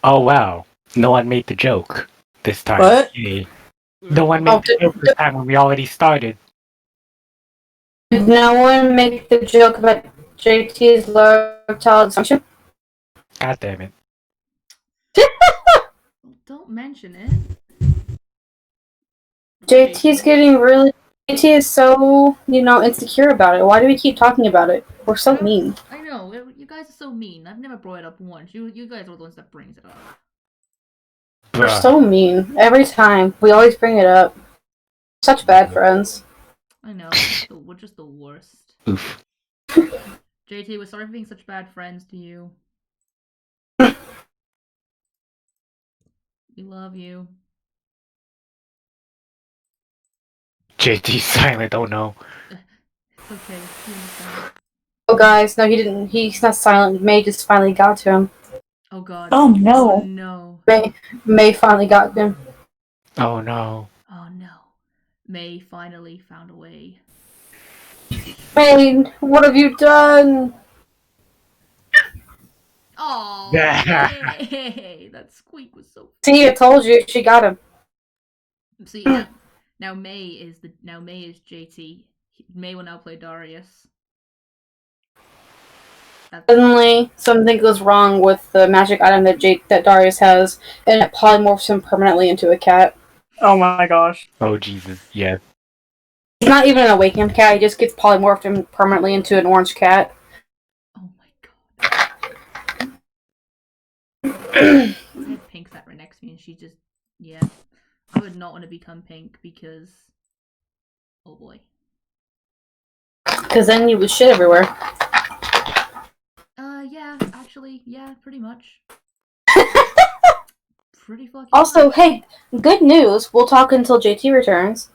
Oh wow, no one made the joke this time. What? Yay. No one Oh, made the joke this time when we already started. did no one make the joke about JT's low child dysfunction? God damn it. Don't mention it. JT's getting really... JT is so, insecure about it. Why do we keep talking about it? We're so mean. I know, you guys are so mean. I've never brought it up once. You guys are the ones that brings it up. We're Bruh. so mean. Every time. We always bring it up. Such bad friends. I know, we're just the worst. Oof. JT, we're sorry for being such bad friends to you. We love you. JT's silent, oh no. It's okay. We understand. Oh, guys, no, he didn't. He's not silent. May just finally got to him. Oh god. Oh no. Oh no. May finally got him. Oh no. Oh no. May finally found a way. May, what have you done? Oh, hey, that squeak was so. See, I told you, she got him. See, now May is JT. May will now play Darius. Suddenly, something goes wrong with the magic item that Darius has, and it polymorphs him permanently into a cat. Oh my gosh. Oh Jesus, yes. He's not even an awakened cat, he just gets polymorphed him permanently into an orange cat. Oh my god. I had Pink sat right next to me and she just, yeah. I would not want to become Pink because, oh boy. Because then you would shit everywhere. Yeah, actually, yeah, pretty much. Pretty fucking Also, much. hey, good news, we'll talk until JT returns.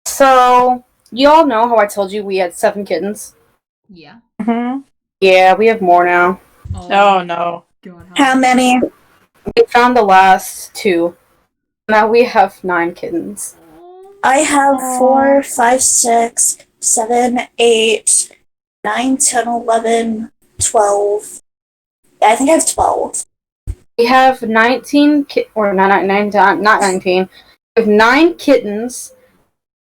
So, you all know how I told you we had 7 kittens? Yeah. Mm-hmm. Yeah, we have more now. Oh no. God, How many? We found the last 2. Now we have 9 kittens. I have 4, 5, 6, 7, 8, 9, 10, 11, 12. Yeah, I think I have 12. We have 19 not 19. We have 9 kittens,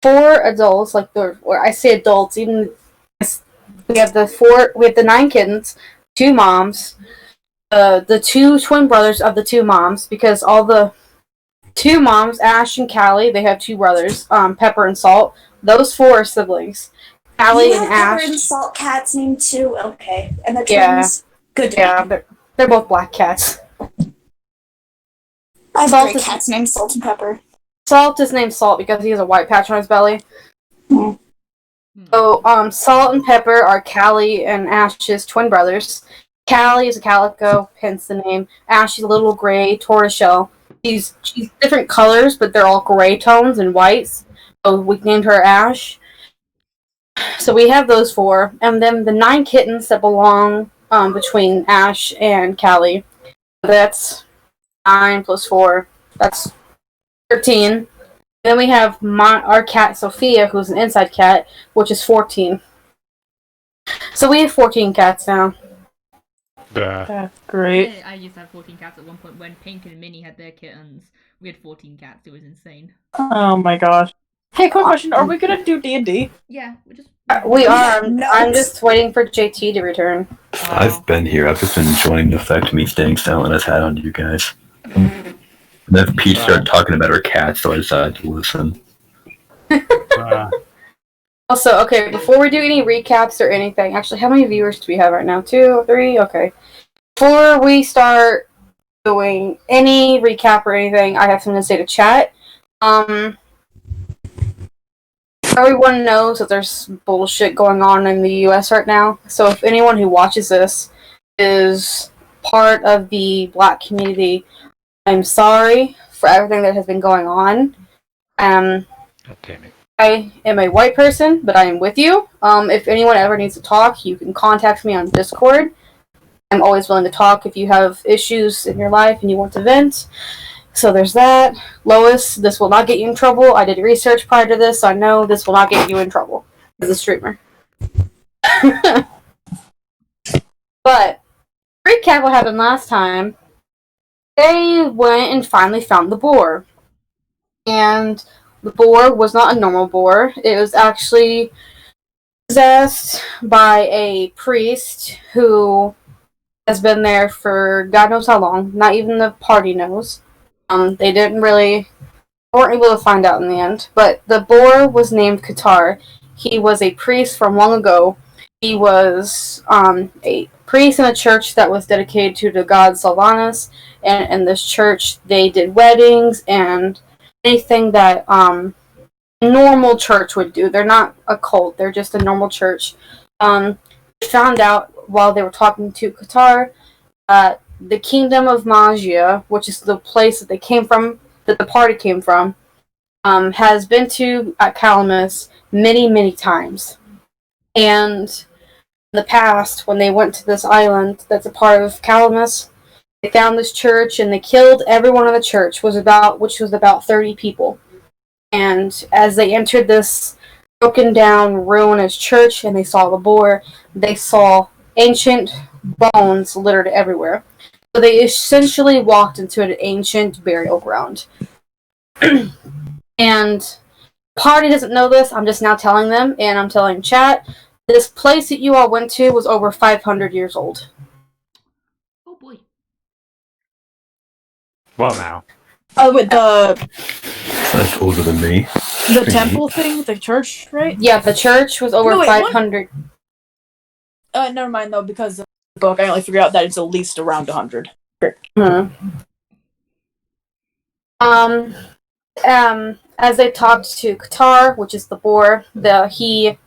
4 adults, I say adults, even we have the 9 kittens, 2 moms, the 2 twin brothers of the 2 moms, because all the 2 moms, Ash and Callie, they have 2 brothers, Pepper and Salt. Those 4 are siblings. Callie and Ash. Pepper and Salt cats named too. Okay, and the twins. Yeah. Good. To Yeah, know. they're both black cats. I have 3 cats named Salt and Pepper. Salt is named Salt because he has a white patch on his belly. Mm. So, Salt and Pepper are Callie and Ash's twin brothers. Callie is a calico, hence the name. Ash is a little gray tortoiseshell. She's different colors, but they're all gray tones and whites. So we named her Ash. So we have those 4, and then the 9 kittens that belong between Ash and Callie. That's 9 plus 4. That's 13. Then we have our cat Sophia, who's an inside cat, which is 14. So we have 14 cats now. That's great. Yeah, I used to have 14 cats at one point when Pink and Minnie had their kittens. We had 14 cats. It was insane. Oh my gosh. Hey, quick question. Are we gonna do D&D? Yeah, we just... We are. No. I'm just waiting for JT to return. I've been here. I've just been enjoying the fact of me staying silent as had on you guys. And then Pete started talking about her cat, so I decided to listen. Also, okay, before we do any recaps or anything, actually, how many viewers do we have right now? 2, 3? Okay. Before we start doing any recap or anything, I have something to say to chat. Everyone knows that there's bullshit going on in the US right now, so if anyone who watches this is part of the black community, I'm sorry for everything that has been going on. God damn it. I am a white person, but I am with you. If anyone ever needs to talk, you can contact me on Discord. I'm always willing to talk if you have issues in your life and you want to vent. So there's that. Lois, this will not get you in trouble. I did research prior to this, so I know this will not get you in trouble as a streamer. But, recap what happened last time. they went and finally found the boar. And the boar was not a normal boar. It was actually possessed by a priest who has been there for God knows how long. Not even the party knows. They weren't able to find out in the end. But the boar was named Qatar. He was a priest from long ago. He was a priest in a church that was dedicated to the god Sylvanus. And in this church, they did weddings and anything that normal church would do. They're not a cult. They're just a normal church. Found out while they were talking to Qatar, the kingdom of Magia, which is the place that they came from, that the party came from, has been to Calamus many, many times. And in the past, when they went to this island that's a part of Calamus, they found this church and they killed everyone in the church, which was about 30 people. And as they entered this broken down, ruinous church and they saw the boar, they saw ancient bones littered everywhere. So they essentially walked into an ancient burial ground. And the party doesn't know this, I'm just now telling them, and I'm telling chat, this place that you all went to was over 500 years old. Oh boy. Well, now. With That's older than me. the temple thing, the church, right? Yeah, the church was over 500. Never mind though, because of the book, I only figured out that it's at least around 100. As they talked to Qatar, which is the boar, they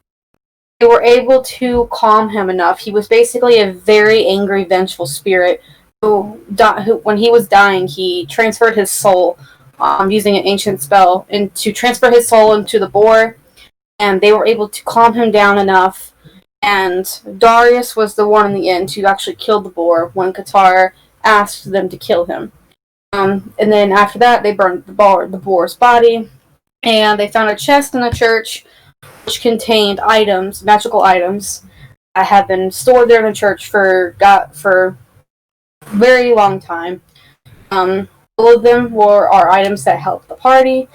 were able to calm him enough. He was basically a very angry, vengeful spirit who when he was dying, he transferred his soul using an ancient spell and to transfer his soul into the boar, and they were able to calm him down enough. And Darius was the one in the end who actually killed the boar when Qatar asked them to kill him. And then after that, they burned the boar's body, and they found a chest in the church which contained items, magical items, that had been stored there in the church for a very long time. All of them are items that helped the party,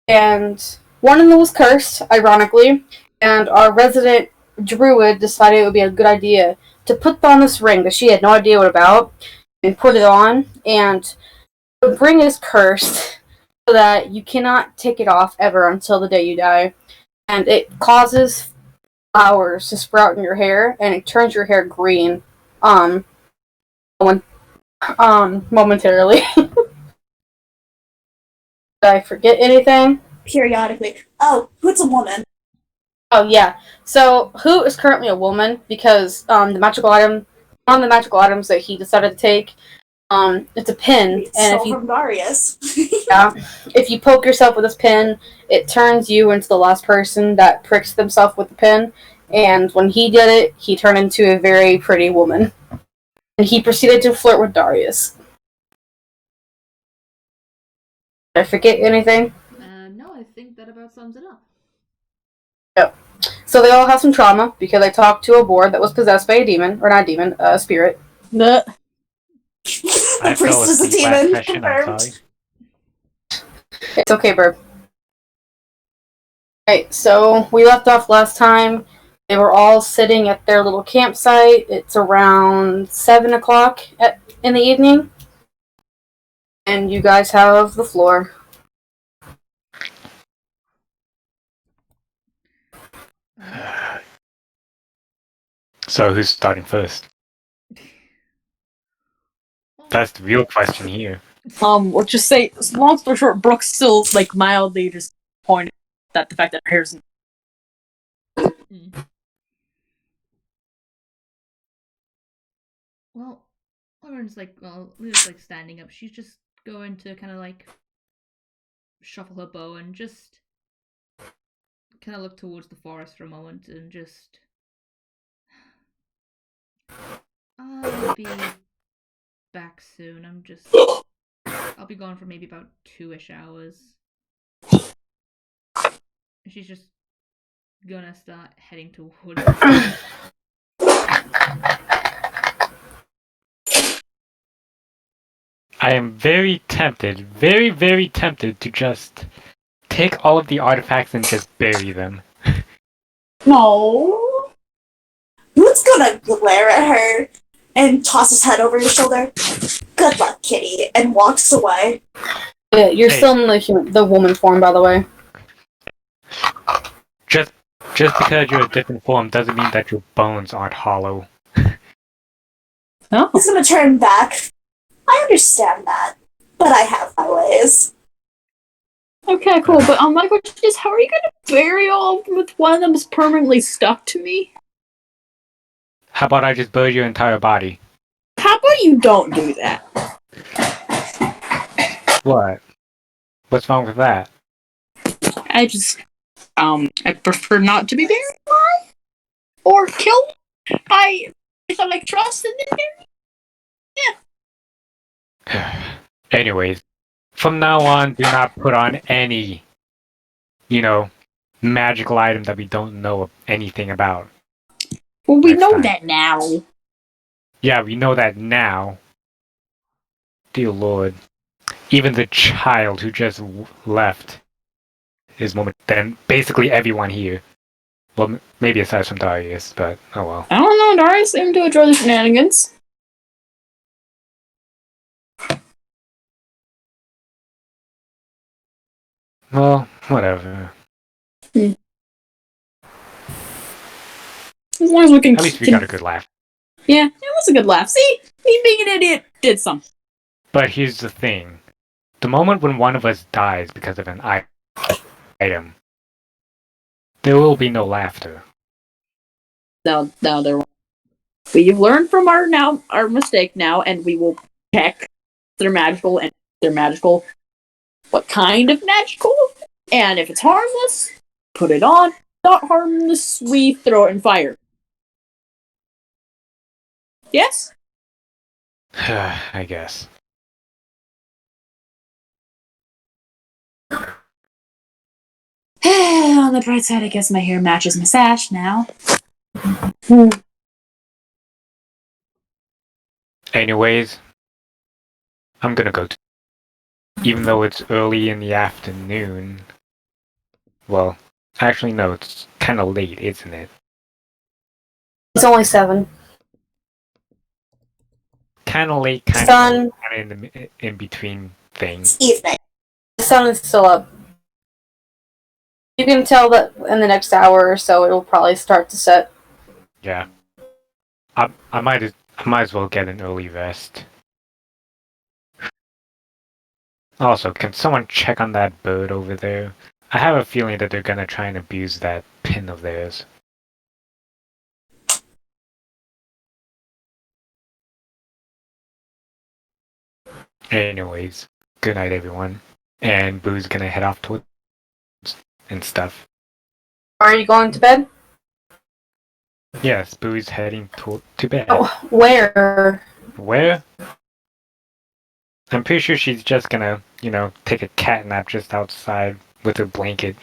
and one of them was cursed, ironically, and our resident druid decided it would be a good idea to put on this ring that she had no idea what about, and put it on, and the ring is cursed so that you cannot take it off ever until the day you die. And it causes flowers to sprout in your hair, and it turns your hair green, momentarily. Did I forget anything? Periodically. Oh, who's a woman? Oh yeah. So Hoot is currently a woman because one of the magical items that he decided to take, it's a pin, and from Darius. if you poke yourself with this pin, it turns you into the last person that pricks themselves with the pin. And when he did it, he turned into a very pretty woman, and he proceeded to flirt with Darius. Did I forget anything? No, I think that about sums it up. Yep. So they all have some trauma because they talked to a boar that was possessed by a demon, or not a demon, a spirit. The I priest fell is a asleep last demon. session, I'm sorry. It's okay, Burb. Okay, so we left off last time. They were all sitting at their little campsite. It's around 7 o'clock in the evening. And you guys have the floor. So who's starting first? That's the real question here. Let's just say, long story short, Brooke's still, like, mildly disappointed at the fact that her hair's... Well, Lauren's Luna's like standing up. She's just going to kind of like shuffle her bow and just kind of look towards the forest for a moment and just... I'll be back soon. I'll be gone for maybe about 2-ish hours. And she's just gonna start heading towards I am very tempted, very, very tempted to just take all of the artifacts and just bury them. No. Boo's gonna glare at her and toss his head over his shoulder. Good luck, kitty, and walks away. Yeah, you're Hey. still in the woman form, by the way. Just because you're a different form doesn't mean that your bones aren't hollow. Oh. He's gonna turn back. I understand that, but I have my ways. Okay, cool. But my question is, how are you gonna bury all of them with one of them is permanently stuck to me? How about I just bury your entire body? How about you don't do that? What? What's wrong with that? I prefer not to be buried alive or killed by someone I trust and then buried. Anyways, from now on, do not put on any, magical item that we don't know anything about. Well, we Next know time. that now. Yeah, we know that now. Dear Lord. Even the child who just left his moment, then basically everyone here. Well, maybe aside from Darius, but oh well. I don't know. Darius seemed to enjoy the shenanigans. Well, whatever. As long as we can. At least we got a good laugh. Yeah, it was a good laugh. See, me being an idiot did something. But here's the thing. The moment when one of us dies because of an item, there will be no laughter. Now there. We've learned from our mistake now, and we will check they're magical and they're magical. What kind of magical? And if it's harmless, put it on. Not harmless, we throw it in fire. Yes? I guess. On the bright side, I guess my hair matches my sash now. Anyways, I'm gonna go. Even though it's early in the afternoon. Well, actually, no, it's kind of late, isn't it? It's only 7. Kind of late, kind Sun. of in between things. Evening. The sun is still up. You can tell that in the next hour or so it will probably start to set. Yeah. I might as well get an early rest. Also, can someone check on that bird over there? I have a feeling that they're gonna try and abuse that pin of theirs. Anyways, good night everyone. And Boo's gonna head off towards and stuff. Are you going to bed? Yes, Boo's heading to bed. Oh, where? Where? I'm pretty sure she's just gonna, take a cat nap just outside with her blanket.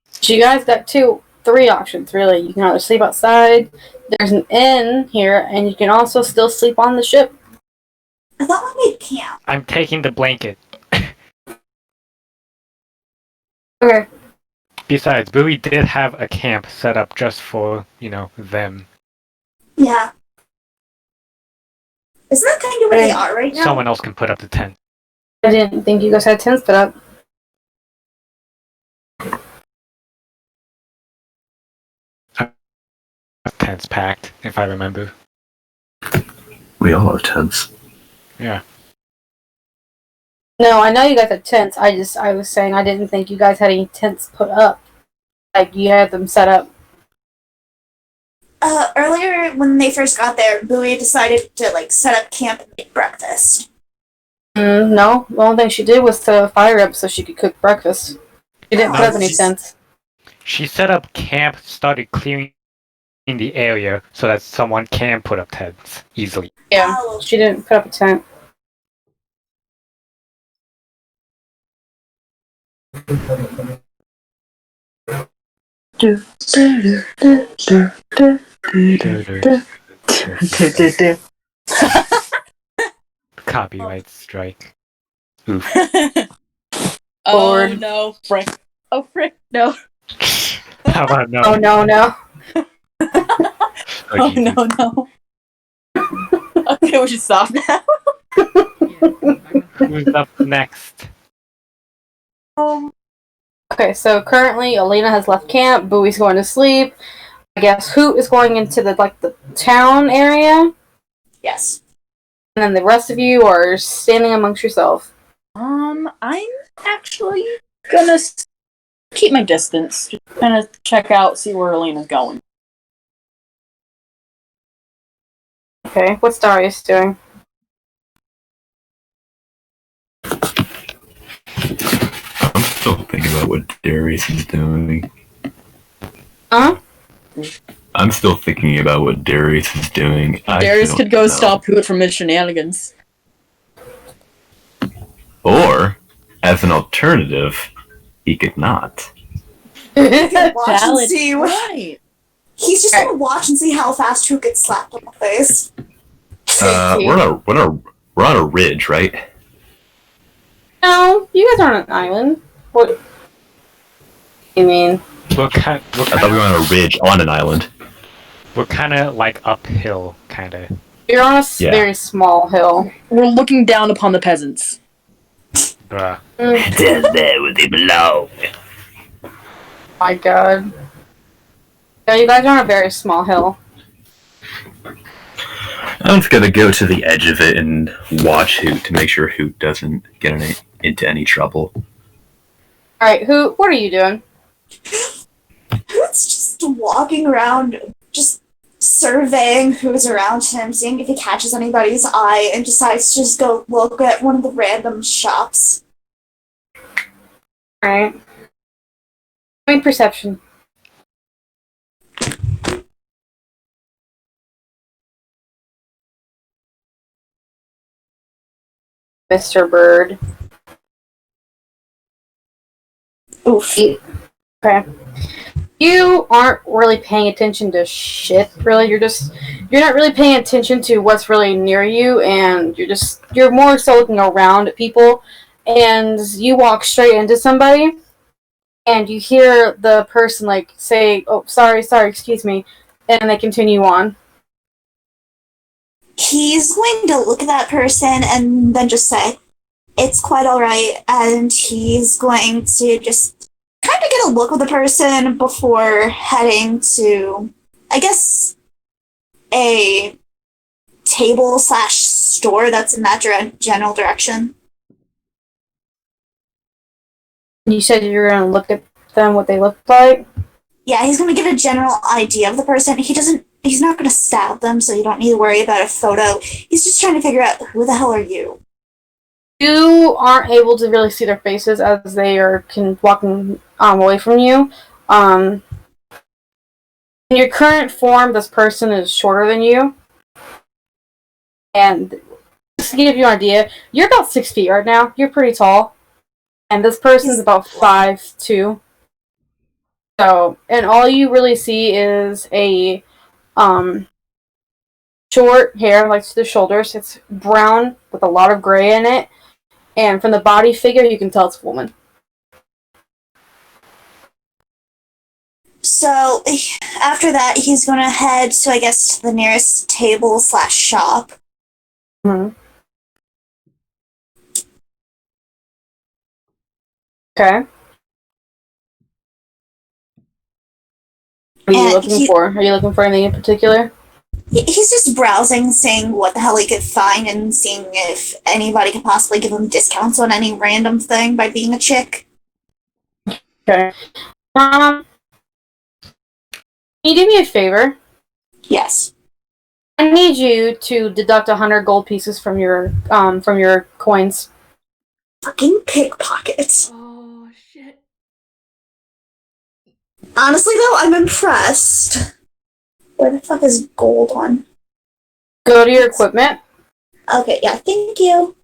So you guys got 3 options, really. You can either sleep outside, there's an inn here, and you can also still sleep on the ship. I thought we made camp. I'm taking the blanket. Okay. Besides, Bowie did have a camp set up just for, them. Yeah. Isn't that kind of where they are right now? Someone else can put up the tent. I didn't think you guys had tents put up. Tents packed, if I remember. We all have tents. Yeah. No, I know you guys had tents. I was saying I didn't think you guys had any tents put up. Like, you had them set up. Earlier when they first got there, Bowie decided to set up camp and make breakfast. No, the only thing she did was set a fire up so she could cook breakfast. She didn't put up any tents. She set up camp, started clearing the area so that someone can put up tents easily. Yeah, she didn't put up a tent. Copyright strike. Oh Lord. no, frick. Oh frick, no. How about no? Oh no. Oh Jesus. no, no. Okay, we should stop now. Who's up next? Okay, so currently Elena has left camp. Bowie's going to sleep. I guess Hoot is going into the town area, Yes. and then the rest of you are standing amongst yourself. I'm actually gonna keep my distance. Just kind of check out, see where Elena's going. Okay, what's Darius doing? I'm still thinking about what Darius is doing. Huh? I'm still thinking about what Darius is doing. Darius could go know. stop Hoot from his shenanigans. Or, as an alternative, he could not. Watch and Valid see. point. He's just gonna watch and see how fast Hoot gets slapped on the face. We're on a ridge, right? No, you guys aren't on an island. What do you mean? What kind? I thought we were on a ridge on an island. We're kind of like uphill, kind of. You're on a Yeah. very small hill. We're looking down upon the peasants. Bruh. Mm, It is there where they belong. my god. Yeah, you guys are on a very small hill. I'm just gonna go to the edge of it and watch Hoot to make sure Hoot doesn't get into any trouble. Alright, Hoot, what are you doing? Hoot's just walking around, just surveying who's around him, seeing if he catches anybody's eye, and decides to just go look at one of the random shops. Alright. Make perception. Mr. Bird. Oof. Okay. You aren't really paying attention to shit, really. You're not really paying attention to what's really near you, and you're more so looking around at people, and you walk straight into somebody, and you hear the person, like, say, oh, sorry, excuse me, and they continue on. He's going to look at that person and then just say, it's quite alright, and he's going to just kind of get a look at the person before heading to, I guess, a table/store that's in that general direction. You said you were going to look at them, what they look like? Yeah, he's going to get a general idea of the person. He's not going to stab them, so you don't need to worry about a photo. He's just trying to figure out, who the hell are you? You aren't able to really see their faces as they are walking away from you. In your current form, this person is shorter than you. And just to give you an idea, you're about 6 feet right now. You're pretty tall. And this person's about 5'2". So, and all you really see is a short hair, like to the shoulders. It's brown with a lot of gray in it. And from the body figure, you can tell it's a woman. So, after that, he's going to head to, I guess, the nearest table/shop. Mm-hmm. Okay. What are you looking for? Are you looking for anything in particular? He's just browsing, seeing what the hell he could find, and seeing if anybody could possibly give him discounts on any random thing by being a chick. Okay. Can you do me a favor? Yes. I need you to deduct 100 gold pieces from your coins. Fucking pickpocket. Oh shit. Honestly, though, I'm impressed. Where the fuck is gold on? Go to your equipment. Okay, yeah, thank you.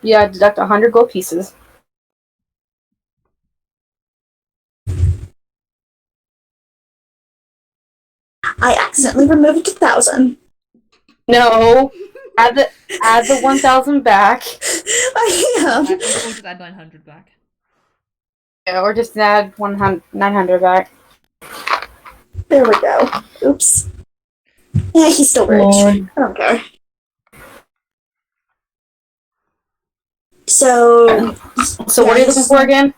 Yeah, deduct 100 gold pieces. I accidentally removed 1,000. No. Add the 1,000 back. I am. Or just add 900 back. Yeah, or just add 900 back. There we go. Oops. Yeah, he's still rich. I don't care. So So what are you looking for again?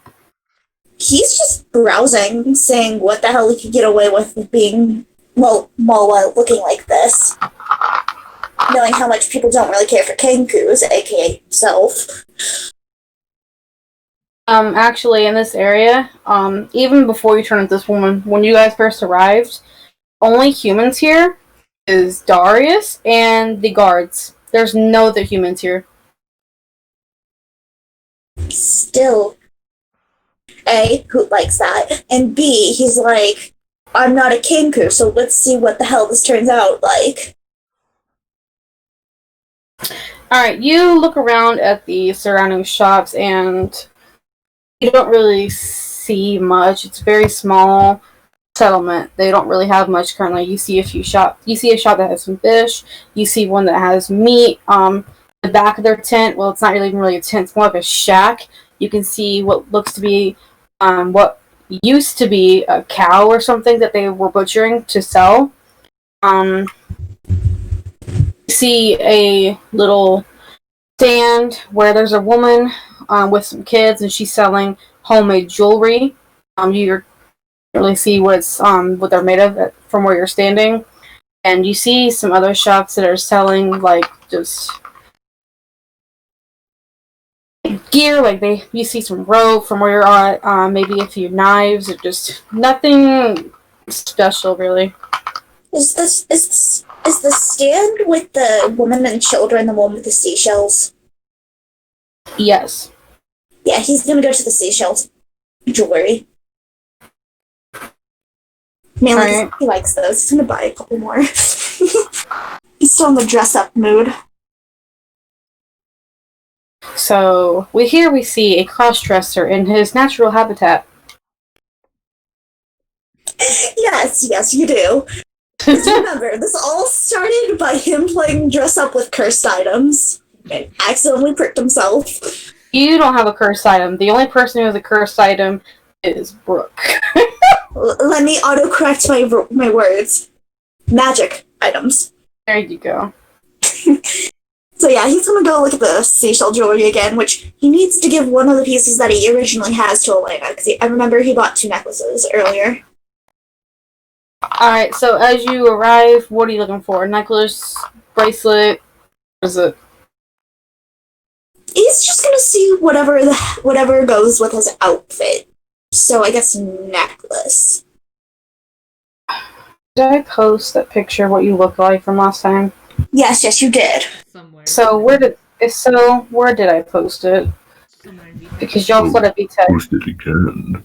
he's just browsing, saying what the hell he could get away with being while looking like this. Knowing how much people don't really care for Kenkus, aka himself. Actually, in this area, even before you turn into this woman, when you guys first arrived, only humans here is Darius and the guards. There's no other humans here. Still, A, who likes that, and B, he's like, I'm not a Kenku, so let's see what the hell this turns out like. Alright, you look around at the surrounding shops and you don't really see much. It's a very small settlement. They don't really have much currently. You see a few shops. You see a shop that has some fish. You see one that has meat. The back of their tent, well, it's not even really a tent. It's more like a shack. You can see what looks to be what used to be a cow or something that they were butchering to sell. You see a little stand where there's a woman with some kids, and she's selling homemade jewelry. You really see what they're made of from where you're standing, and you see some other shops that are selling like just gear. Like you see some rope from where you're at, maybe a few knives, or just nothing special really. Is the stand with the woman and children the one with the seashells? Yes. Yeah, he's gonna go to the seashells jewelry. Mainly Right. he likes those. He's gonna buy a couple more. He's still in the dress up mood. So we see a cross-dresser in his natural habitat. Yes, you do. Just remember, this all started by him playing dress up with cursed items and accidentally pricked himself. You don't have a cursed item. The only person who has a cursed item is Brooke. Let me autocorrect my words. Magic items. There you go. So yeah, he's gonna go look at the seashell jewelry again, which he needs to give one of the pieces that he originally has to Elena, because I remember he bought 2 necklaces earlier. Alright, so as you arrive, what are you looking for? Necklace, bracelet, what is it? He's just gonna see whatever goes with his outfit. So I guess necklace. Did I post that picture of what you look like from last time? Yes, you did. Somewhere. So where did I post it? Somewhere in VTEX. Because y'all flooded VTEX. Post it again.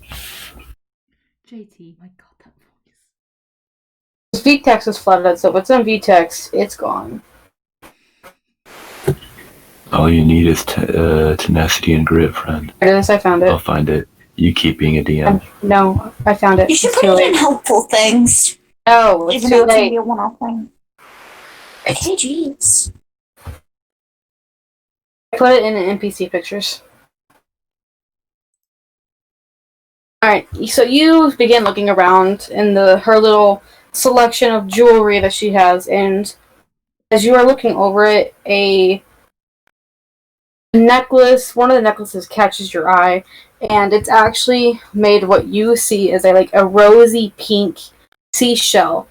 JT, my god, that voice. VTEX is flooded, so if it's in VTEX, it's gone. All you need is tenacity and grit, friend. There it is, I found I'll it. find it. You keep being a DM. No, I found it. You should It's put too it in late. helpful things. No, it's Even too though it's gonna late. be a one-off thing. Hey, jeez. I put it in NPC pictures. Alright, so you begin looking around in her little selection of jewelry that she has, and as you are looking over it, a necklace, one of the necklaces catches your eye, and it's actually made what you see as a rosy pink seashell.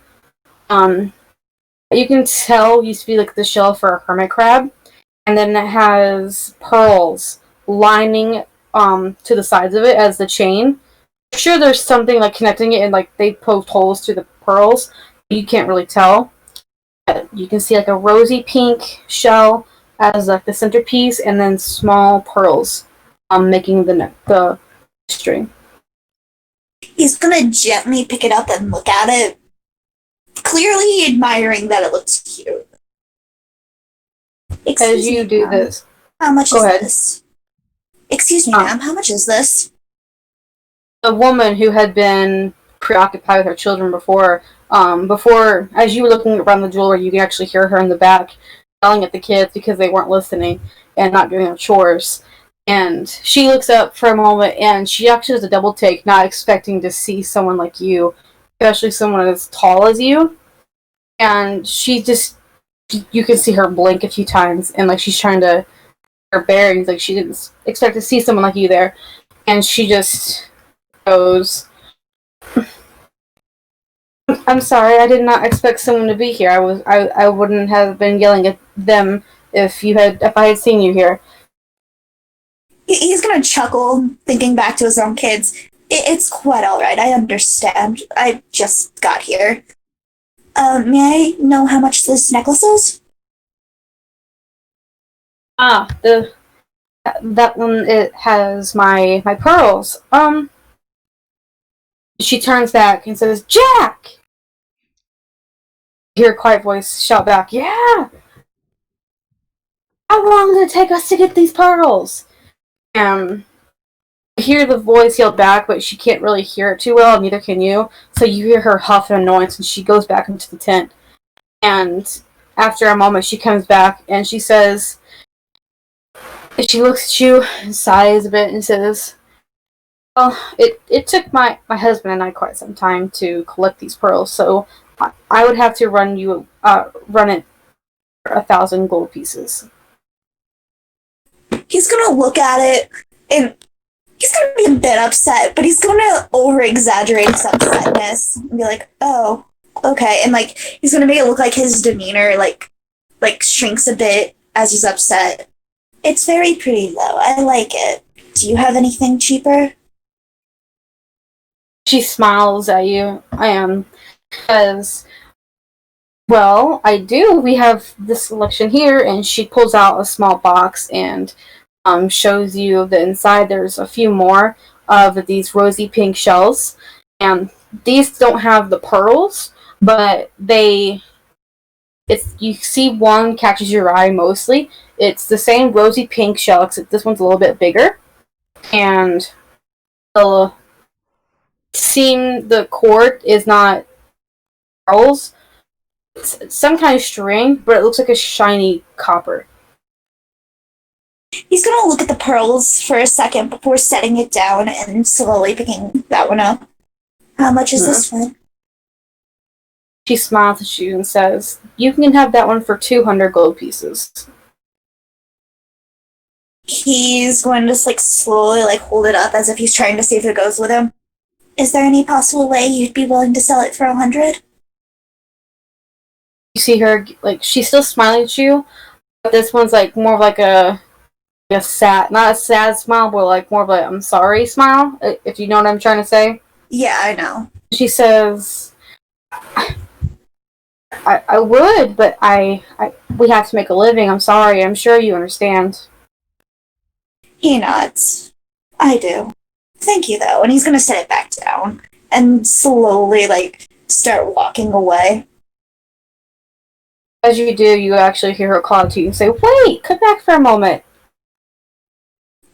You can tell used to be like the shell for a hermit crab, and then it has pearls lining to the sides of it as the chain. I'm sure there's something like connecting it, and like they poked holes through the pearls. You can't really tell. But you can see like a rosy pink shell as like the centerpiece, and then small pearls making the string. He's gonna gently pick it up and look at it, clearly admiring that it looks cute. As you do ma'am, this, how much Go is ahead. this? Excuse me, ma'am, how much is this? the woman who had been preoccupied with her children before, as you were looking around the jewelry, you can actually hear her in the back. yelling at the kids because they weren't listening and not doing their chores. And she looks up for a moment, and she actually does a double take, not expecting to see someone like you, especially someone as tall as you. And she just, you can see her blink a few times, and like she's trying to her bearings, like she didn't expect to see someone like you there, and she just goes, "I'm sorry, I did not expect someone to be here. I wouldn't have been yelling at them if I had seen you here." He's gonna chuckle, thinking back to his own kids. It's quite alright, I understand. I just got here. May I know how much this necklace is? That one, it has my pearls. She turns back and says, "Jack!" You hear a quiet voice shout back, "Yeah! How long did it take us to get these pearls?" You hear the voice yell back, but she can't really hear it too well, and neither can you. So you hear her huff and annoyance, and she goes back into the tent. And after a moment, she comes back, and she says, she looks at you and sighs a bit and says, "Well, it took my husband and I quite some time to collect these pearls, so I would have to run it for 1,000 gold pieces." He's gonna look at it, and he's gonna be a bit upset, but he's gonna over-exaggerate his upsetness and be like, "Oh, okay," and like he's gonna make it look like his demeanor like shrinks a bit as he's upset. "It's very pretty, though. I like it. Do you have anything cheaper?" She smiles at you. Says, "Well, I do. We have this selection here," and she pulls out a small box and shows you that inside there's a few more of these rosy pink shells. And these don't have the pearls, but you see one catches your eye mostly. It's the same rosy pink shell, except this one's a little bit bigger. And the cord is not pearls. It's some kind of string, but it looks like a shiny copper. He's gonna look at the pearls for a second before setting it down and slowly picking that one up. "How much is this one?" She smiles at you and says, "You can have that one for 200 gold pieces." He's going to just slowly hold it up as if he's trying to see if it goes with him. "Is there any possible way you'd be willing to sell it for 100? You see her, she's still smiling at you, but this one's more of a sad, not a sad smile, but more of a "I'm sorry" smile, if you know what I'm trying to say. Yeah, I know. She says, I would, but we have to make a living. I'm sorry. I'm sure you understand." He nods. "I do. Thank you, though." And he's gonna set it back down and slowly, start walking away. As you do, you actually hear her call to you and say, "Wait, come back for a moment."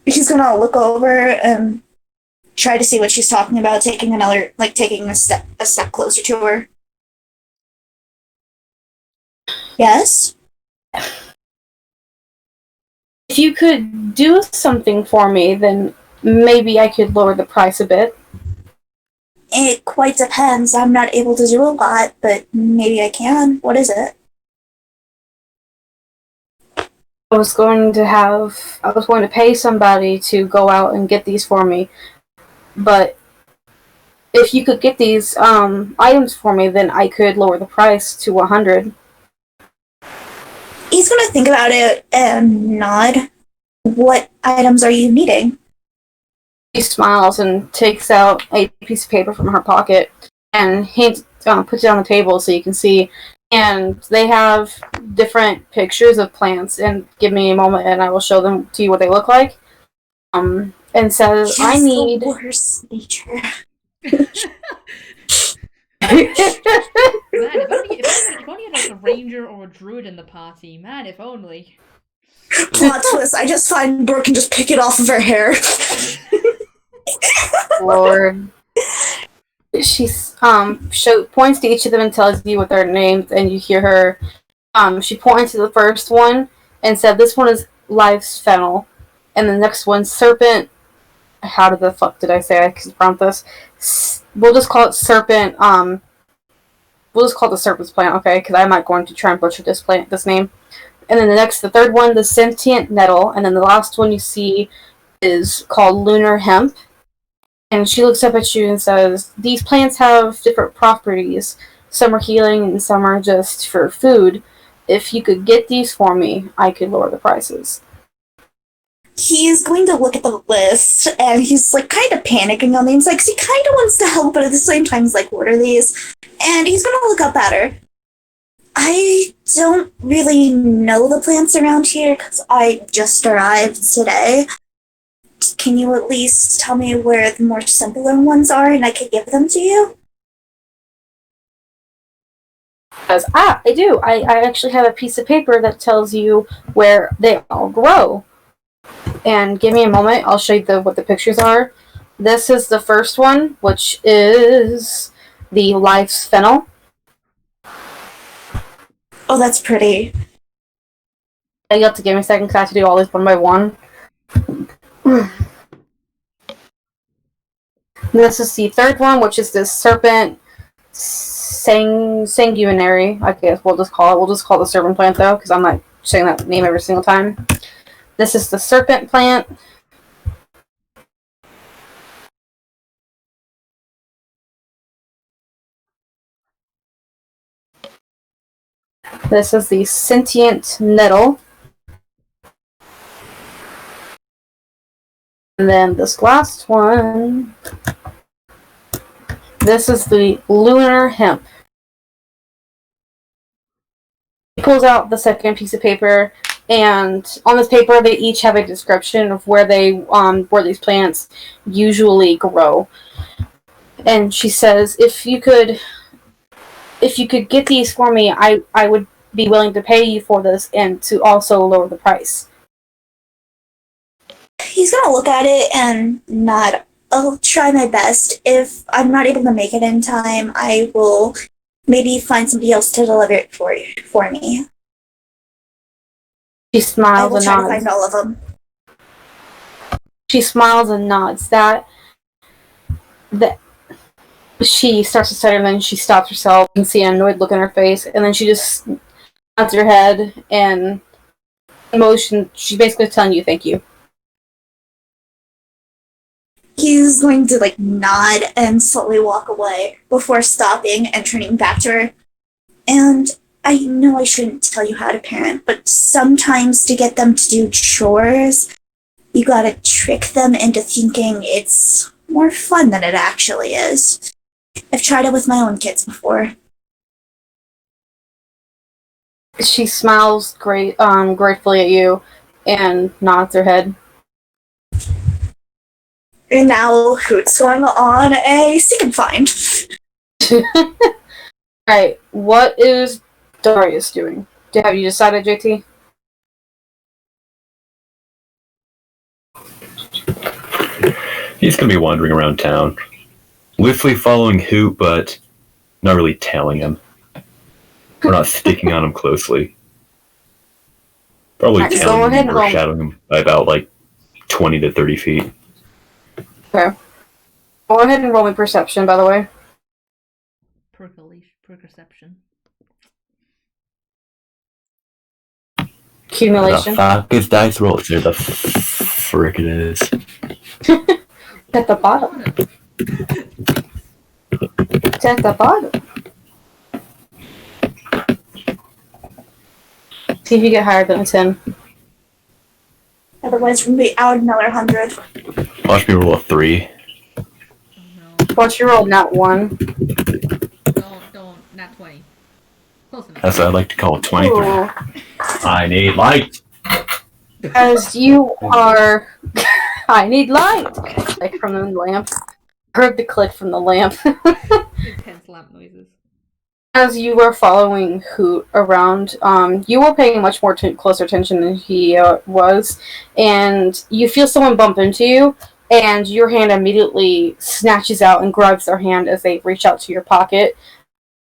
He's gonna look over and try to see what she's talking about, taking a step closer to her. "Yes?" If you could do something for me, then maybe I could lower the price a bit. "It quite depends. I'm not able to do a lot, but maybe I can. What is it?" I was going to pay somebody to go out and get these for me, but if you could get these items for me, then I could lower the price to 100. He's gonna think about it and nod. "What items are you needing?" She smiles and takes out a piece of paper from her pocket and puts it on the table so you can see. And they have different pictures of plants. And give me a moment, and I will show them to you what they look like. And says, "I need." The worst nature. Man, if only had a ranger or a druid in the party. Man, if only. Plot twist, I just find Brooke can just pick it off of her hair. Lord. She points to each of them and tells you what their names, and you hear her She pointed to the first one and said, "This one is life's fennel," and the next one, serpent. How the fuck did I say I can pronounce this? We'll just call it serpent. We'll just call it the serpent's plant, okay? Because I'm not going to try and butcher this name. And then the third one, the sentient nettle, and then the last one you see is called lunar hemp. And she looks up at you and says, "These plants have different properties. Some are healing and some are just for food. If you could get these for me, I could lower the prices." He's going to look at the list and he's like kind of panicking on these. Like, 'cause he kind of wants to help, but at the same time, he's like, "What are these?" And he's going to look up at her. I don't really know the plants around here because I just arrived today. Can you at least tell me where the more simpler ones are and I could give them to you? Says, "I do. I actually have a piece of paper that tells you where they all grow." And give me a moment, I'll show you what the pictures are. This is the first one, which is the life's fennel. Oh, that's pretty. You have to give me a second because I have to do all these one by one. This is the third one, which is this serpent sanguinary. I guess we'll just call it. We'll just call it the serpent plant though, because I'm not saying that name every single time. This is the serpent plant. This is the sentient nettle. And then this last one, this is the lunar hemp. He pulls out the second piece of paper, and on this paper they each have a description of where these plants usually grow. And she says, if you could get these for me, I would be willing to pay you for this and to also lower the price. He's gonna look at it and nod. I'll try my best. If I'm not able to make it in time, I will maybe find somebody else to deliver it for me. She I smiles will and try to nods. find all of them. She smiles and nods. That she starts to stutter, and then she stops herself and see an annoyed look on her face, and then she just nods her head and motion. She's basically telling you thank you. He's going to nod and slowly walk away before stopping and turning back to her. And I know I shouldn't tell you how to parent, but sometimes to get them to do chores, you gotta trick them into thinking it's more fun than it actually is. I've tried it with my own kids before. She smiles gratefully at you and nods her head. And now Hoot's going on a seek and find. Alright, what is Darius doing? Have you decided, JT? He's gonna be wandering around town, loosely following Hoot, but not really tailing him. We're not sticking on him closely. Probably Alright, so tailing go him ahead or and roll. shadowing him by about 20 to 30 feet. Okay. Go ahead and roll me perception, by the way. Perception. Accumulation. The fuck is dice rolls? There the frick it is. At the bottom. It's at the bottom. See if you get higher than a 10. Otherwise, we're going to be out another 100. Watch me roll a 3. Oh no. Watch you roll not 1. Don't, not 20. Close enough. That's what I like to call a 23. Ooh. I need light. As you are... I need light! Click from the lamp. Heard the click from the lamp. Intense lamp noises. As you were following Hoot around, you were paying much more closer attention than he was, and you feel someone bump into you, and your hand immediately snatches out and grabs their hand as they reach out to your pocket,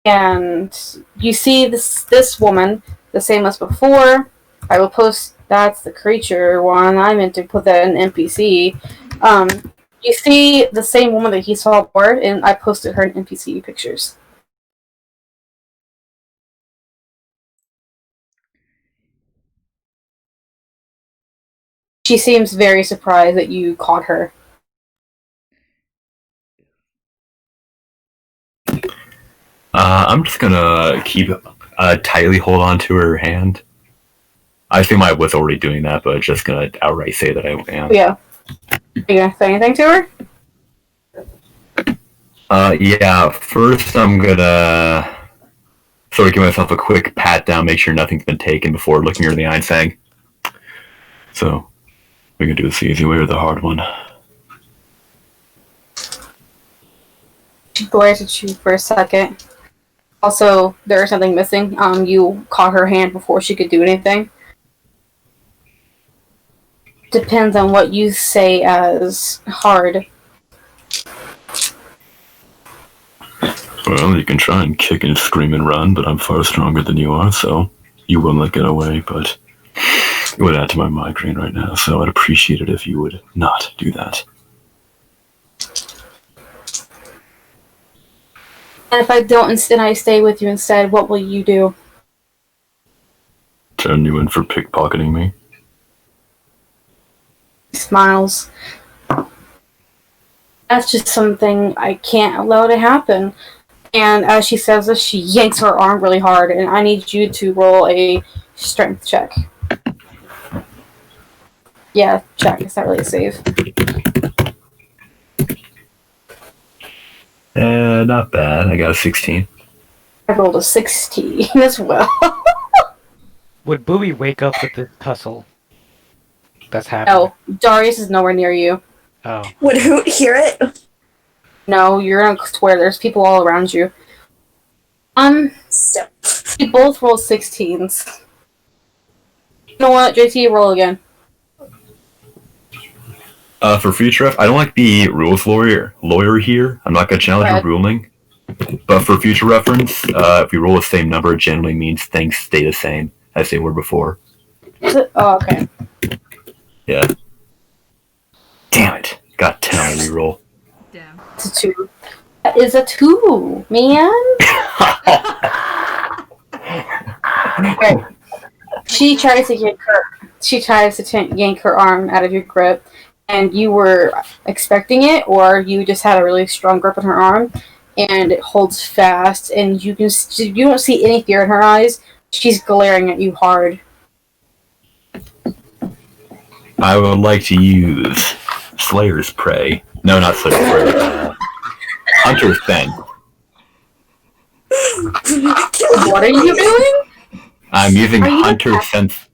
and you see this woman the same as before. I will post. That's the creature one. I meant to put that in NPC. You see the same woman that he saw before, and I posted her in NPC pictures. She seems very surprised that you caught her. I'm just gonna keep tightly hold on to her hand. I assume I was already doing that, but just gonna outright say that I am. Yeah. Are you gonna say anything to her? Yeah. First, I'm gonna sort of give myself a quick pat down, make sure nothing's been taken before looking her in the eye and saying, "So, we can do this the easy way or the hard one." She glares at you for a second. Also, there is something missing. You caught her hand before she could do anything. Depends on what you say as hard. Well, you can try and kick and scream and run, but I'm far stronger than you are, so you will not get away, but it would add to my migraine right now, so I'd appreciate it if you would not do that. And if I don't and I stay with you instead, what will you do? Turn you in for pickpocketing me? He smiles. That's just something I can't allow to happen. And as she says this, she yanks her arm really hard, and I need you to roll a strength check. Yeah, check. It's not really a save. Not bad. I got a 16. I rolled a 16 as well. Would Bowie wake up with this tussle that's happening? No, Darius is nowhere near you. Oh. Would Hoot hear it? No, you're in a square. There's people all around you. Still. You both rolled 16s. You know what, JT, roll again. For future ref, I don't like the rules lawyer here. I'm not gonna challenge your ruling. But for future reference, if we roll the same number, it generally means things stay the same as they were before. Oh, okay. Yeah. Damn it. Got 10 on the reroll. Damn. It's a 2. That is a 2, man. Okay. She tries to yank her arm out of your grip, and you were expecting it, or you just had a really strong grip on her arm, and it holds you don't see any fear in her eyes. She's glaring at you hard. I would like to use Slayer's Prey. No, not Slayer's Prey. Hunter's Scent. What are you doing? I'm using Hunter's Sense.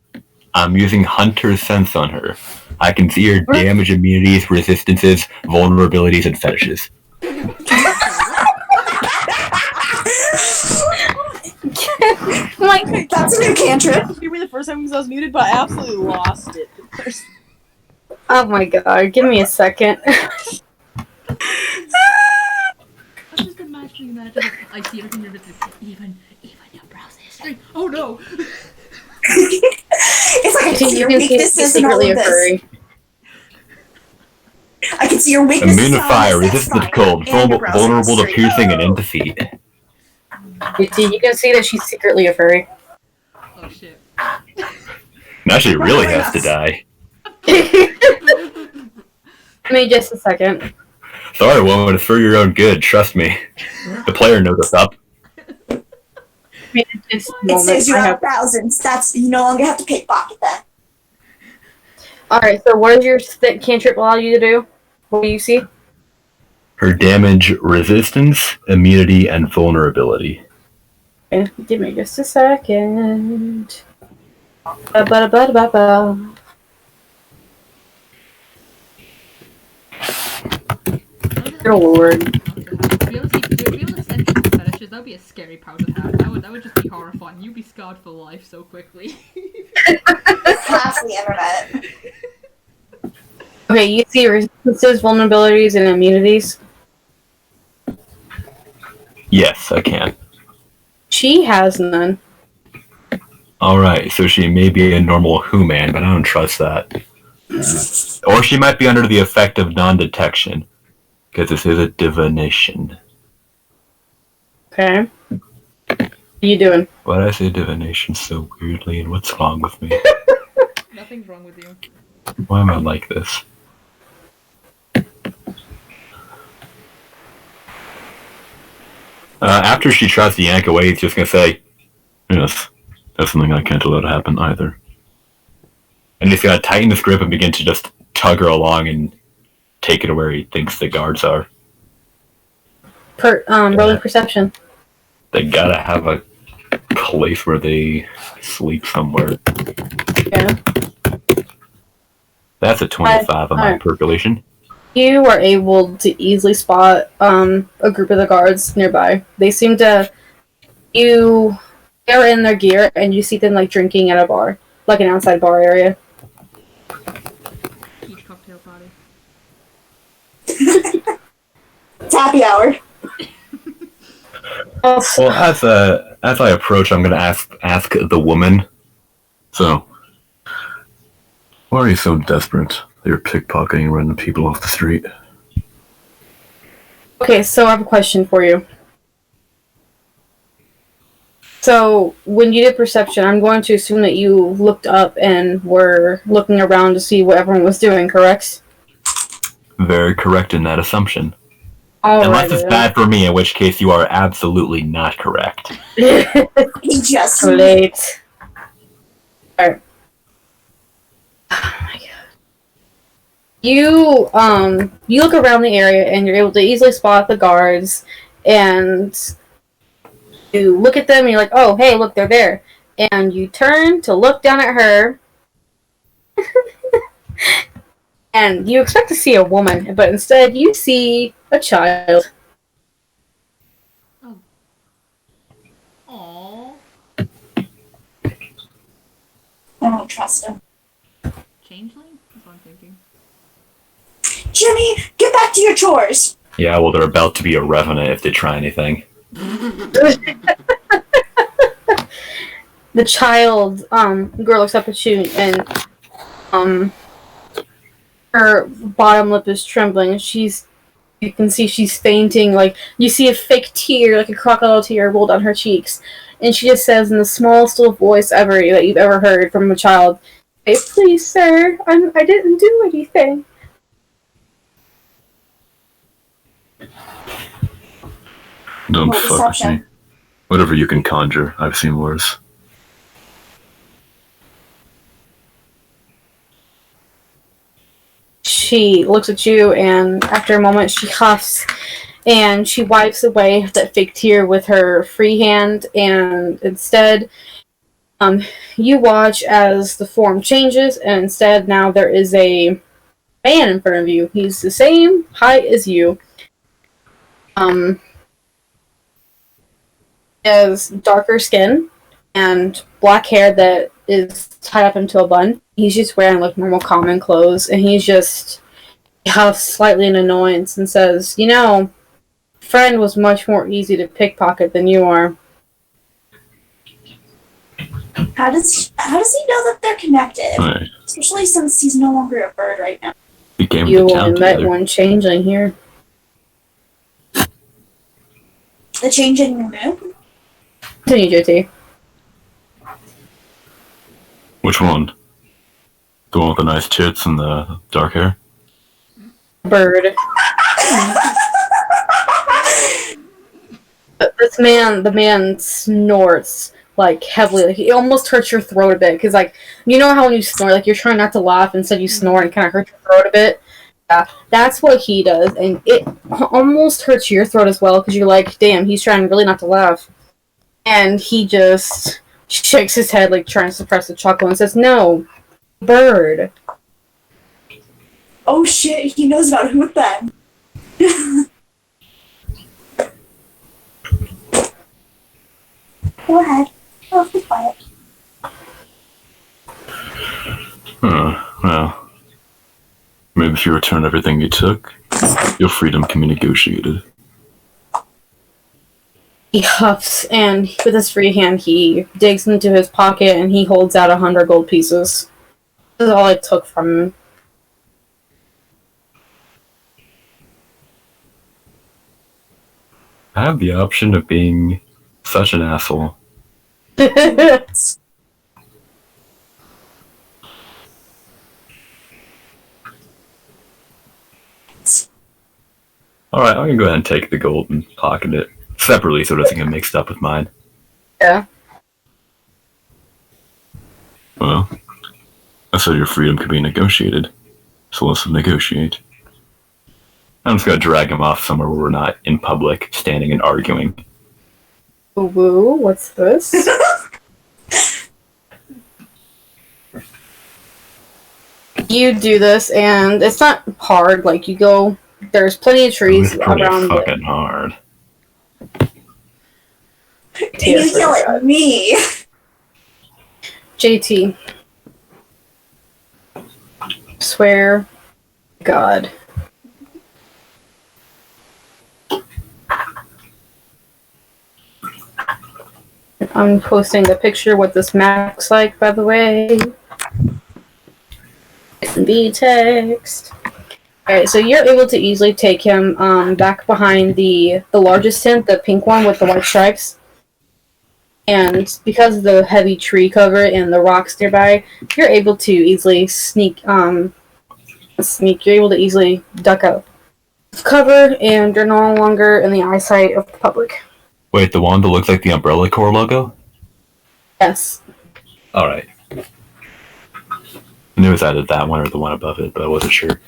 I'm using Hunter's Sense on her. I can see her damage, immunities, resistances, vulnerabilities, and fetishes. Like, That's a new cantrip. It's gonna be the first time because I was muted, but I absolutely lost it. oh my god, give me a second. I'm just imagining that. I see everything you're even your browser history. Oh no! It's like I can see your weaknesses and all of this. I can see your weaknesses. Immune to fire, resistant to cold, vulnerable to piercing, and into feet. You can see that she's secretly a furry. Oh shit. Now she really has to die. Give me just a second. Sorry, woman, it's for your own good, trust me. The player knows what's up. It says you have thousands. That's you no longer have to pickpocket that. Alright, so what does your cantrip allow you to do? What do you see? Her damage, resistance, immunity, and vulnerability. Okay, give me just a second. Ba-ba-da-ba-da-ba-ba. Dear Lord. To be able to send people fetishes, that would be a scary power to have. That would just be horrifying. You'd be scarred for life so quickly. That's the internet. Okay, you see resistances, vulnerabilities, and immunities. Yes, I can. She has none. Alright, so she may be a normal human, but I don't trust that. Or she might be under the effect of non-detection, because this is a divination. Okay. What are you doing? Why did I say divination so weirdly, and what's wrong with me? Nothing's wrong with you. Why am I like this? After she tries to yank away, he's just gonna say, yes, that's something I can't allow to happen either. And he's gonna tighten his grip and begin to just tug her along and take her to where he thinks the guards are. Rolling perception. They gotta have a place where they sleep somewhere. Yeah. That's a 25 on my percolation. You are able to easily spot a group of the guards nearby. They seem to... They're in their gear, and you see them like drinking at a bar. Like an outside bar area. Peach cocktail party. It's happy hour. Well, as I approach, I'm gonna ask the woman. So, why are you so desperate that you're pickpocketing random people off the street? Okay, so I have a question for you. So, when you did perception, I'm going to assume that you looked up and were looking around to see what everyone was doing, correct? Very correct in that assumption. Alright. Unless it's bad for me, in which case you are absolutely not correct. He just Late. Alright. Oh my god. You look around the area and you're able to easily spot the guards, and you look at them and you're like, oh, hey, look, they're there. And you turn to look down at her, and you expect to see a woman, but instead you see a child. Aww. I don't trust him. Changeling? That's what I'm thinking. Jimmy, get back to your chores. Yeah, well, they're about to be a revenant if they try anything. The child, girl looks up at you, and, her bottom lip is trembling. You can see she's fainting. Like, you see a fake tear, like a crocodile tear, roll down her cheeks. And she just says in the smallest little voice ever that you've ever heard from a child, "Hey, please, sir, I didn't do anything." Don't Roll fuck with deception. me. Whatever you can conjure, I've seen worse. She looks at you, and after a moment, she huffs, and she wipes away that fake tear with her free hand, and instead, you watch as the form changes, and instead now there is a man in front of you. He's the same height as you. Has darker skin and black hair that is tied up into a bun. He's just wearing like normal common clothes, and he huffs slightly in annoyance and says, "You know, friend was much more easy to pickpocket than you are." How does he know that they're connected? Right. Especially since he's no longer a bird right now. We came You to town only met together. one changeling here. The change in your mood? Continue, JT. Which one? The one with the nice tits and the dark hair? Bird. The man snorts like heavily. Like, it almost hurts your throat a bit because, like, you know how when you snort, like you're trying not to laugh, instead you snort and kind of hurt your throat a bit. Yeah, that's what he does, and it almost hurts your throat as well because you're like, damn, he's trying really not to laugh, and he just shakes his head like trying to suppress the chuckle and says, "No, bird." Oh shit, he knows about Hoot then. Go ahead. Oh, be quiet. Well. Maybe if you return everything you took, your freedom can be negotiated. He huffs, and with his free hand, he digs into his pocket and he holds out 100 gold pieces. This is all I took from him. I have the option of being such an asshole. Alright, I'm gonna go ahead and take the gold and pocket it separately so it doesn't get mixed up with mine. Yeah. Well, I said your freedom could be negotiated, so let's negotiate. I'm just gonna drag him off somewhere where we're not in public, standing and arguing. Woo, what's this? You do this, and it's not hard. Like, you go, there's plenty of trees It's pretty around fucking hard. You yell at me. JT. Swear. God. I'm posting the picture what this map looks like, by the way. It can be text. Alright, so you're able to easily take him back behind the largest tent, the pink one with the white stripes. And because of the heavy tree cover and the rocks nearby, you're able to easily sneak. You're able to easily duck out of cover, and you're no longer in the eyesight of the public. Wait, the one that looks like the Umbrella Corps logo? Yes. Alright. I knew it was either that one or the one above it, but I wasn't sure.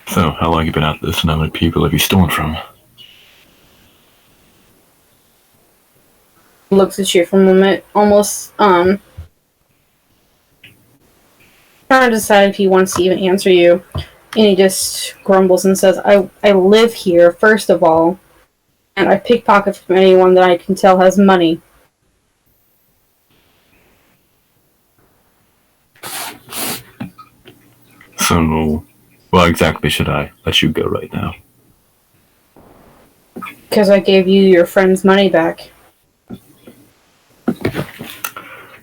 So, how long have you been at this and how many people have you stolen from? Looks at you for a moment, almost trying to decide if he wants to even answer you. And he just grumbles and says, I live here, first of all, and I pickpocket from anyone that I can tell has money. So, why exactly should I let you go right now? Because I gave you your friend's money back.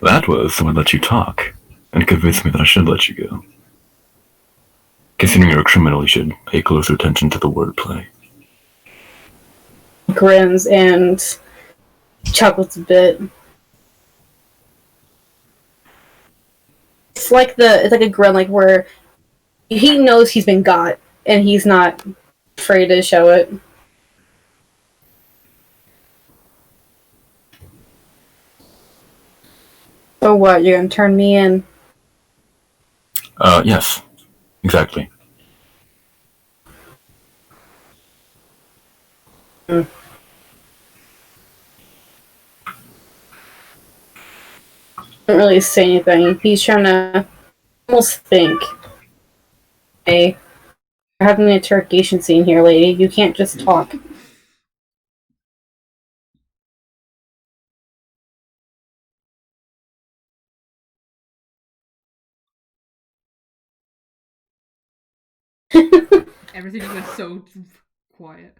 That was someone let you talk and convince me that I should let you go. Considering you're a criminal, you should pay closer attention to the wordplay. He grins and chuckles a bit. It's like a grin, like where he knows he's been got, and he's not afraid to show it. So what, you're gonna turn me in? Yes. Exactly. Mm. Don't really say anything. He's trying to almost think. Hey, we're having an interrogation scene here, lady. You can't just talk. Everything just went so quiet.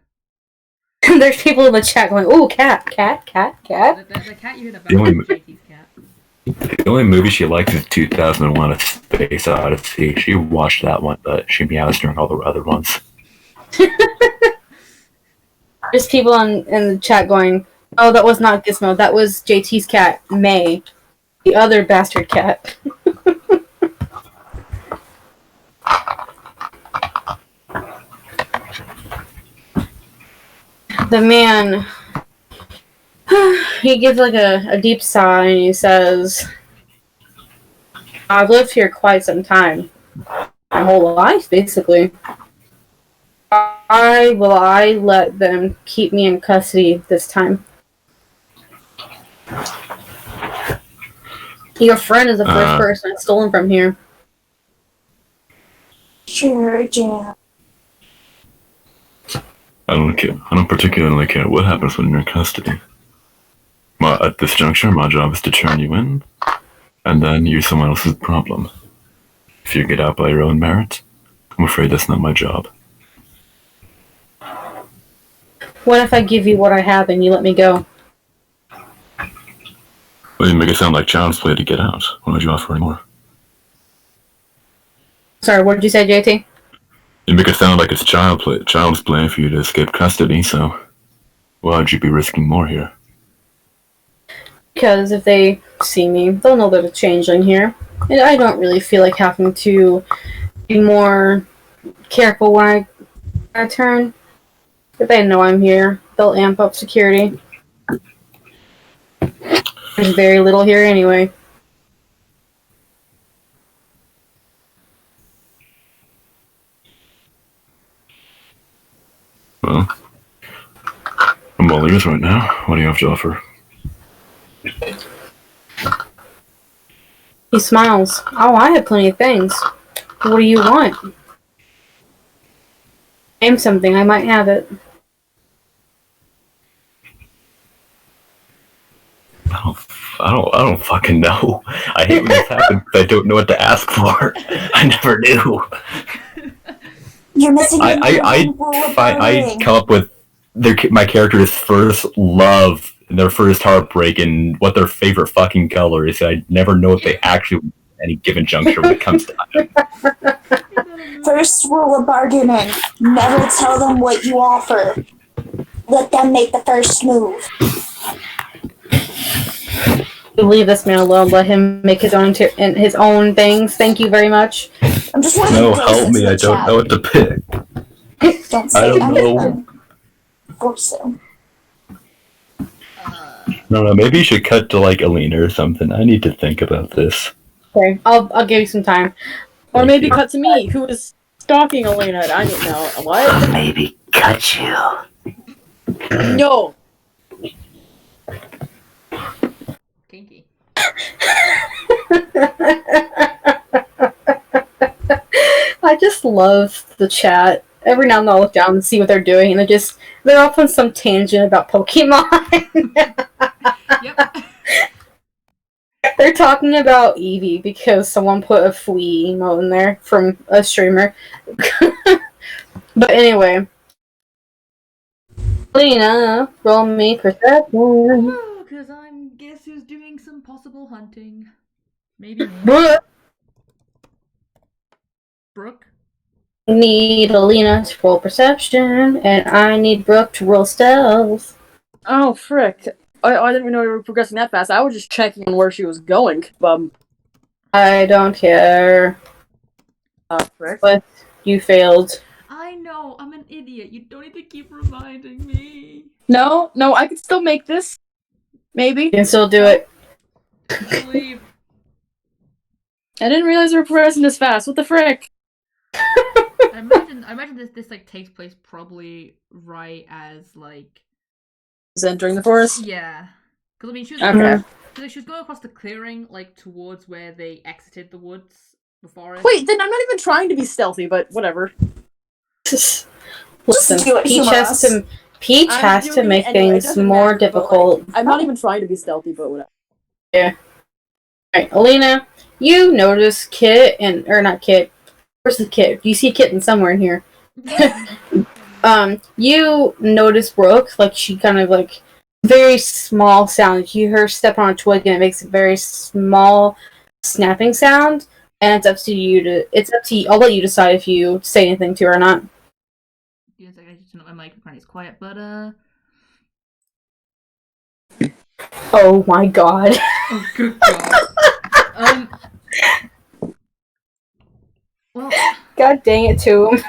There's people in the chat going, "Oh, cat, cat, cat, cat." The cat you hear the The only background is JT's cat. The only movie she likes is 2001: A Space Odyssey. She watched that one, but she meows during all the other ones. There's people in the chat going, "Oh, that was not Gizmo. That was JT's cat, May, the other bastard cat." The man, he gives like a deep sigh and he says, I've lived here quite some time. My whole life, basically. Why will I let them keep me in custody this time? Your friend is the first person I've stolen from here. Sure, Jam. I don't particularly care what happens when you're in custody. Well, at this juncture, my job is to turn you in and then you're someone else's problem. If you get out by your own merit, I'm afraid that's not my job. What if I give you what I have and you let me go? Well, you make it sound like child's play to get out. Why would you offer any more? Sorry, what did you say, JT? You make it sound like it's child's play for you to escape custody, so why would you be risking more here? Because if they see me, they'll know there's a changeling here. And I don't really feel like having to be more careful when I turn. If they know I'm here, they'll amp up security. There's very little here anyway. Well, I'm all ears right now. What do you have to offer? He smiles. Oh, I have plenty of things. What do you want? Name something, I might have it. I don't fucking know. I hate when this happens because I don't know what to ask for. I never knew. You're missing I come up with my character's first love, their first heartbreak, and what their favorite fucking color is. I never know if they actually at any given juncture when it comes to that. First rule of bargaining: never tell them what you offer. Let them make the first move. Leave this man alone. Let him make his own his own things. Thank you very much. I'm just one of No, the girls help me! in I the don't chat. know what to pick. Don't I say don't know. anything. Force them. No, maybe you should cut to like Alina or something. I need to think about this. Okay, I'll give you some time. Or Thank maybe you. cut to me, who is stalking Elena. I don't know. What? Maybe cut you. No. Kinky. I just love the chat. Every now and then I'll look down and see what they're doing, and they're off on some tangent about Pokemon. Yep. They're talking about Eevee because someone put a flea emote in there from a streamer. But anyway. Lena, roll me perception. Because I'm guess who's doing some possible hunting. Maybe me. Brooke. Need Alina to roll perception, and I need Brooke to roll stealth. Oh, frick. I didn't even know we were progressing that fast. I was just checking on where she was going. I don't care, Frick. but you failed. I know, I'm an idiot. You don't need to keep reminding me. No, I could still make this. Maybe. You can still do it. Leave. I didn't realize we were progressing this fast. What the frick? I imagine this like takes place probably right as like Is entering the forest? yeah. Because I mean she was Okay. she was going across the clearing like towards where they exited the woods, the forest. Wait, then I'm not even trying to be stealthy, but whatever. Listen, do it, Peach I'm has to doing make it anyway. It things doesn't more matter, but, difficult. I'm not even trying to be stealthy, but whatever. Alright, Alina, you notice Kit or not Kit. Where's the Kit? You see Kitten somewhere in here. You notice Brooke, like she kind of like very small sound. You hear her step on a twig and it makes a very small snapping sound. And it's up to you. I'll let you decide if you say anything to her or not. Yes, I just know my microphone is quiet, but Oh my god. oh good god. Well, God dang it to him.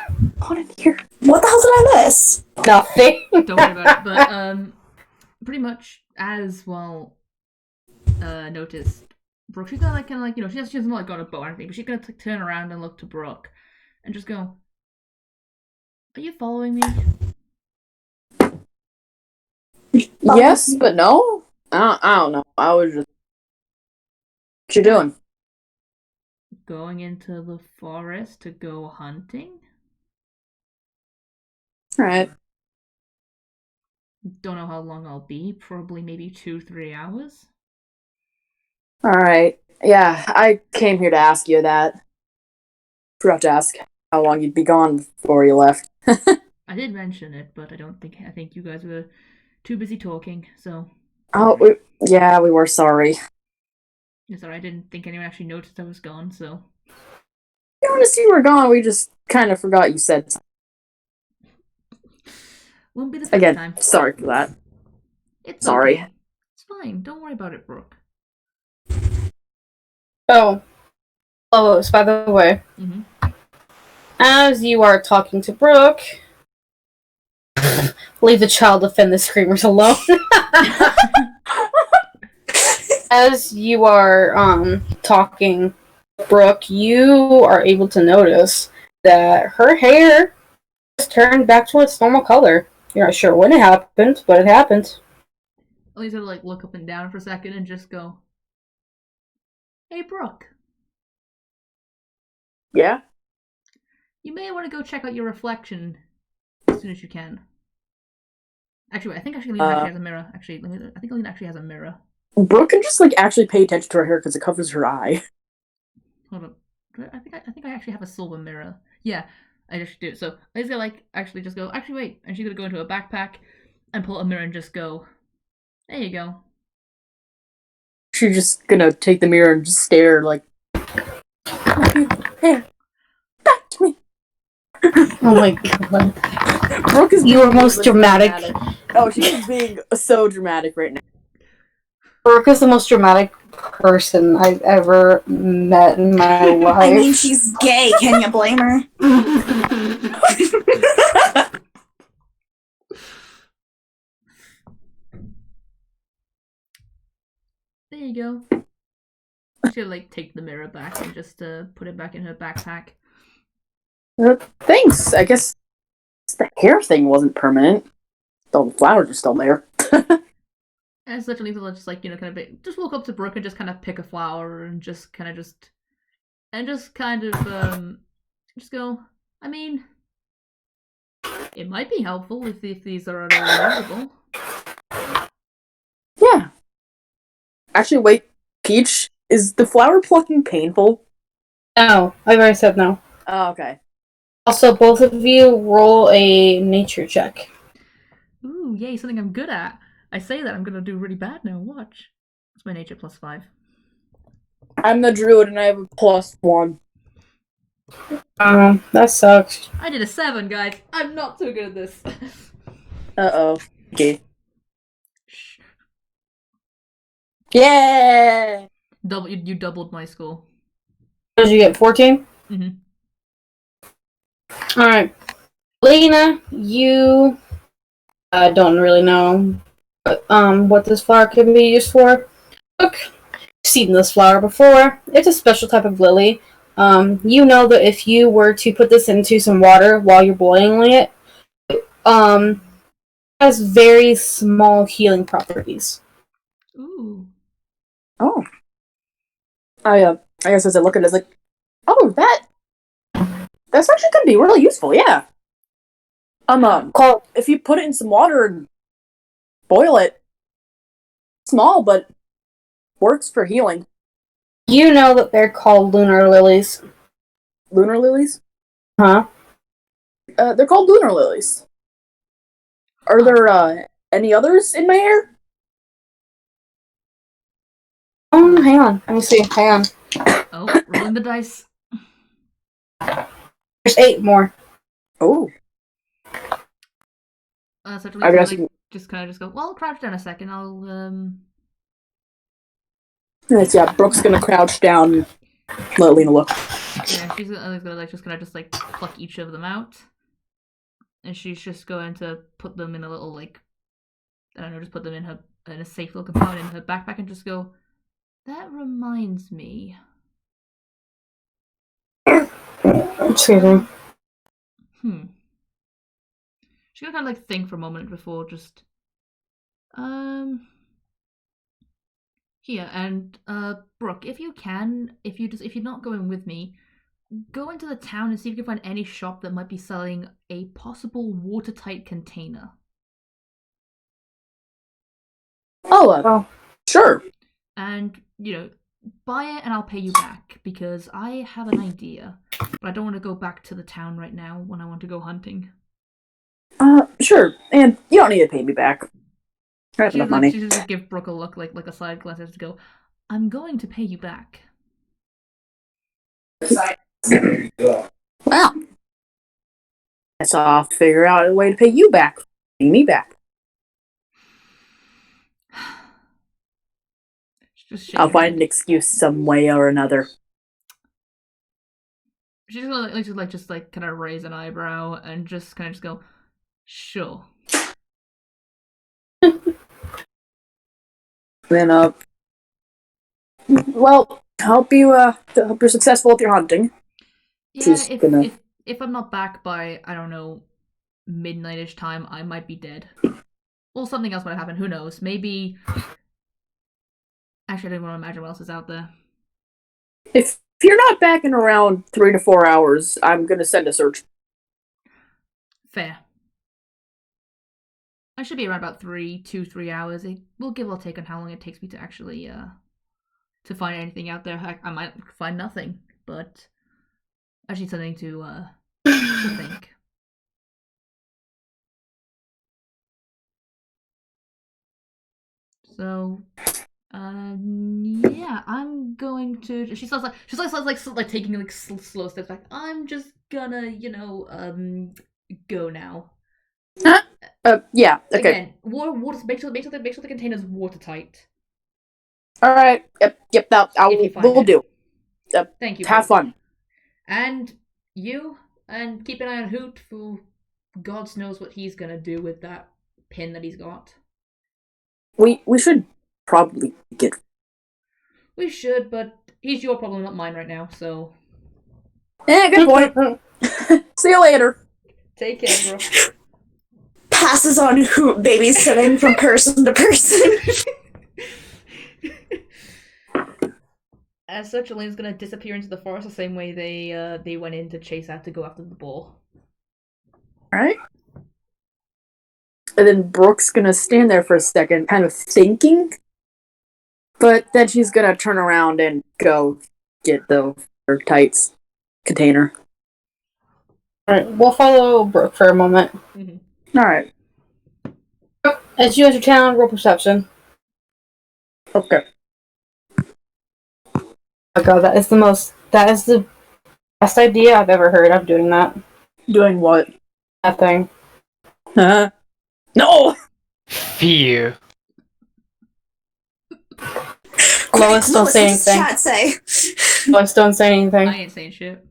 What in here? What the hell did I miss? Nothing. don't worry about it. But pretty much as well. Noticed Brooke. She's gonna kind of like she doesn't like got a bow or anything, but she's gonna turn around and look to Brooke, and just go, "Are you following me?" Yes, but no? I don't know. I was just... What you doing? Going into the forest to go hunting? Alright. Don't know how long I'll be. Probably maybe 2-3 hours. Alright. Yeah, I came here to ask you that. Forgot to ask how long you'd be gone before you left. I did mention it, but I think you guys were too busy talking, so. Oh, we were sorry. Yeah, sorry, I didn't think anyone actually noticed I was gone, so. You noticed you were gone, we just kind of forgot you said something. Won't be the first Again, time. sorry for that. It's Sorry. okay. It's fine. Don't worry about it, Brooke. Oh, Lois, by the way, Mm-hmm. as you are talking to Brooke, leave the child defend the screamers alone. As you are talking, Brooke, you are able to notice that her hair has turned back to its normal color. You're not sure when it happened, but it happened. At least I like look up and down for a second and just go, "Hey, Brooke, Yeah? you may want to go check out your reflection as soon as you can." Actually, I think Lena actually has a mirror. Actually, I think Lena actually has a mirror. Brooke can just, actually pay attention to her hair because it covers her eye. Hold on. I think I actually have a silver mirror. Yeah, I just do. So I just gonna actually just go. Actually, wait. And she's gonna go into a backpack and pull out a mirror and just go. There you go. She's just gonna take the mirror and just stare hey, back to me. Oh my god. Brooke is You are being most dramatic. Oh, she's being so dramatic right now. Brooke is the most dramatic person I've ever met in my life. I mean, she's gay. Can you blame her? There you go. She'll take the mirror back and just put it back in her backpack. Thanks. I guess the hair thing wasn't permanent. The flowers are still there. And it's literally just just walk up to Brooke and just kind of pick a flower and just go. I mean, it might be helpful if these are at all usable. Yeah. Actually, wait, Peach, is the flower plucking painful? No, I've already said no. Oh, okay. Also, both of you roll a nature check. Ooh, yay, something I'm good at. I say that I'm gonna do really bad now. Watch. It's my nature +5. I'm the druid and I have a +1. That sucks. I did a 7, guys. I'm not so good at this. Uh-oh. Okay. Yeah! You doubled my score. What did you get, 14? Mm-hmm. Alright. Lena, you don't really know what this flower can be used for. Look, you've seen this flower before. It's a special type of lily. You know that if you were to put this into some water while you're boiling it, has very small healing properties. Ooh. Oh. I guess as I look at it, it's oh, that's actually gonna be really useful, yeah. If you put it in some water and boil it, small, but works for healing. You know that they're called lunar lilies. Lunar lilies? Huh? They're called lunar lilies. Are there, any others in my hair? Hang on. Let me see. Hang on. Oh, rolling the dice. There's 8 more. Oh. So I guess just go, well, crouch down a second, I'll, yeah, Brooke's gonna crouch down and let Lena look. Yeah, she's gonna just pluck each of them out. And she's just going to put them in a little, I don't know, just put them in a safe little compartment in her backpack and just go, that reminds me. Excuse me. She's gonna think for a moment before just here, and Brooke, if you can, if you're not going with me, go into the town and see if you can find any shop that might be selling a possible watertight container. Oh, sure. And buy it and I'll pay you back, because I have an idea, but I don't want to go back to the town right now when I want to go hunting. Sure. And you don't need to pay me back. I have enough money. She just give Brooke a look, like a side glance, and just go, "I'm going to pay you back." Well, guess I'll figure out a way to pay you back. Pay me back. I'll find an excuse some way or another. She's gonna just kind of raise an eyebrow and just kind of just go, "Sure." Then well, hope you're successful with your hunting. Yeah, if I'm not back by, I don't know, midnight-ish time, I might be dead. Or something else might happen, who knows? Maybe... Actually, I don't want to imagine what else is out there. If you're not back in around 3 to 4 hours, I'm gonna send a search. Fair. I should be around about 3 hours. It will give or take on how long it takes me to actually, to find anything out there. Heck, I might find nothing, but I just need something to think. So, yeah, I'm going to. She starts taking slow steps back. I'm just gonna, go now. Yeah. Okay. Again, water. Make sure the container's watertight. All right. Yep. We'll do. Thank you. Have fun. And keep an eye on Hoot, for God knows what he's gonna do with that pin that he's got. We should probably get. We should, but he's your problem, not mine right now. So. Good point. See you later. Take care, bro. Passes on Hoot babysitting from person to person. As such, Elaine's gonna disappear into the forest the same way they went in to chase out to go after the bull. Alright. And then Brooke's gonna stand there for a second, kind of thinking. But then she's gonna turn around and go get the tights container. Alright, we'll follow Brooke for a moment. Mm-hmm. Alright. As you enter town, roll perception. Okay. Oh god, that is the best idea I've ever heard. I'm doing that. Doing what? That thing. No! Fear. Lois, don't say anything. Chat say. Lois, don't say anything. I ain't saying shit.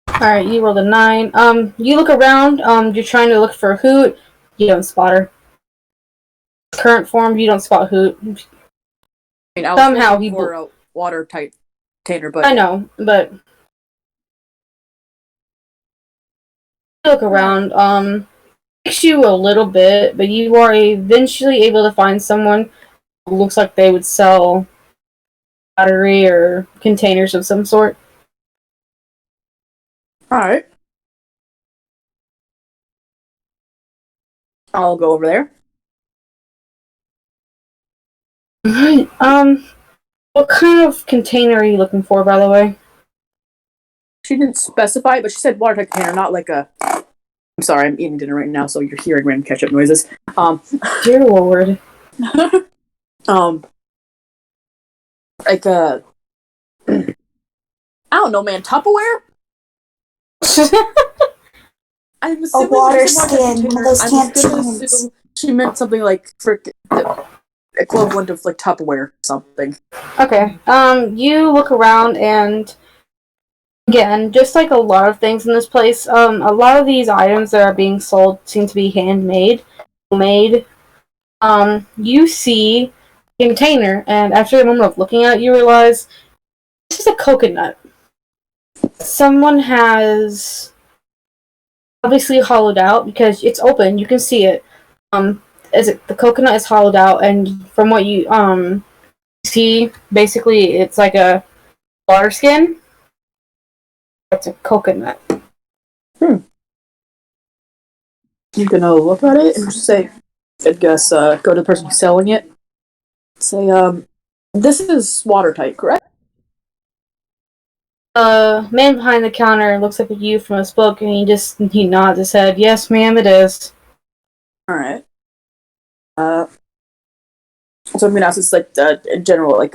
Alright, you rolled a 9. You look around, you're trying to look for Hoot. You don't spot her. Current form, you don't spot Hoot. I mean, Somehow he for a watertight container, but I know, but you look around, takes you a little bit, but you are eventually able to find someone who looks like they would sell battery or containers of some sort. alright. I'll go over there. Alright, what kind of container are you looking for, by the way? She didn't specify, but she said watertight container, not like a... I'm sorry, I'm eating dinner right now, so you're hearing random ketchup noises. Dear Lord. Like a... I don't know, man, Tupperware? I'm A water skin, one of those I'm gonna canteens. assume she meant something like the equivalent of like Tupperware or something. Okay, you look around and again, just like a lot of things in this place, a lot of these items that are being sold seem to be handmade, made. You see a container, and after a moment of looking at it, you realize this is a coconut. Someone has obviously hollowed out because it's open. You can see it. The coconut is hollowed out, and from what you see, basically it's like a water skin. It's a coconut. You gonna look at it and just say, I guess, go to the person selling it. Say, this is watertight, correct? Man behind the counter looks up at you from his book, and he nods his head. Yes, ma'am, it is. Alright. So I'm gonna ask this, like, in general, like,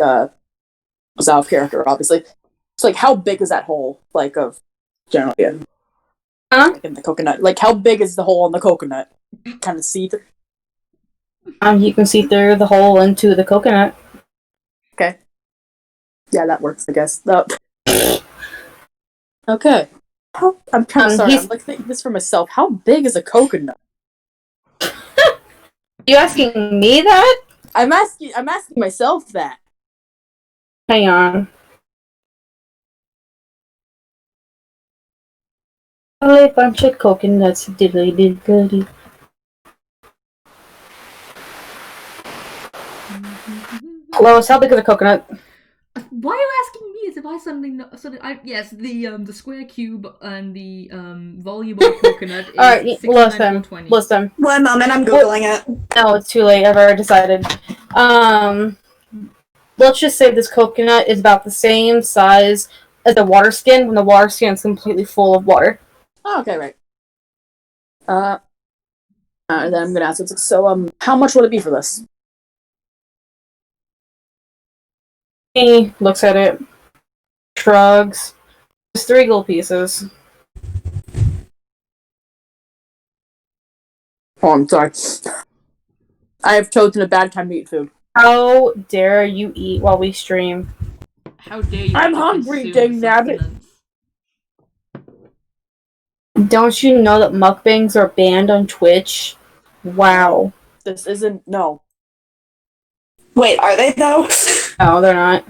it's out of character, obviously. It's like, how big is that hole, like, of generally, yeah, Huh? like in the coconut? Like, how big is the hole in the coconut? Kind of see through? You can see through the hole into the coconut. Okay. Yeah, that works, I guess. Okay. I'm kind of sorry. I'm like thinking this for myself. How big is a coconut? You asking me that? I'm asking myself that. Hang on. A bunch of coconuts, diddly did goody. Lois, how big is a coconut? Why are you asking me as if I suddenly know? Yes, the square cube and the volume of coconut is Alright, listen. One moment, I'm Googling it. No, it's too late. I've already decided. Let's just say this coconut is about the same size as the water skin when the water skin is completely full of water. Oh, okay, right. Then I'm gonna ask it. So, how much would it be for this? He looks at it, shrugs. It's 3 gold pieces. Oh, I'm sorry. I have chosen a bad time to eat food. How dare you eat while we stream? How dare you? I'm hungry, dang nabbit. Don't you know that mukbangs are banned on Twitch? Wow. This isn't no. Wait, are they though? No, they're not.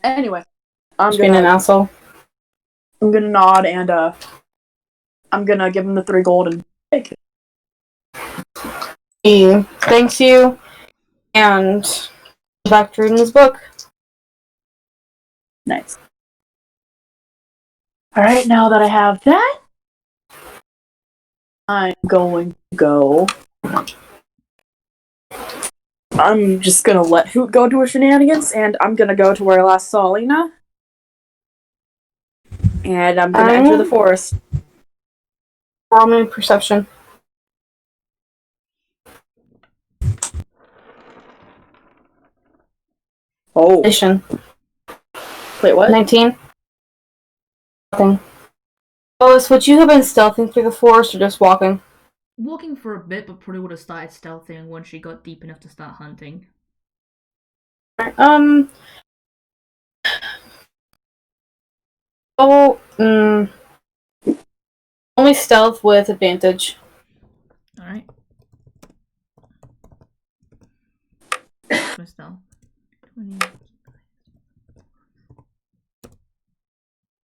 Anyway, I'm Just being an asshole. I'm gonna nod and I'm gonna give him the 3 gold and take it. He thanks you and goes back to reading his book. Nice. Alright, now that I have that, I'm going to go. I'm just gonna let Hoot go to her shenanigans, and I'm gonna go to where I last saw Lena. And I'm gonna enter the forest. Roll me perception. Oh. Mission. Wait, what? 19. Nothing. Lois, would you have been stealthing through the forest or just walking? Walking for a bit, but probably would have started stealthing once she got deep enough to start hunting. Only stealth with advantage. Alright. Stealth. 20.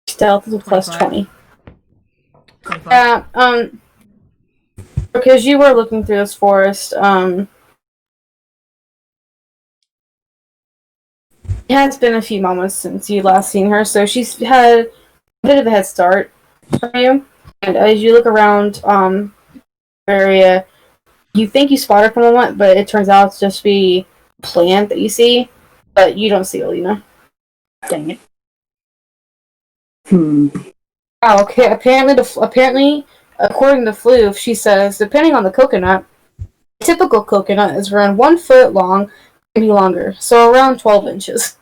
Stealth is a plus 20. 25. Because you were looking through this forest, it has been a few moments since you last seen her, so she's had a bit of a head start from you. And as you look around the area, you think you spot her for a moment, but it turns out to just be a plant that you see, but you don't see Alina. Dang it. Oh, okay. Apparently, according to Floof, she says, depending on the coconut, a typical coconut is around 1 foot long, maybe longer, so around 12 inches.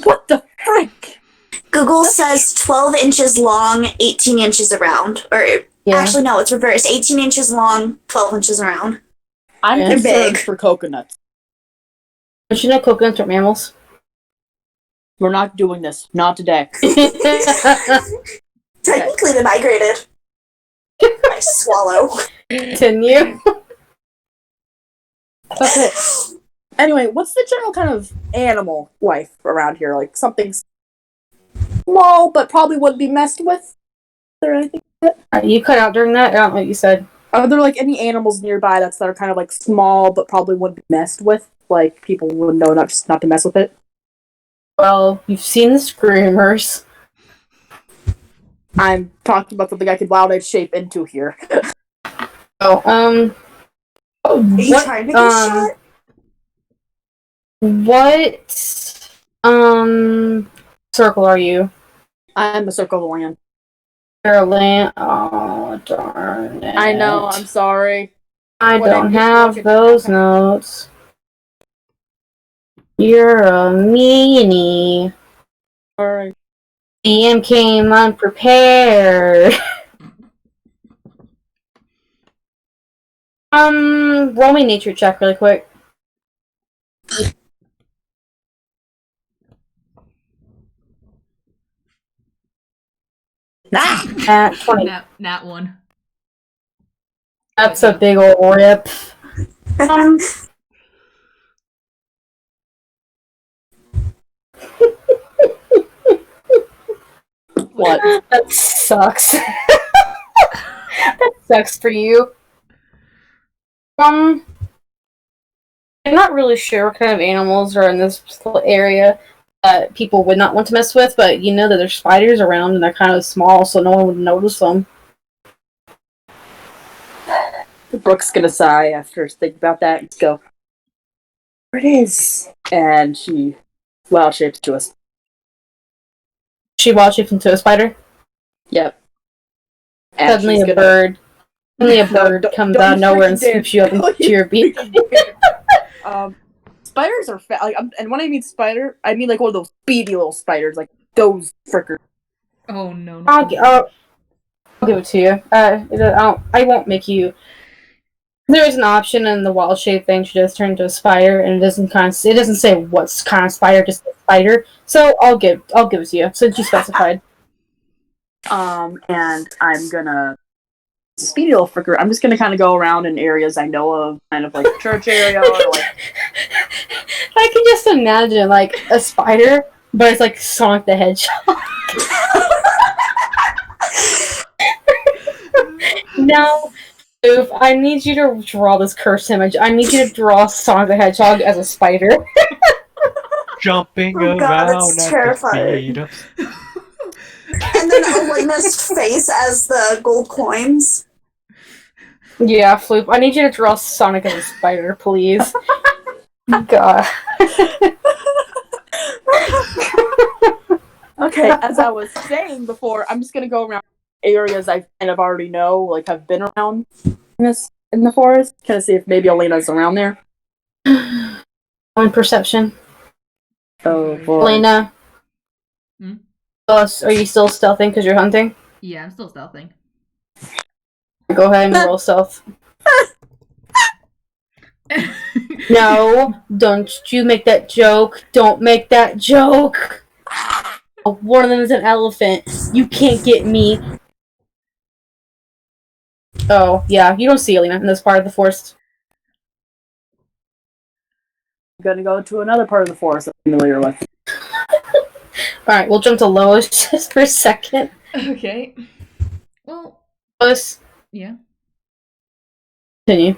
What the frick? Google says 12 inches long, 18 inches around. Or, actually, no, it's reversed. 18 inches long, 12 inches around. I'm They're concerned big. for coconuts. Don't you know coconuts are mammals? We're not doing this. Not today. Technically, they migrated. I swallow. Continue. Okay. Anyway, what's the general kind of animal life around here? Like something small, but probably wouldn't be messed with? Is there anything? You cut out during that? I don't know what you said. Are there like any animals nearby that are kind of like small, but probably wouldn't be messed with? Like people would know not to mess with it. Well, you've seen the screamers. I'm talking about something I could wild-eyed shape into here. Oh, Are you trying to get shot? What circle are you? I'm a circle of the land. You're a land. Oh darn it! I know. I'm sorry. I What don't I have did- those notes. You're a meanie. Alright. DM came unprepared. Roll me nature check really quick. At 20. Nat one. That's a big ol' rip. What? That sucks. That sucks for you. I'm not really sure what kind of animals are in this area that people would not want to mess with, but you know that there's spiders around and they're kind of small, so no one would notice them. Brooke's gonna sigh after thinking about that and go, "Where it is?" And she wild shapes to us. She wild shapes into a spider. Yep. Suddenly a bird comes out of nowhere and scoops you up into your beak. Spiders are fat. Like, and when I mean spider, I mean like one of those speedy little spiders, like those frickers. Oh no. I'll give it to you. I won't make you. There is an option in the wild shape thing. She does turn into a spider, and it doesn't say what kind of spider, just a spider. So I'll give it to you since you specified. And I'm gonna speedy little fricker. I'm just gonna kind of go around in areas I know of, kind of like the church area, or like. I can just imagine like a spider, but it's like Sonic the Hedgehog. Now, Oof, I need you to draw this curse image. I need you to draw Sonic the Hedgehog as a spider. Jumping Oh God, around that's at terrifying. the speed of... And then Elena's face as the gold coins. Yeah, Floop, I need you to draw Sonic as a spider, please. God. Okay, as I was saying before, I'm just gonna go around areas I kind of already know, like I've been around in the forest, kind of see if maybe Elena's around there. On perception. Oh boy. Elena. Hmm? Are you still stealthing because you're hunting? Yeah, I'm still stealthing. Go ahead and roll stealth. No, don't you make that joke. Don't make that joke. One of them is an elephant. You can't get me. Oh, yeah, you don't see Elena in this part of the forest. I'm gonna go to another part of the forest I'm familiar with. Alright, we'll jump to Lois just for a second. Okay. Well, Lois, yeah. continue.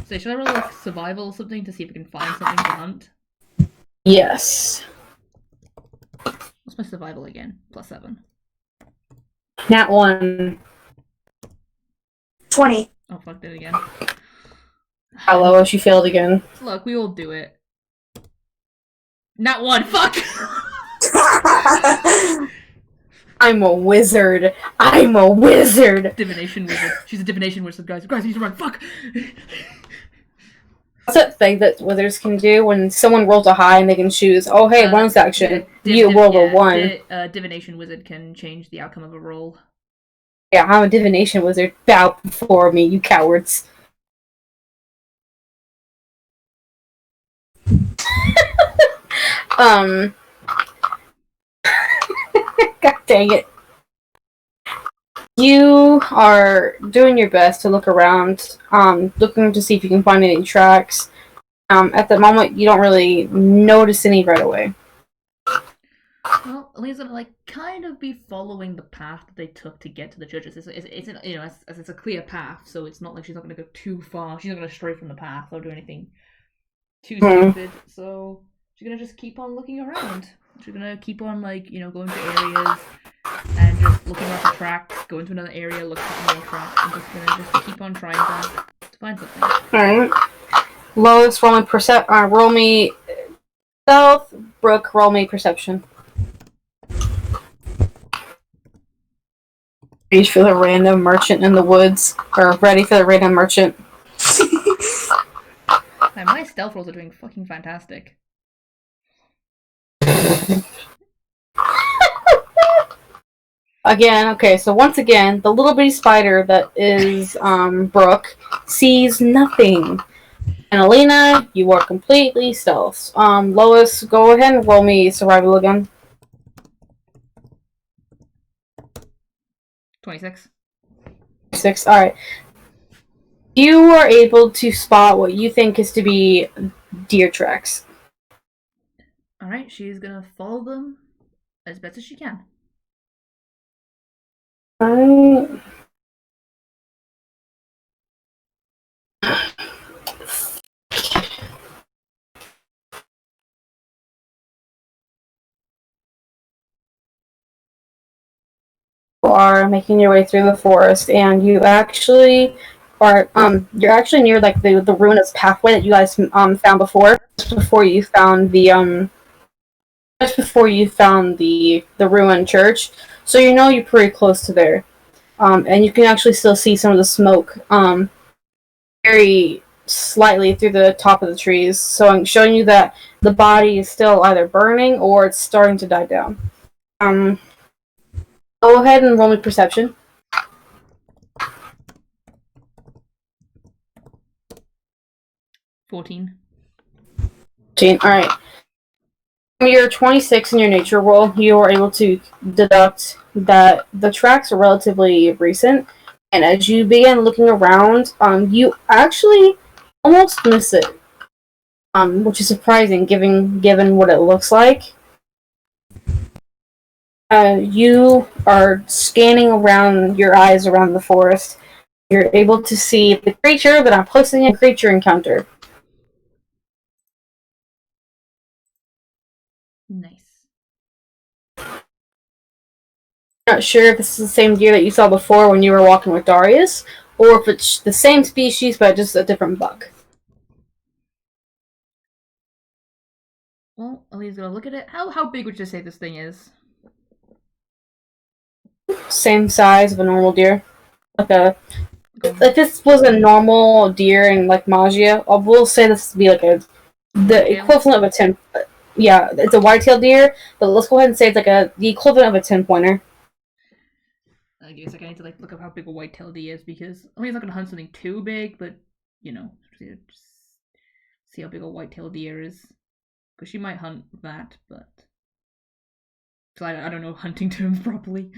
So should I roll like survival or something to see if we can find something to hunt? Yes. What's my survival again? +7. Nat 1. 20. Oh, fucked it again. Lois, you failed again. Look, we will do it. Nat 1, fuck! I'm a wizard. I'm a wizard. Divination wizard. She's a divination wizard, guys. Guys, we need to run. Fuck! That's that thing that wizards can do when someone rolls a high and they can choose, oh hey, bonus action. You roll a 1. Divination wizard can change the outcome of a roll. Yeah, I'm a divination wizard. Bow before me, you cowards. God dang it. You are doing your best to look around, looking to see if you can find any tracks. At the moment, you don't really notice any right away. Well, Elena's gonna like kind of be following the path that they took to get to the churches. It's you know, as it's a clear path, so it's not like she's not gonna go too far. She's not gonna stray from the path or do anything too stupid. So she's gonna just keep on looking around. She's gonna keep on like, you know, going to areas and just looking around for tracks, go into another area, look for more tracks, and just gonna just keep on trying to find something. Alright. Lois, roll me Stealth, Brooke, roll me perception. Ready for the random merchant in the woods, or ready for the random merchant. Man, my stealth rolls are doing fucking fantastic. Again, okay, so once again, the little bitty spider that is Brooke sees nothing. And Alina, you are completely stealth. Lois, go ahead and roll me survival again. 26. 6. Alright. You are able to spot what you think is to be deer tracks. Alright, she's gonna follow them as best as she can. Alright. You are making your way through the forest, and you actually are you're actually near like the ruinous pathway that you guys found before. Just before you found the ruined church. So you know you're pretty close to there. And you can actually still see some of the smoke very slightly through the top of the trees, so I'm showing you that the body is still either burning or it's starting to die down. Go ahead and roll me perception. 14. Alright. From your 26 in your nature roll, you are able to deduct that the tracks are relatively recent, and as you begin looking around, you actually almost miss it. Which is surprising given what it looks like. You are scanning around your eyes around the forest. You're able to see the creature that I'm placing in creature encounter. Nice. Not sure if this is the same deer that you saw before when you were walking with Darius, or if it's the same species but just a different buck. Well, Ali's gonna look at it. How big would you say this thing is? Same size of a normal deer. Go. If this was a normal deer in like Magia, I will say this would be like the Whitetail? equivalent of a 10. Yeah, it's a whitetail deer, but let's go ahead and say it's like the equivalent of a 10-pointer. I guess I need to look up how big a whitetail deer is, because Ali's not gonna hunt something too big, but just see how big a whitetail deer is. Because she might hunt that, but so I don't know hunting terms properly.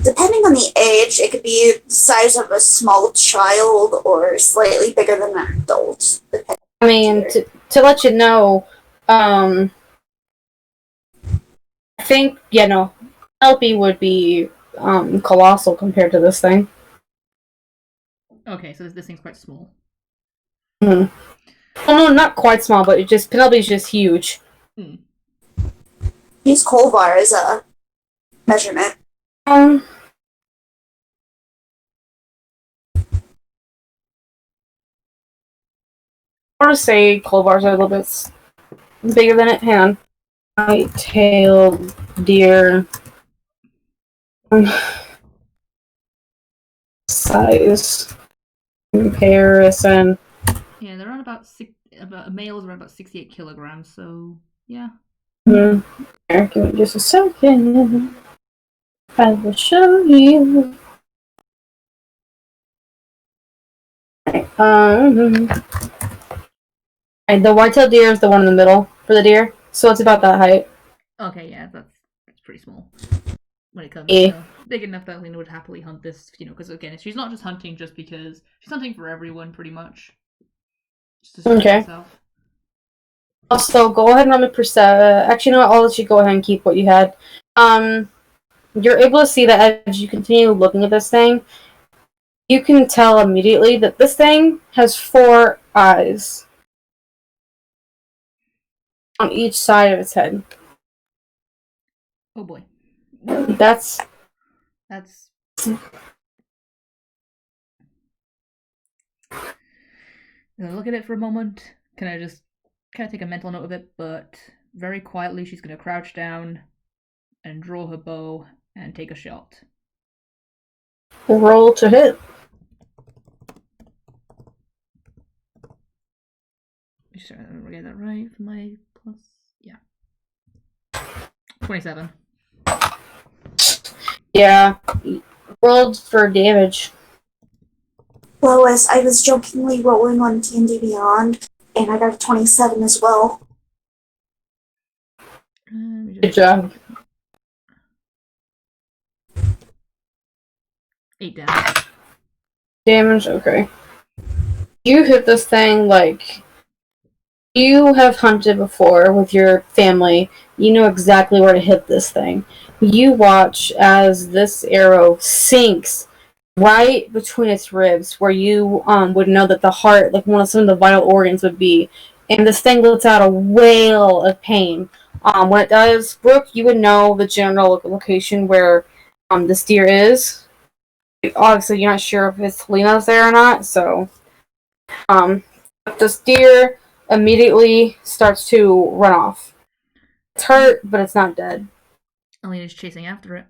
Depending on the age, it could be the size of a small child or slightly bigger than an adult. I mean, to let you know, I think, Elpie would be colossal compared to this thing. Okay, so this thing's quite small. Mm-hmm. Well, no, not quite small, but Penelope's just huge. Use Colvar as a measurement. I want to say Colvars are a little bit bigger than it. Hang on. White-tailed deer. Size comparison. Yeah, they're around about males are around about 68 kilograms. So yeah. Here, give me just a second. I will show you. And the white-tailed deer is the one in the middle for the deer, so it's about that height. Okay, yeah, that's pretty small when it comes Yeah. big enough that Lena would happily hunt this, because again, she's not just hunting just because she's hunting for everyone pretty much. Just to stretch herself. Also, go ahead and run me actually, no, I'll let you go ahead and keep what you had. You're able to see that as you continue looking at this thing, you can tell immediately that this thing has 4 eyes on each side of its head. Oh boy. That's gonna look at it for a moment. Can I just kind of take a mental note of it? But very quietly, she's gonna crouch down and draw her bow and take a shot. Roll to hit. Make sure I get that right for my plus. Yeah. 27. Yeah. Rolled for damage. Lois, I was jokingly rolling on D&D Beyond, and I got a 27 as well. Good job. 8 damage. Damage, okay. You hit this thing like you have hunted before with your family. You know exactly where to hit this thing. You watch as this arrow sinks right between its ribs, where you would know that the heart, like one of some of the vital organs, would be. And this thing lets out a wail of pain. When it does, Brooke, you would know the general location where this deer is. Obviously, you're not sure if it's Lena's there or not, so this deer immediately starts to run off. It's hurt, but it's not dead. Elena's chasing after it.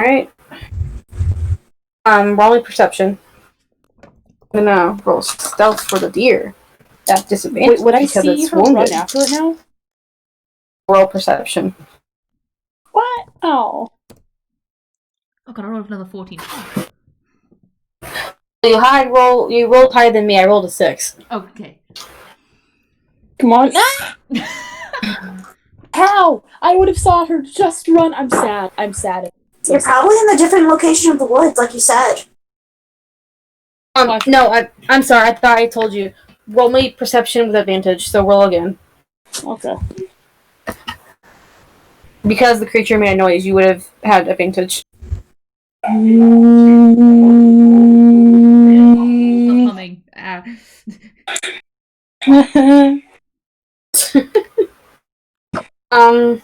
Alright. Rolling perception. I'm gonna roll stealth for the deer. At disadvantage. Wait, would I because see it's her wounded. run after it now? Roll perception. What? Oh. Oh god, I rolled another 14. You rolled higher than me. I rolled a 6. Okay. Come on. How? I would have saw her just run. I'm sad. You're probably in a different location of the woods, like you said. No, I'm sorry. I thought I told you. Roll me perception with advantage, so roll again. Okay. Because the creature made a noise, you would have had advantage. Stop humming.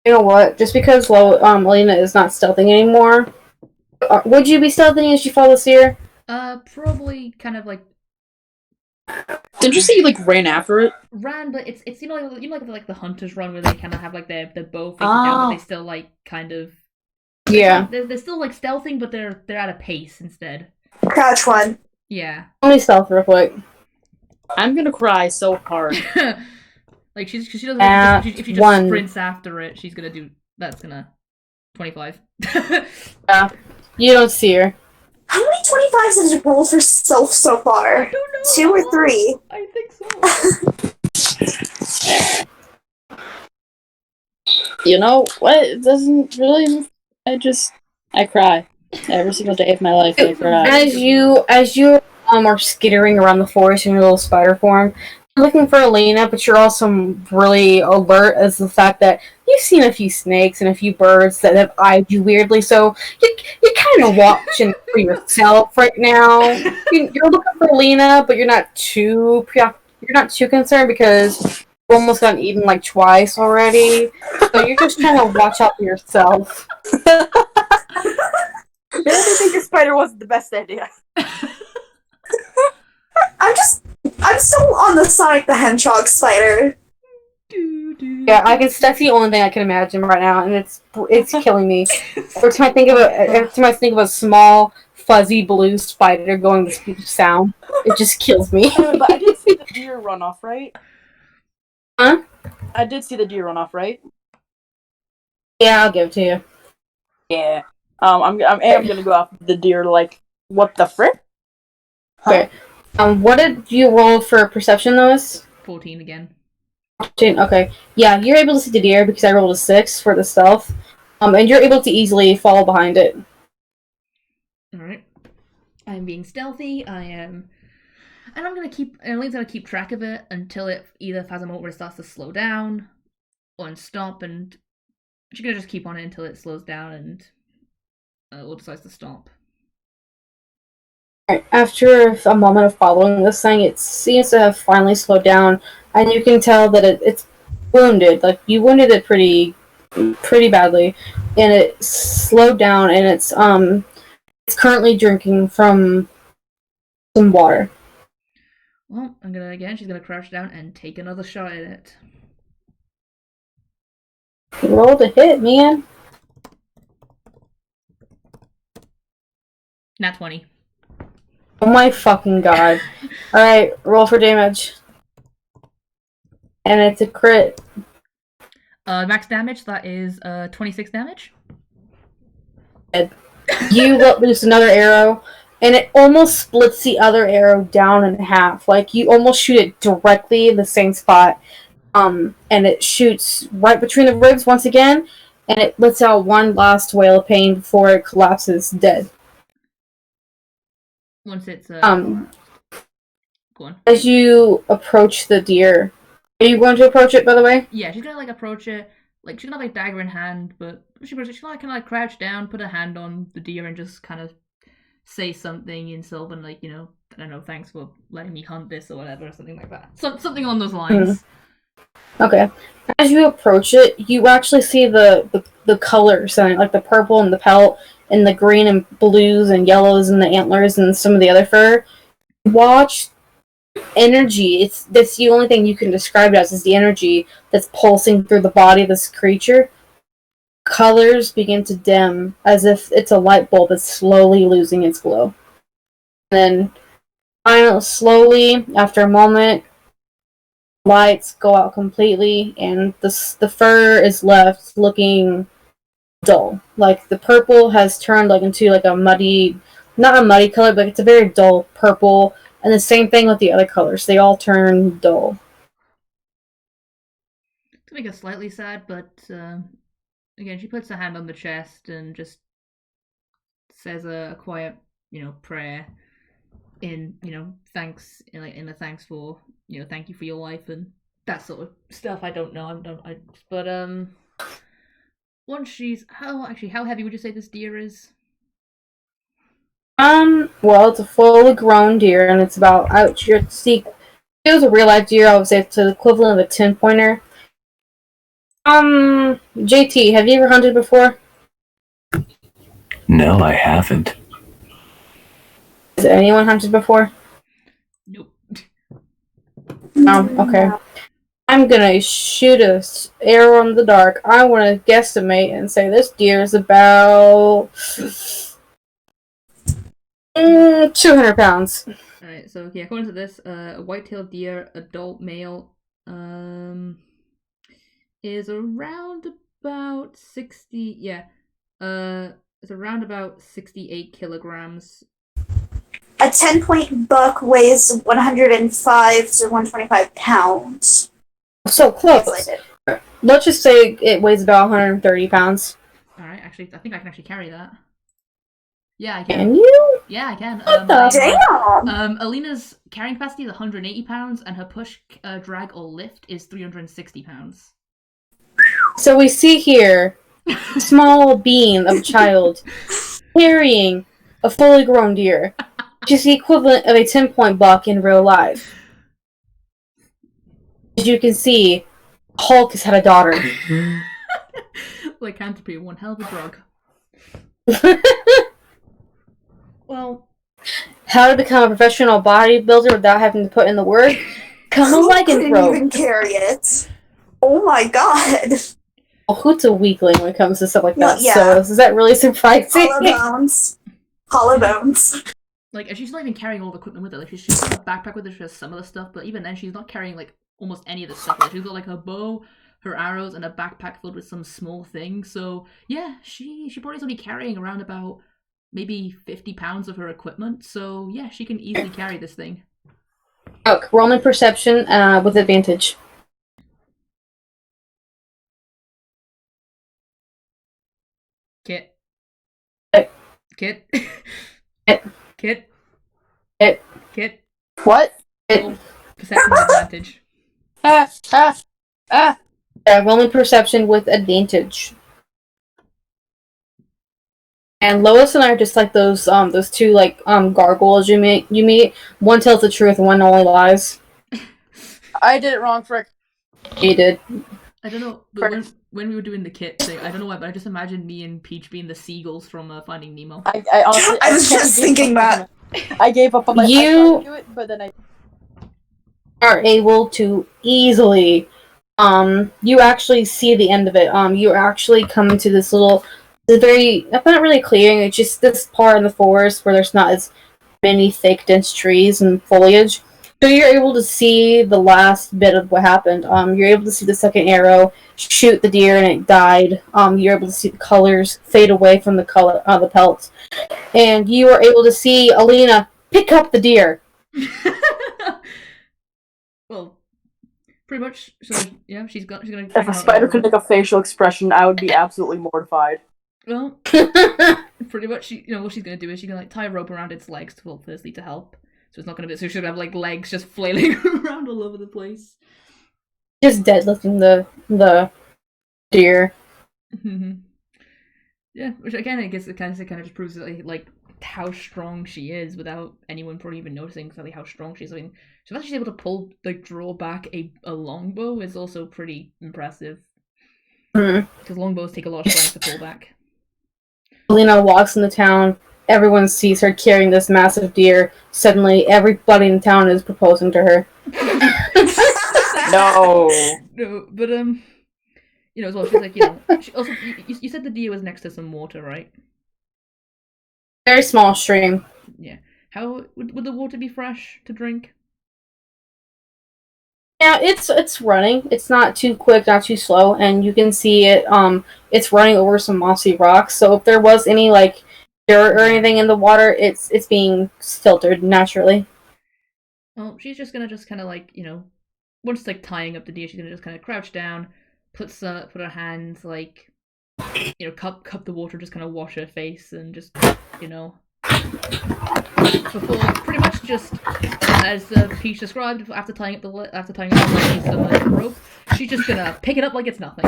You know what? Just because Lena is not stealthing anymore, would you be stealthing as you follow this deer? Probably kind of like Didn't you say you like ran after it? ran, but it's like the hunters run where they kind of have like their bow facing down, but they still like kind of they're still like stealthing, but they're at a pace instead. Crouch one. Yeah. Let me stealth real quick. I'm gonna cry so hard. Like she doesn't if she just one. sprints after it, she's gonna do that's gonna 25. You don't see her. How many 25s has you rolled for self so far? I don't know. 2 or 3? I think so. You know what? It doesn't really. I cry every single day of my life. I cry. As you are skittering around the forest in your little spider form, you're looking for Elena, but you're also really alert as the fact that you've seen a few snakes and a few birds that have eyed you weirdly. So you're kind of watching for yourself right now. You're looking for Elena, but you're not too concerned because you almost gotten eaten like twice already. So you're just trying to watch out for yourself. Maybe I think the spider wasn't the best idea. I'm still on the Sonic the Hedgehog spider. Yeah, that's the only thing I can imagine right now, and it's killing me. Every time I think of a small, fuzzy blue spider going this sound, it just kills me. But I did see the deer run off, right? Huh? I did see the deer run off, right? Yeah, I'll give it to you. Yeah. I am gonna go after the deer. Like, what the frick? Okay. What did you roll for perception, Lois? 14 again. Okay. Yeah, you're able to see the deer because I rolled a 6 for the stealth. And you're able to easily follow behind it. Alright. I'm being stealthy, I am... And Elaine's gonna keep track of it until it either has a moment where it starts to slow down, or stop, and she's gonna just keep on it until it slows down and or decides to stop. Right. After a moment of following this thing, it seems to have finally slowed down, and you can tell that it's wounded. Like, you wounded it pretty pretty badly, and it slowed down, and it's currently drinking from some water. Well, she's gonna crouch down and take another shot at it. Roll to hit, man. Nat 20. Oh my fucking god. Alright, roll for damage. And it's a crit. Max damage, that is 26 damage. You let loose another arrow, and it almost splits the other arrow down in half. Like, you almost shoot it directly in the same spot. And it shoots right between the ribs once again, and it lets out one last wail of pain before it collapses dead. Once it's go on. As you approach the deer, are you going to approach it, by the way? Yeah, she's gonna approach it. She's gonna have dagger in hand, but she's gonna kind of crouch down, put her hand on the deer, and just kind of say something in Sylvan, I don't know, thanks for letting me hunt this or whatever, or something like that. Something along those lines. Okay. As you approach it, you actually see the colors, like the purple and the pelt, and the green and blues and yellows and the antlers and some of the other fur. Watch energy. That's the only thing you can describe it as, is the energy that's pulsing through the body of this creature. Colors begin to dim as if it's a light bulb that's slowly losing its glow. And then, slowly, after a moment, lights go out completely, and the fur is left looking dull. Like, the purple has turned into a muddy, not a muddy color, but it's a very dull purple. And the same thing with the other colors. They all turn dull. To make us slightly sad, but again, she puts her hand on the chest and just says a quiet, prayer in, thanks, in a thanks for, thank you for your life and that sort of stuff. I don't know. But once she's how heavy would you say this deer is? Well, it's a fully grown deer, and it's about if it was a real life deer, I would say it's the equivalent of a 10-pointer. JT, have you ever hunted before? No, I haven't. Has anyone hunted before? Nope. Okay. I'm gonna shoot a arrow in the dark. I want to guesstimate and say this deer is about 200 pounds. Alright, so yeah, according to this, a white-tailed deer, adult male, is around about 60. Yeah, it's around about 68 kilograms. A 10-point buck weighs 105 to 125 pounds. So close. Let's just say it weighs about 130 pounds. Alright, actually, I think I can actually carry that. Yeah, I can. Can you? Yeah, I can. Damn! Alina's carrying capacity is 180 pounds, and her push, drag, or lift is 360 pounds. So we see here a small being of a child carrying a fully grown deer, which is the equivalent of a 10-point buck in real life. As you can see, Hulk has had a daughter. Lycanthropy, one hell of a drug. Well, how to become a professional bodybuilder without having to put in the work? Come a Who couldn't lycanthrope. even carry it? Oh my god! Well, Hoot's a weakling when it comes to stuff like that, Yeah. so is that really surprising? Hollow bones. and she's not even carrying all the equipment with her. She's got a backpack with her, she has some of the stuff, but even then, she's not carrying, almost any of the stuff. She's got, her bow, her arrows, and a backpack filled with some small things. So, yeah, she probably is only carrying around about maybe 50 pounds of her equipment. So, yeah, she can easily carry this thing. Okay, roll in perception with advantage. Kit. Kit. Kit. Kit. Kit. Kit. Kit. What? Perception advantage. Roll in perception with advantage. And Lois and I are just like those two gargoyles you meet. One tells the truth and one only lies. I did it wrong, frick. You did. I don't know, but when we were doing the kit thing, I don't know why, but I just imagined me and Peach being the seagulls from Finding Nemo. I honestly, I was just thinking that. I gave up on my. I tried to do it, but then I are able to easily you actually see the end of it. You actually come to this little it's not really clearing, it's just this part in the forest where there's not as many thick dense trees and foliage. So you're able to see the last bit of what happened. You're able to see the second arrow shoot the deer and it died. You're able to see the colors fade away from the color the pelts. And you are able to see Alina pick up the deer. Well, pretty much. So yeah, she's gonna. if a spider could make a facial expression, I would be absolutely mortified. Well, pretty much. What she's gonna do is she's gonna tie a rope around its legs firstly to help. So it's not gonna be. So she's gonna have like legs just flailing around all over the place. Just deadlifting the deer. Yeah, which again, I guess it kind of just proves that, like how strong she is without anyone probably even noticing exactly how strong she is. I mean, so that she's able to draw back a longbow is also pretty impressive. Because longbows take a lot of strength to pull back. Alina walks into town. Everyone sees her carrying this massive deer. Suddenly, everybody in town is proposing to her. No, but as well, she's like, she also, you said the deer was next to some water, right? Very small stream. Yeah. How would the water be fresh to drink? Yeah, it's running. It's not too quick, not too slow, and you can see it. It's running over some mossy rocks. So if there was any like dirt or anything in the water, it's being filtered naturally. Well, she's just gonna kind of like once like tying up the deer, she's gonna just kind of crouch down, put her hands like cup the water, just kind of wash her face and just before pretty much just as Peach described after tying up the rope, she's just gonna pick it up like it's nothing.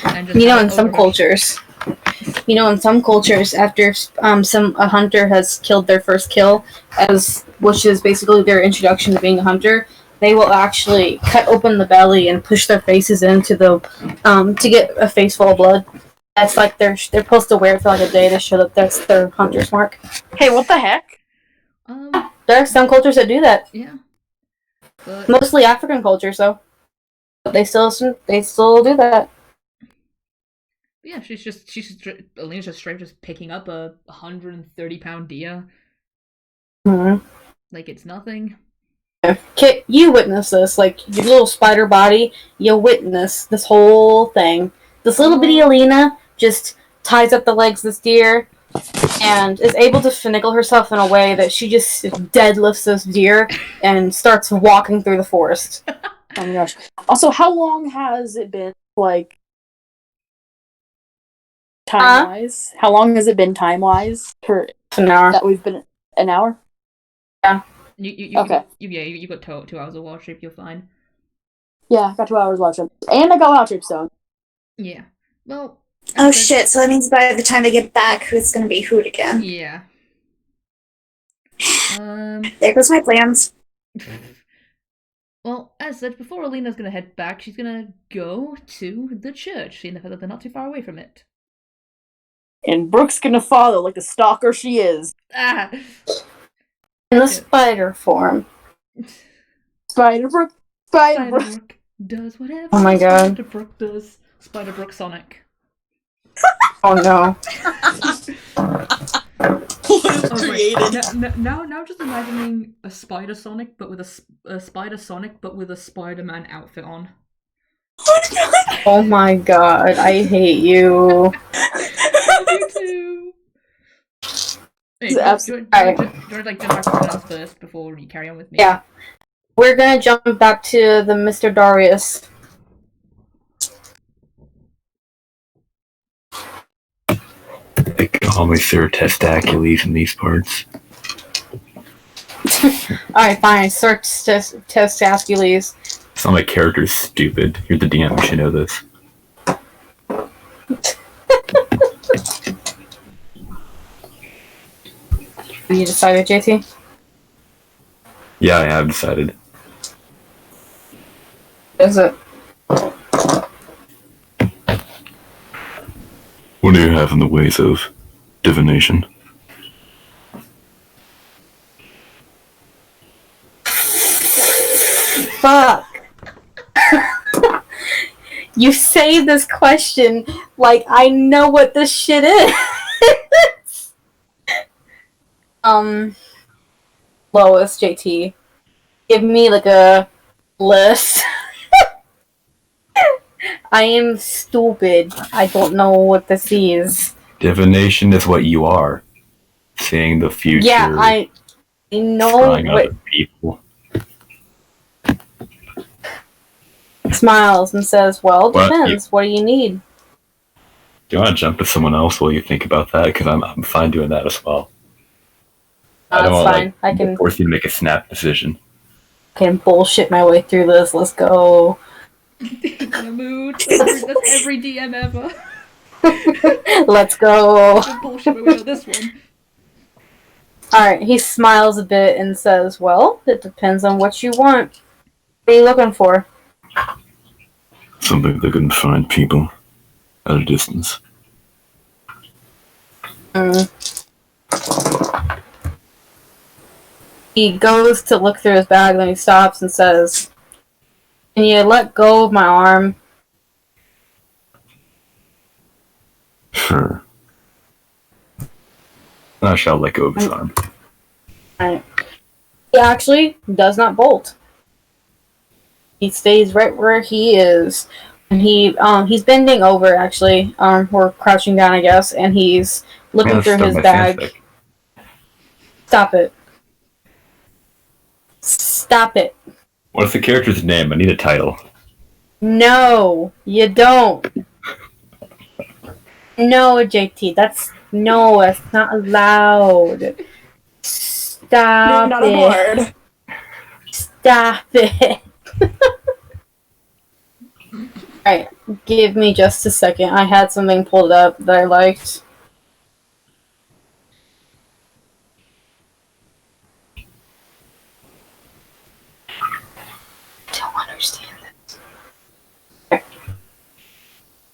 And just in some cultures, after a hunter has killed their first kill, which is basically their introduction to being a hunter, they will actually cut open the belly and push their faces into the to get a face full of blood. That's like they're supposed to wear it for like a day to show that that's their hunter's mark. Hey, what the heck? There are some cultures that do that. Yeah. But mostly African cultures, though. But they still do that. Yeah, Alina's just straight just picking up a 130-pound deer. Mm-hmm. Like it's nothing. Kit, you witness this, like your little spider body. You witness this whole thing. This little bitty Alina just ties up the legs of this deer and is able to finagle herself in a way that she just deadlifts this deer and starts walking through the forest. Oh my gosh. Also, how long has it been, like, time-wise? How long has it been time-wise? For an hour. That we've been an hour? Yeah. Okay. You got 2 hours of watch trip, you're fine. Yeah, I got 2 hours watch trip. And I got wild trip, so. Yeah. Well. Oh shit, so that means by the time they get back, it's gonna be Hoot again. Yeah. There goes my plans. Well, as such, before Alina's gonna head back, she's gonna go to the church, seeing that they're not too far away from it. And Brooke's gonna follow like the stalker she is. Ah! In the spider form. Spider-Brook does whatever oh my God. Spider-Brook does. Spider-Brook Sonic. Oh no. Now just imagining a Spider Sonic, but with a Spider Sonic, but with a Spider-Man outfit on. Oh my God, I hate you. You too. Hey, do you want to like jump back to something else first before you carry on with me? Yeah. We're gonna jump back to the Mr. Darius. They call me Sir Testacules in these parts. Alright, fine. Search Testacules. Some of my character's stupid. You're the DM, you should know this. You decided, JT? Yeah, I have decided. Is it? What do you have in the ways of divination? Fuck. You say this question like I know what this shit is. Lois, JT, give me like a list. I am stupid. I don't know what this is. Divination is what you are. Seeing the future. Yeah, I know Trying what. other people. Smiles and says, "Well, What? depends. What do you need?" Do you want to jump to someone else while you think about that? Because I'm fine doing that as well. I don't That's want fine. I can force you to make a snap decision. bullshit my way through this. Let's go. He's in the mood. That's every DM ever. Let's go. Good bullshit my way out of this one. Alright, he smiles a bit and says, "Well, it depends on what you want. What are you looking for?" Something that can find people at a distance. He goes to look through his bag, then he stops and says, "Can you let go of my arm?" Sure. I shall let go of his arm. Alright. He actually does not bolt. He stays right where he is. And he's bending over, actually. Or crouching down, I guess, and he's looking Yeah, through that's his my bag. fanfic. Stop it. Stop it. What's the character's name? I need a title. No, you don't. No, JT, that's not allowed. Stop Not it. aboard. Stop it. Alright, give me just a second. I had something pulled up that I liked. I don't understand this. Okay.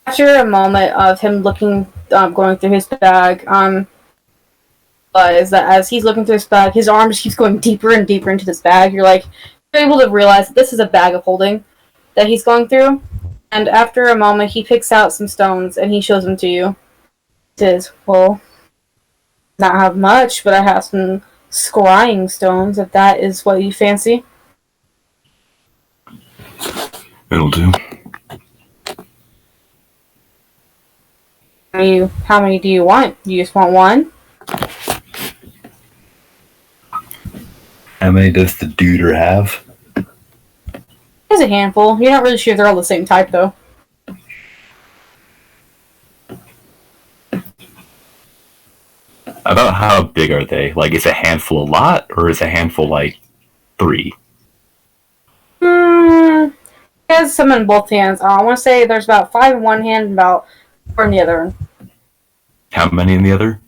After a moment of him looking, going through his bag, is that as he's looking through his bag, his arm just keeps going deeper and deeper into this bag. You're able to realize that this is a bag of holding that he's going through. And after a moment, he picks out some stones and he shows them to you. He says, "Well, not have much, but I have some scrying stones, if that is what you fancy." It'll do. How many do you want? You just want one? How many does the duder have? There's a handful. You're not really sure they're all the same type, though. About how big are they? Like, is a handful a lot, or is a handful like 3? He has some in both hands. I want to say there's about 5 in one hand and about 4 in the other. How many in the other?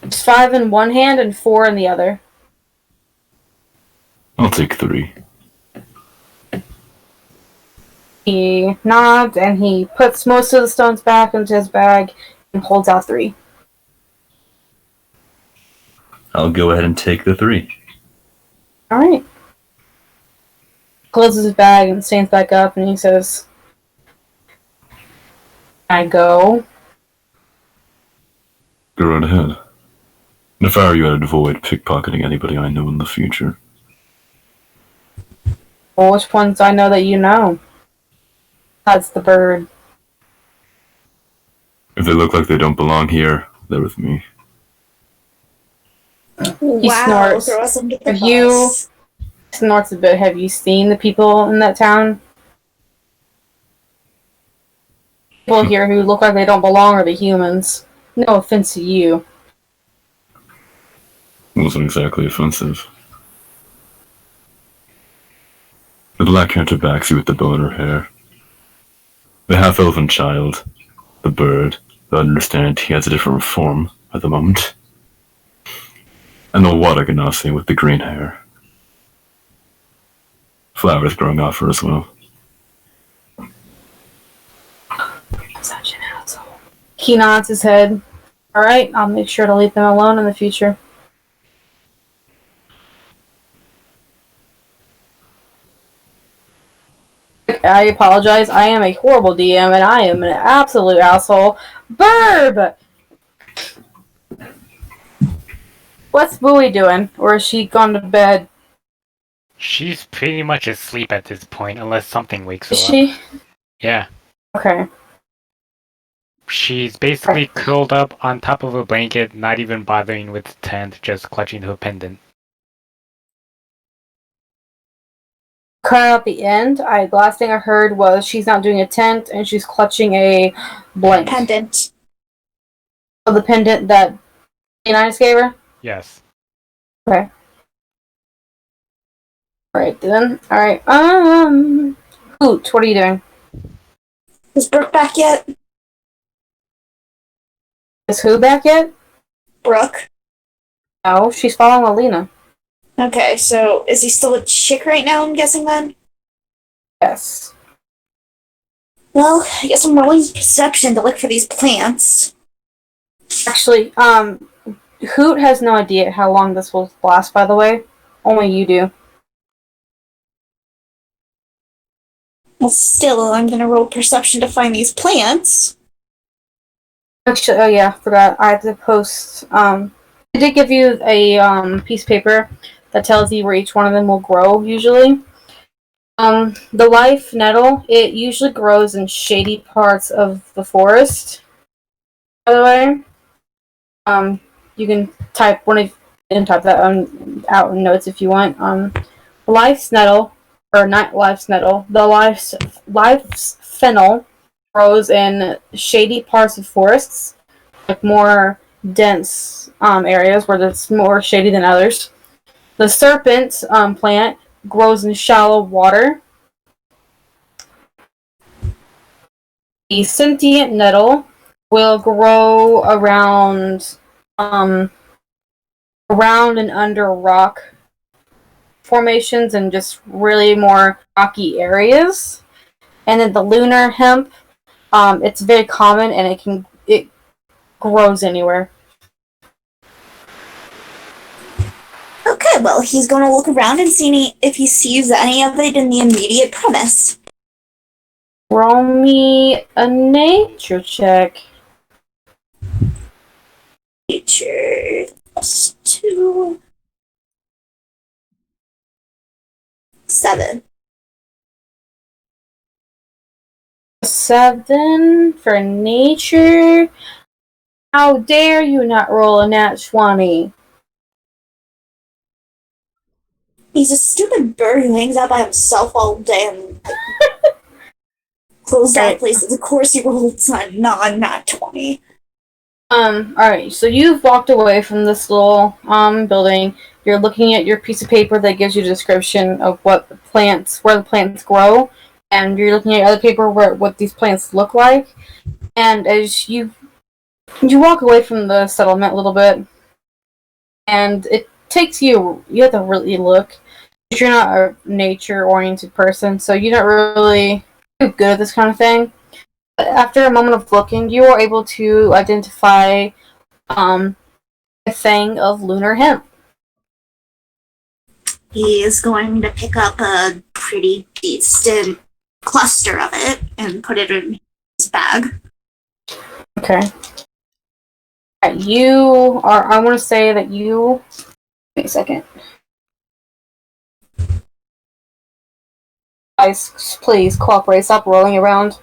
It's 5 in one hand and 4 in the other. I'll take 3. He nods and he puts most of the stones back into his bag and holds out 3. I'll go ahead and take the 3. Alright. Closes his bag and stands back up and he says, "I go." Go right ahead. And if I were you, I'd avoid pickpocketing anybody I know in the future. "Well, which ones do I know that you know?" That's the bird. If they look like they don't belong here, they're with me. Wow, snorts. throw us under the Have you- bus. Snorts a bit. "Have you seen the people in that town? People here who look like they don't belong are the humans. No offense to you." Wasn't exactly offensive. The black hunter backs you with the bow in her hair. The half-elven child, the bird, I understand he has a different form at the moment. And the water ganassi with the green hair. Flowers growing off her as well. I'm such an asshole. He nods his head. Alright, I'll make sure to leave them alone in the future. I apologize. I am a horrible DM and I am an absolute asshole. Burb! What's Bowie doing? Or is she gone to bed? She's pretty much asleep at this point, unless something wakes her Is up. she? Yeah. Okay. She's basically curled up on top of a blanket, not even bothering with the tent, just clutching her pendant. Cut out the end. The last thing I heard was she's not doing a tent and she's clutching a blanket. Pendant. Oh, the pendant that Leonidas gave her? Yes. Okay. Alright then. Alright. Hoot, what are you doing? Is Brooke back yet? Is who back yet? Brooke. No, she's following Alina. Okay, so is he still a chick right now, I'm guessing then? Yes. Well, I guess I'm rolling perception to look for these plants. Actually, Hoot has no idea how long this will last, by the way. Only you do. Well, still, I'm gonna roll perception to find these plants. Actually, oh yeah, forgot. I have to post, I did give you a, piece of paper that tells you where each one of them will grow, usually. The life nettle, it usually grows in shady parts of the forest, by the way. You can type type that out in notes if you want. Life's nettle, or not life's nettle, the life's fennel grows in shady parts of forests, like more dense areas where it's more shady than others. The serpent plant grows in shallow water. The sentient nettle will grow around and under rock formations and just really more rocky areas. And then the lunar hemp, it's very common and it grows anywhere. Okay, well, he's gonna look around and see if he sees any of it in the immediate premise. Roll me a nature check. Nature +2. 7. 7 for nature. How dare you not roll a nat 20? He's a stupid bird who hangs out by himself all day and closed down Right. places. Of course he rolled not 20. Alright, so you've walked away from this little building. You're looking at your piece of paper that gives you a description of where the plants grow, and you're looking at other paper what these plants look like. And as you walk away from the settlement a little bit, and it takes you have to really look. You're not a nature-oriented person, so you're not really too good at this kind of thing. But after a moment of looking, you are able to identify a thing of lunar hemp. He is going to pick up a pretty decent cluster of it and put it in his bag. Okay. Alright, you are. I want to say that you. Wait a second. Guys, please cooperate. Stop rolling around.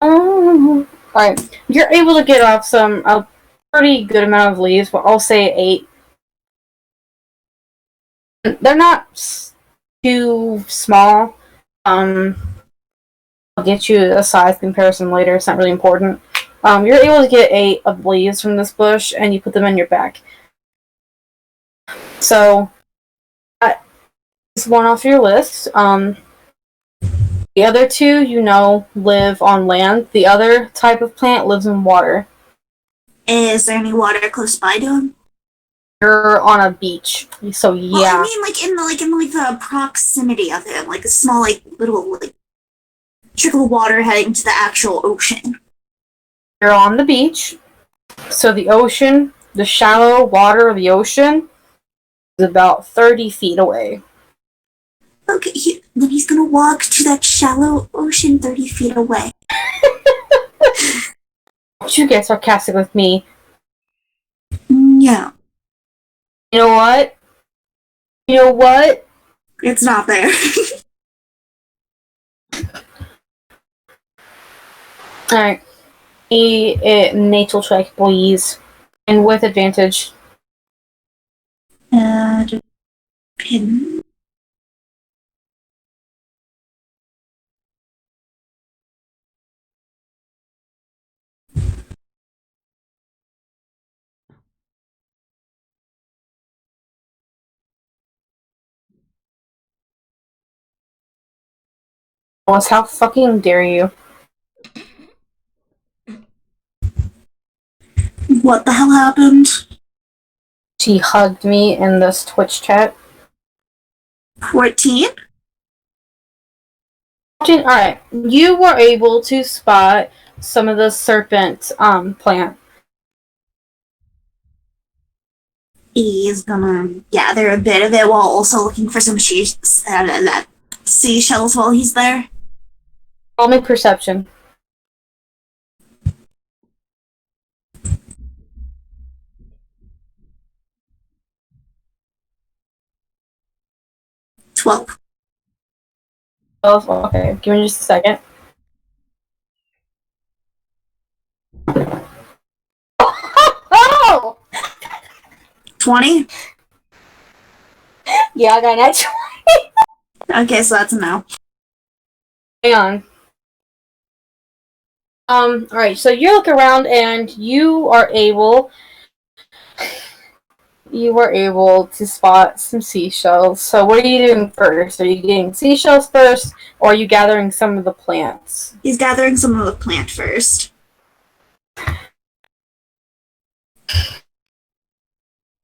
Alright, you're able to get off a pretty good amount of leaves. But I'll say 8. They're not too small. I'll get you a size comparison later. It's not really important. You're able to get 8 of the leaves from this bush, and you put them in your bag. So, this one off your list. The other 2, live on land. The other type of plant lives in water. Is there any water close by to him? You're on a beach, so yeah. Well, I mean, in the proximity of it, like a small, little, trickle of water heading to the actual ocean. You're on the beach, so the ocean, the shallow water of the ocean, is about 30 feet away. Okay, then he's gonna walk to that shallow ocean 30 feet away. Don't you get sarcastic with me. No, You know what? You know what? it's not there. Alright. A natal check, please. And with advantage. Pin. Alice, how fucking dare you? What the hell happened? She hugged me in this Twitch chat. 14? Alright, you were able to spot some of the serpent plant. He's gonna gather a bit of it while also looking for some seashells while he's there. Roll me perception. 12. Oh, okay, give me just a second. Oh! 20? Yeah, I got an Okay, so that's a no. Hang on. Alright, so you look around and you are able to spot some seashells. So what are you doing first? Are you getting seashells first, or are you gathering some of the plants? He's gathering some of the plant first.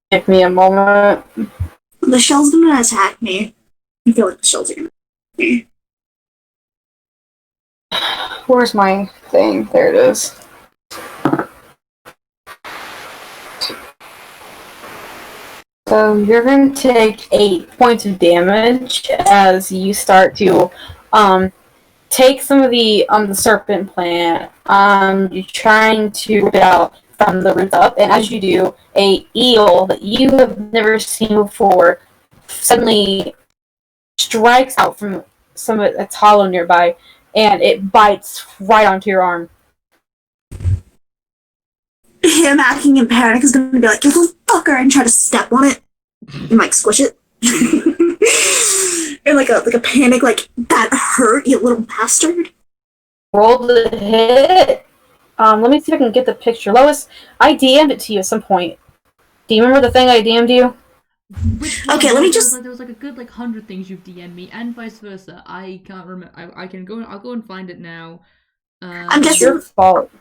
Give me a moment. The shell's gonna attack me. I feel like the shells are gonna attack me. Where's my thing? There it is. So you're going to take 8 points of damage as you start to take some of the serpent plant. You're trying to rip it out from the roots up, and as you do, a eel that you have never seen before suddenly strikes out from some of its hollow nearby, and it bites right onto your arm. Him acting in panic is gonna be like, you little fucker, and try to step on it. You might squish it. And like a panic, like, that hurt, you little bastard. Roll the hit. Let me see if I can get the picture. Lois, I DM'd it to you at some point. Do you remember the thing I DM'd you? Okay, let me just... There was like a good 100 things you've DM'd me, and vice versa. I can't remember. I can go. I'll go and find it now. I'm guessing... Your fault.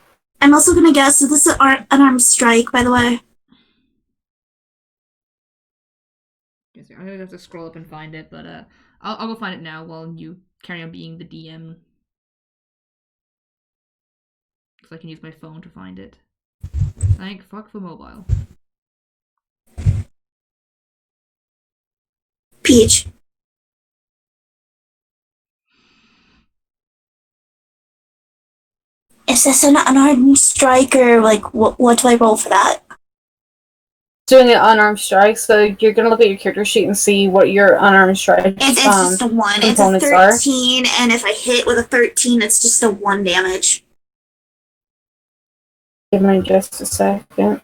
I'm also gonna guess that this is an unarmed strike, by the way. I'm gonna have to scroll up and find it, but I'll go find it now while you carry on being the DM. Because I can use my phone to find it. Thank fuck for mobile. Peach. Is this an unarmed strike, or like, what do I roll for that? Doing an unarmed strike, so you're gonna look at your character sheet and see what your unarmed strike It's just a 1. It's a components 13, and if I hit with a 13, it's just a 1 damage. Give me just a second.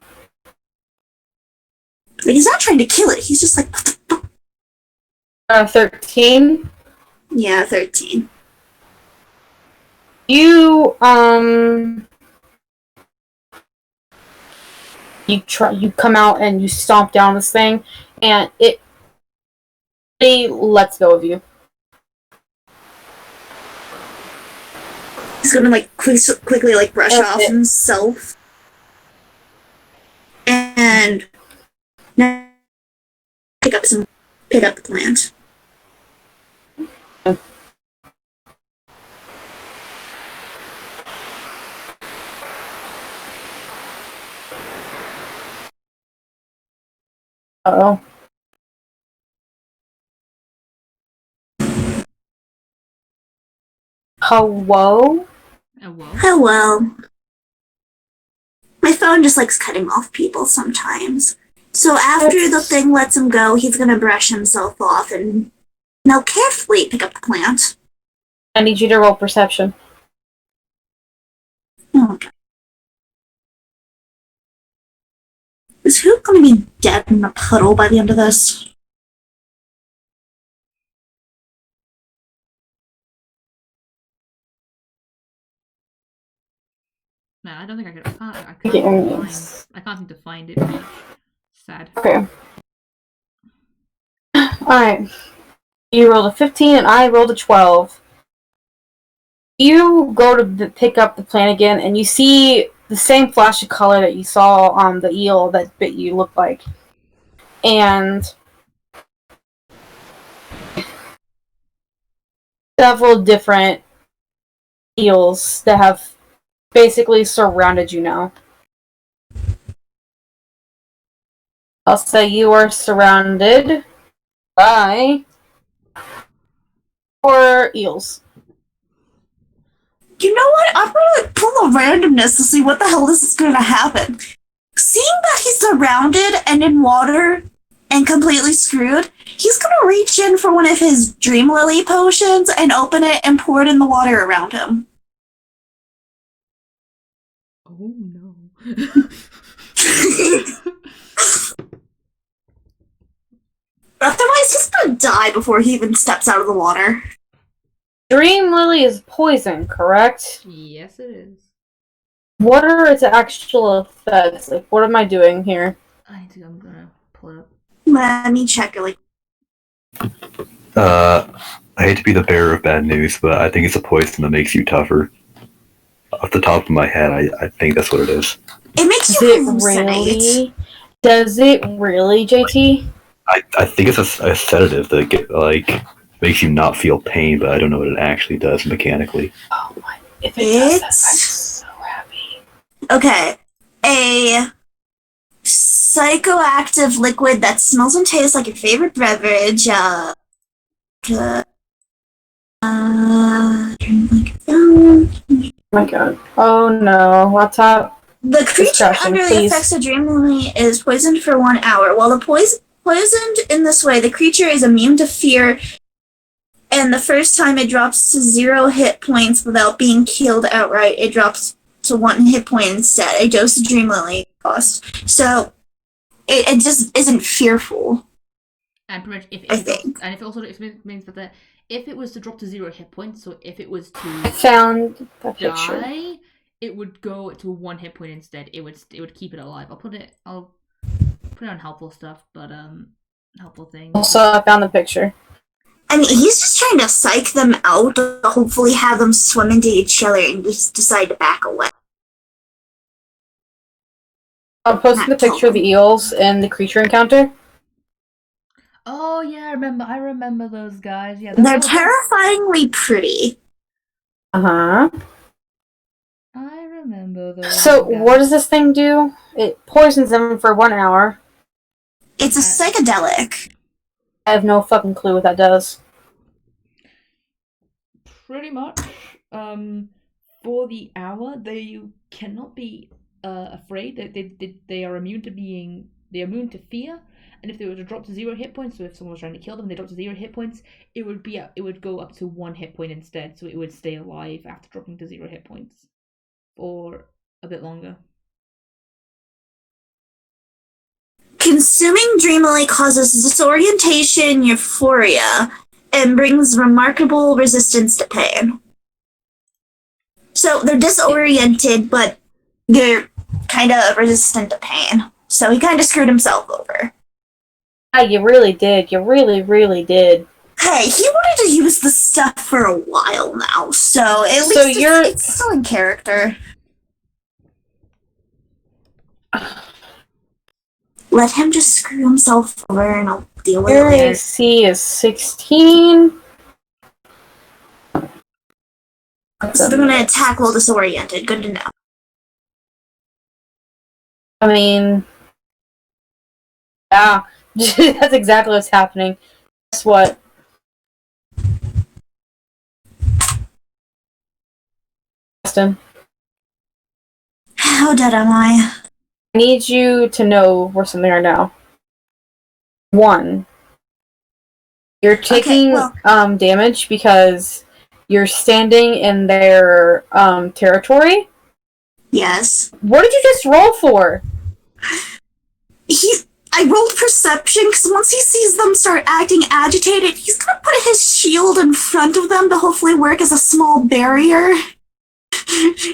Like, he's not trying to kill it, he's just like, what the fuck? 13. Yeah, 13. You you come out and you stomp down this thing, and it lets go of you. He's gonna like quickly like brush off himself, and now pick up the plant. Oh. Hello? Oh, whoa. Hello. My phone just likes cutting off people sometimes. So after the thing lets him go, he's gonna brush himself off and now carefully pick up the plant. I need you to roll perception. Oh, God. Is Hoop gonna be dead in a puddle by the end of this? Man, I don't think I could. I can't seem to find it. Really sad. Okay. Alright. You rolled a 15 and I rolled a 12. You go to pick up the plant again and you see the same flash of color that you saw on the eel that bit you looked like. And several different eels that have basically surrounded you now. I'll say you are surrounded by 4 eels. You know what? I'm gonna pull a randomness to see what the hell this is gonna happen. Seeing that he's surrounded and in water and completely screwed, he's gonna reach in for one of his Dream Lily potions and open it and pour it in the water around him. Oh no. Otherwise, he's gonna die before he even steps out of the water. Dream Lily is poison, correct? Yes, it is. What are its actual effects? Like, what am I doing here? I'm gonna pull it up. Let me check it. I hate to be the bearer of bad news, but I think it's a poison that makes you tougher. Off the top of my head, I think that's what it is. It makes Does you it hallucinate. really? Does it really, JT? I think it's a sedative that makes you not feel pain, but I don't know what it actually does mechanically. Oh my! If it does that, I'm It's so happy. okay. A psychoactive liquid that smells and tastes like your favorite beverage. Oh my god! Oh no! Laptop. The creature Discussion, under the please. effects of Dream Lily is poisoned for 1 hour. While the poisoned in this way, the creature is immune to fear, and the first time it drops to 0 hit points without being killed outright. It drops to 1 hit point instead. A dose of Dream Lily cost. So it just isn't fearful. And pretty much, I think. and if it also means that if it was to drop to 0 hit points, so if it was I to found the picture. die, it would go to 1 hit point instead. It would keep it alive. I'll put it on helpful stuff, but helpful things. Also, I found the picture. I mean, he's just trying to psych them out, hopefully have them swim into each other and just decide to back away. I'll post the picture of the eels and the creature encounter. Oh yeah, I remember those guys. Yeah, They're terrifyingly pretty. Uh-huh. I remember those. So, guys. what does this thing do? It poisons them for 1 hour. It's a psychedelic. I have no fucking clue what that does. Pretty much. For the hour, they cannot be afraid. They are immune to fear. And if they were to drop to 0 hit points, so if someone was trying to kill them, they drop to 0 hit points, it would go up to 1 hit point instead, so it would stay alive after dropping to 0 hit points for a bit longer. Consuming Dream Lily causes disorientation, euphoria, and brings remarkable resistance to pain. So they're disoriented, but they're kind of resistant to pain. So he kind of screwed himself over. Yeah, you really did. You really, really did. Hey, he wanted to use the stuff for a while now, so at least it's still in character. Let him just screw himself over and I'll deal with it Your later. AC is 16. So they're gonna attack while disoriented. Good to know. I mean, yeah, That's exactly what's happening. Guess what? Justin, How dead am I? I need you to know where something right now. One, you're taking damage because you're standing in their territory. Yes. What did you just roll for? I rolled perception because once he sees them start acting agitated, he's gonna put his shield in front of them to hopefully work as a small barrier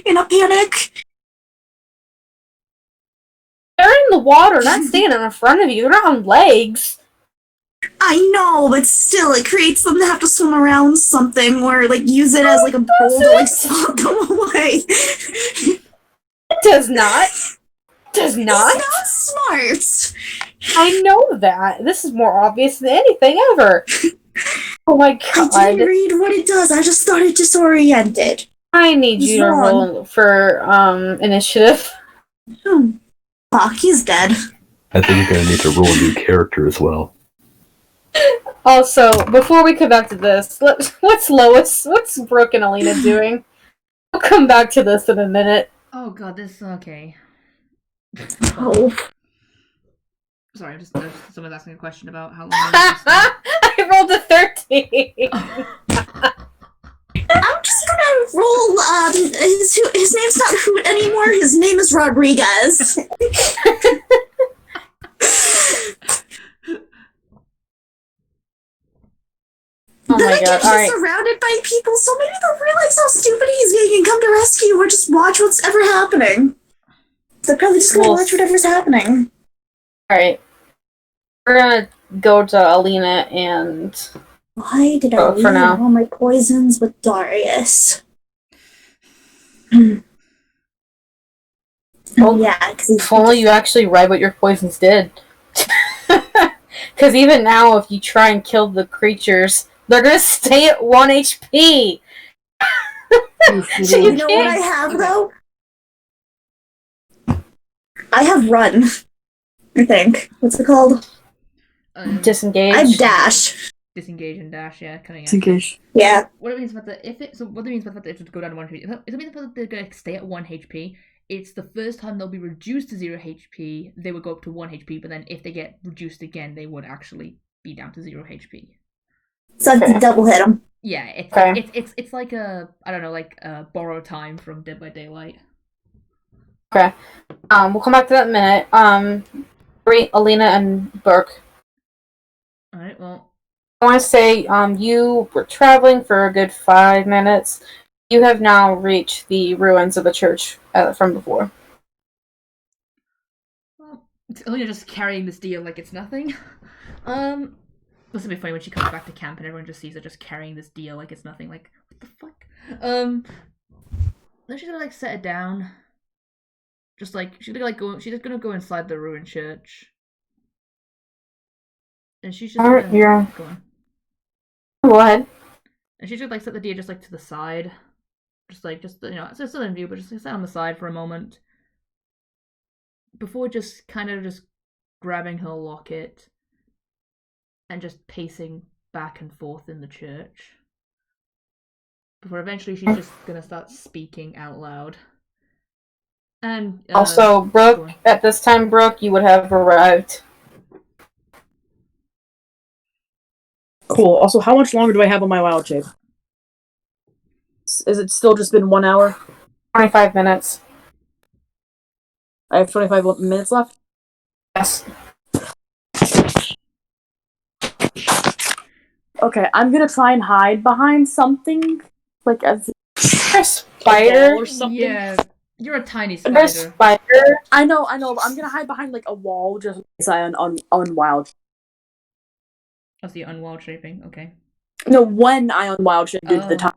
in a panic. They're in the water, not standing in front of you. They're not on legs. I know, but still, it creates them to have to swim around something or like use it as like a pole to like swat them away. It does not. Does not. It's not smart. I know that. This is more obvious than anything ever. Oh my god. I didn't read what it does. I just thought it disoriented. I need you to roll for initiative. Fuck, he's dead. I think you're gonna need to roll a new character as well. Also, before we come back to this, what's Brooke and Alina doing? We'll come back to this in a minute. Oh god, this okay. Oh. Sorry, someone's asking a question about how long. I rolled a 13. I'm just gonna roll. His name's not Hoot anymore. His name is Rodriguez. Oh then my again, god! he's All right. surrounded by people, so maybe they'll realize how stupid he's being and come to rescue, or just watch what's ever happening. They're probably just gonna watch whatever's happening. All right. We're gonna go to Alina and. Why did I leave all my poisons with Darius? Oh yeah, if only you actually read what your poisons did. Because even now, if you try and kill the creatures, they're gonna stay at 1 HP. So you know what I have though? I have run. I think. What's it called? Disengage. I have dash. Disengage and dash, yeah, cutting out. Disengage. Yeah. What it means about the what it means about if it go down to 1 HP? It means that they're gonna stay at 1 HP. It's the first time they'll be reduced to 0 HP. They would go up to 1 HP, but then if they get reduced again, they would actually be down to 0 HP. So to double hit them. Yeah, it's like a borrow time from Dead by Daylight. Okay. We'll come back to that in a minute. Alina and Burke. Alright, well. I want to say, you were traveling for a good 5 minutes. You have now reached the ruins of the church from before. Well, Alina just carrying this deal like it's nothing. This will be funny when she comes back to camp and everyone just sees her just carrying this deal like it's nothing. Like, what the fuck? Then she's gonna like set it down. Just like she's just gonna go inside the ruined church. And she's just go on. Go ahead. And she's just like set the deer just like to the side. Just it's still in view, but just set on the side for a moment. Before just kind of just grabbing her locket and just pacing back and forth in the church. Before eventually she's just gonna start speaking out loud. And also, Brooke, at this time, Brooke, you would have arrived. Cool. Also, how much longer do I have on my wild shape? Is it still just been 1 hour? 25 minutes. I have 25 minutes left? Yes. Okay, I'm gonna try and hide behind something. Like a spider or something. Yeah, you're a tiny spider. There's spider. I know, but I'm gonna hide behind like a wall just in case I unwild. Oh, so you're unwild shaping, okay. No, when I unwild shape due to the time.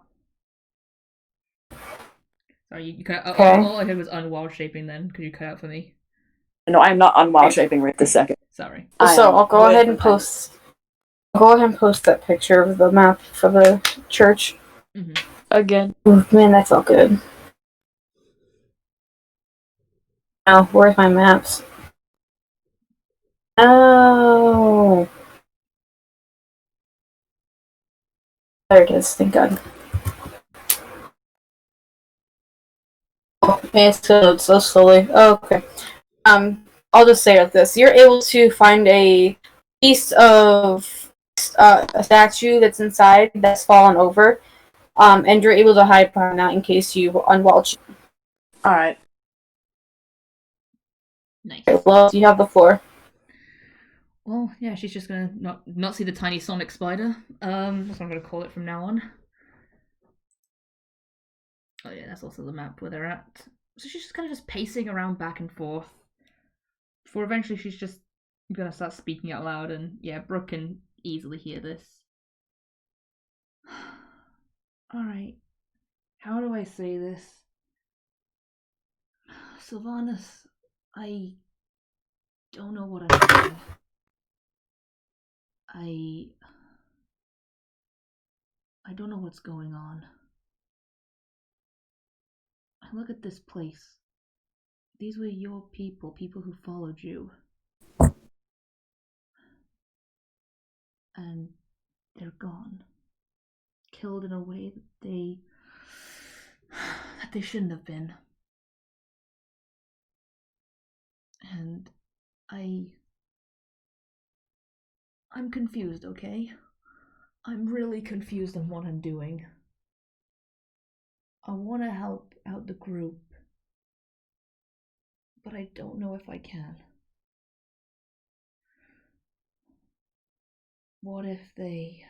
Sorry, you cut out. Okay. All I heard was unwild shaping then, because you cut out for me. No, I'm not unwild shaping right this second. Sorry. So I'll go ahead and post. Go ahead and post that picture of the map for the church. Mm-hmm. Again. Oh, man, that felt good. Now, where's my maps? Oh, There it is. Thank God. Oh, it's going so slowly. Oh, okay. I'll just say it like this: you're able to find a piece of a statue that's inside that's fallen over, and you're able to hide behind that in case you unwatch. All right. Nice. Well, you have the floor. Well, yeah, she's just gonna not see the tiny sonic spider. That's what I'm gonna call it from now on. Oh yeah, that's also the map where they're at. So she's just kind of just pacing around back and forth. Before eventually she's just gonna start speaking out loud, and yeah, Brooke can easily hear this. Alright, how do I say this? Sylvanas, I don't know what I'm doing. I don't know what's going on. I look at this place. These were your people who followed you. And they're gone. Killed in a way that they shouldn't have been. And I'm confused, okay? I'm really confused on what I'm doing. I want to help out the group, but I don't know if I can. What if they...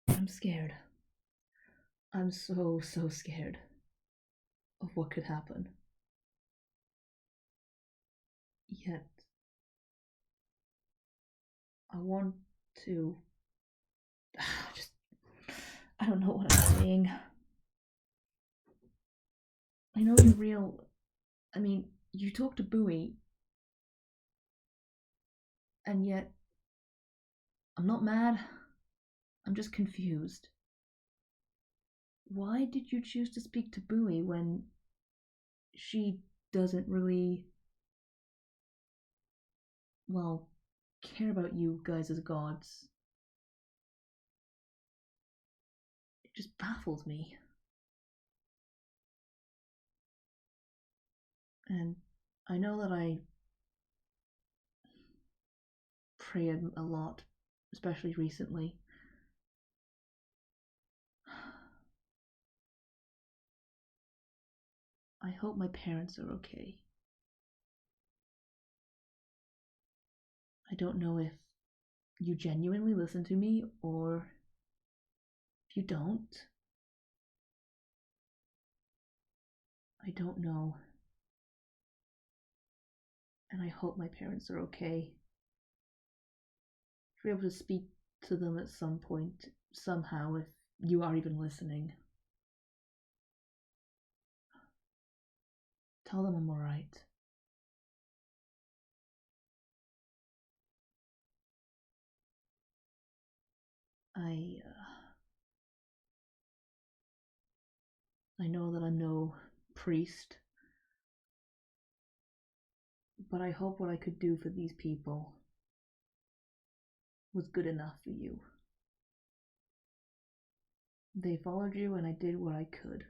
I'm scared. I'm so scared of what could happen. Yet, I want to... I don't know what I'm saying. I know you're real. I mean, you talk to Bowie, and yet I'm not mad. I'm just confused. Why did you choose to speak to Bowie when she doesn't really, well, care about you guys as gods? It just baffles me. And I know that I prayed a lot, especially recently. I hope my parents are okay. I don't know if you genuinely listen to me or if you don't. I don't know. And I hope my parents are okay. If you're able to speak to them at some point, somehow, if you are even listening. Tell them I'm alright. I know that I'm no priest, but I hope what I could do for these people was good enough for you. They followed you and I did what I could.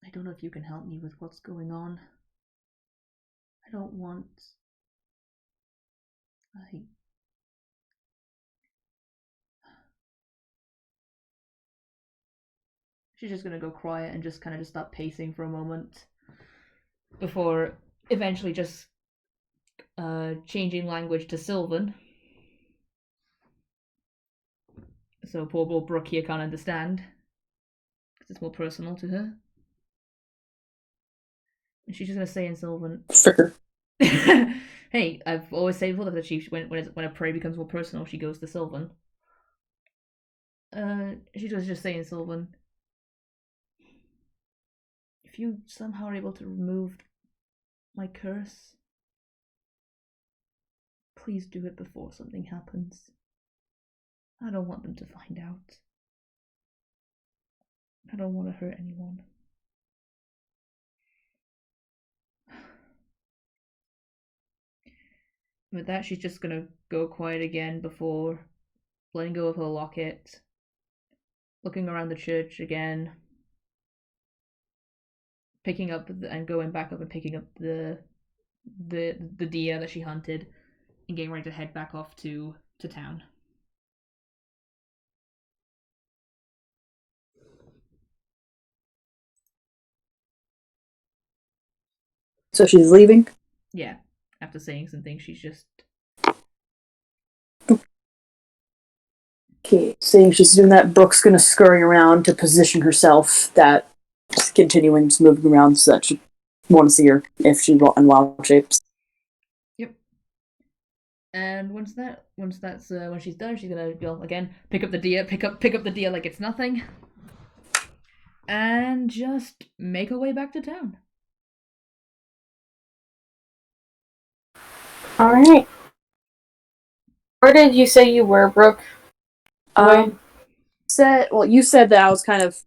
I don't know if you can help me with what's going on. I don't want... She's just gonna go quiet and just kind of just stop pacing for a moment before eventually just changing language to Sylvan. So poor little Brooke here can't understand because it's more personal to her. And she's just gonna say in Sylvan, Fricker. "Hey, I've always said before that she when a prey becomes more personal, she goes to Sylvan." She was just saying, Sylvan, if you somehow are able to remove my curse, please do it before something happens. I don't want them to find out. I don't want to hurt anyone. With that, she's just gonna go quiet again before letting go of her locket, looking around the church again, picking up and going back up and picking up the deer that she hunted, and getting ready to head back off to town. So she's leaving? Yeah, after saying some things, she's just... Okay, seeing she's doing that, Brooke's gonna scurry around to position herself, that just continuing just moving around so that she won't see her if she in wild shapes. Yep. And when she's done, she's gonna go again, pick up the deer like it's nothing, and just make her way back to town. Alright. Where did you say you were, Brooke? You said that I was kind of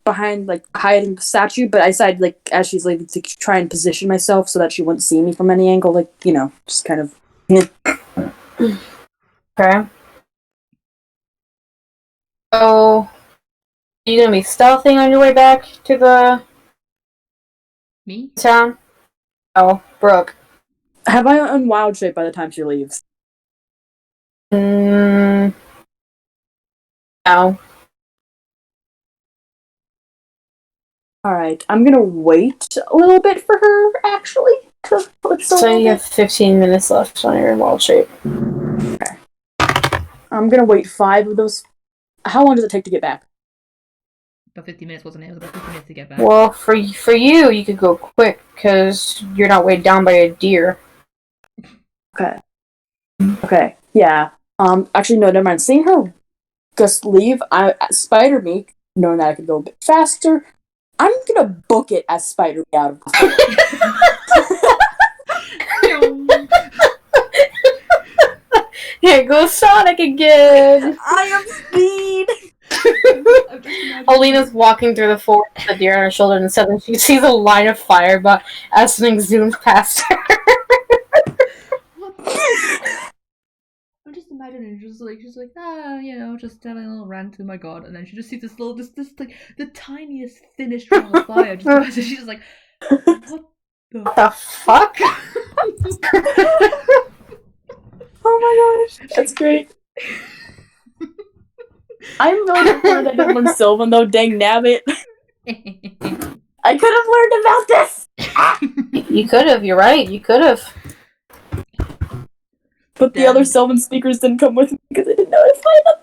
behind, like, hiding the statue, but I decided, like, as she's leaving, to try and position myself so that she wouldn't see me from any angle, like, just kind of... Okay. So, are you gonna be stealthing on your way back to the Me? town? Oh, Brooke. Have I unwild shape by the time she leaves? No. Alright, I'm gonna wait a little bit for her, actually. So you have 15 minutes left on your wild shape. Okay. I'm gonna wait 5 of those. How long does it take to get back? About 50 minutes, wasn't it? It was about 50 minutes to get back. Well, for you, you could go quick, because you're not weighed down by a deer. Okay, yeah. Actually, no, never mind. Seeing her just leave, Spider Me, knowing that I could go a bit faster, I'm gonna book it as Spider Me out of Here goes Sonic again! I am speed! Alina's walking through the forest with a deer on her shoulder, and suddenly she sees a line of fire, but as something zooms past her. I'm just imagining she's like, just having a little rant, oh my god, and then she just sees this like, the tiniest, thinnest trail of fire, just she's just like, what the fuck? Oh my gosh, that's great. I'm really disappointed I didn't learn Sylvan though, dang nabbit. I could have learned about this! You could have, you're right, you could have. But the other Sylvan speakers didn't come with me because I didn't know how to find them.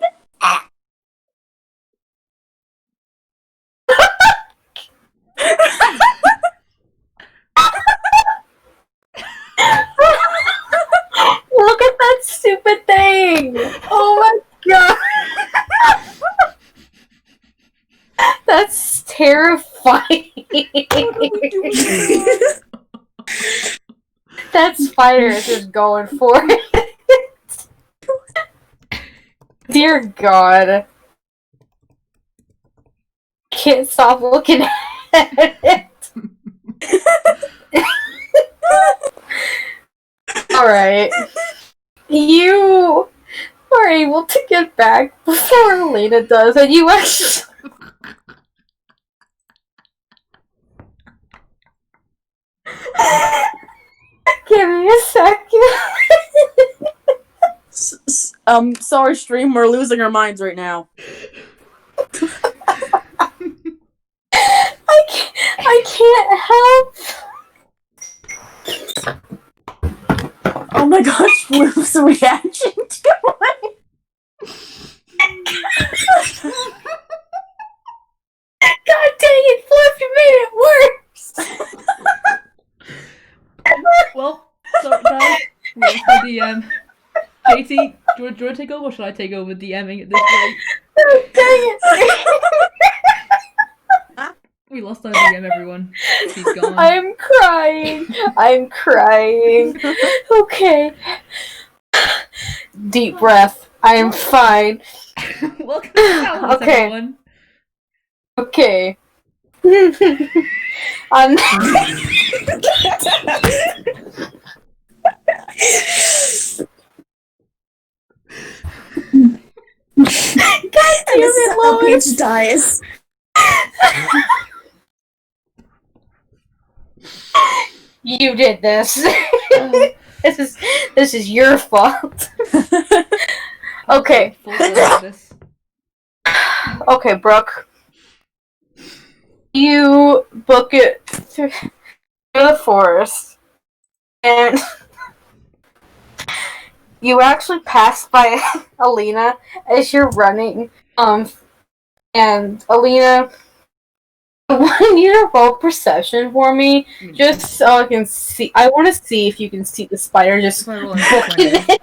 Look at that stupid thing! Oh my god! That's terrifying! That spider is just going for it. Dear God. Can't stop looking at it. Alright. You are able to get back before Elena does, and you actually... Give me a second. Sorry, stream, we're losing our minds right now. I can't help. Oh my gosh, Blue's reaction to it. God dang it, Fluff, you made it worse! Well, so guys, what's the DM? JT, do you want to take over, or should I take over DMing at this point? Dang it! We lost our DM, everyone. She's gone. I'm crying. Okay. Deep breath. I am fine. Welcome to Calamus, Okay. everyone. Okay. And this is how Peach dies. You did this. This is your fault. Okay. Full service. Okay, Brooke. You book it through the forest, and you actually pass by Alina as you're running. And Alina, I want you to roll perception for me, just so I can see. I want to see if you can see the spider just If I roll a booking 20. it.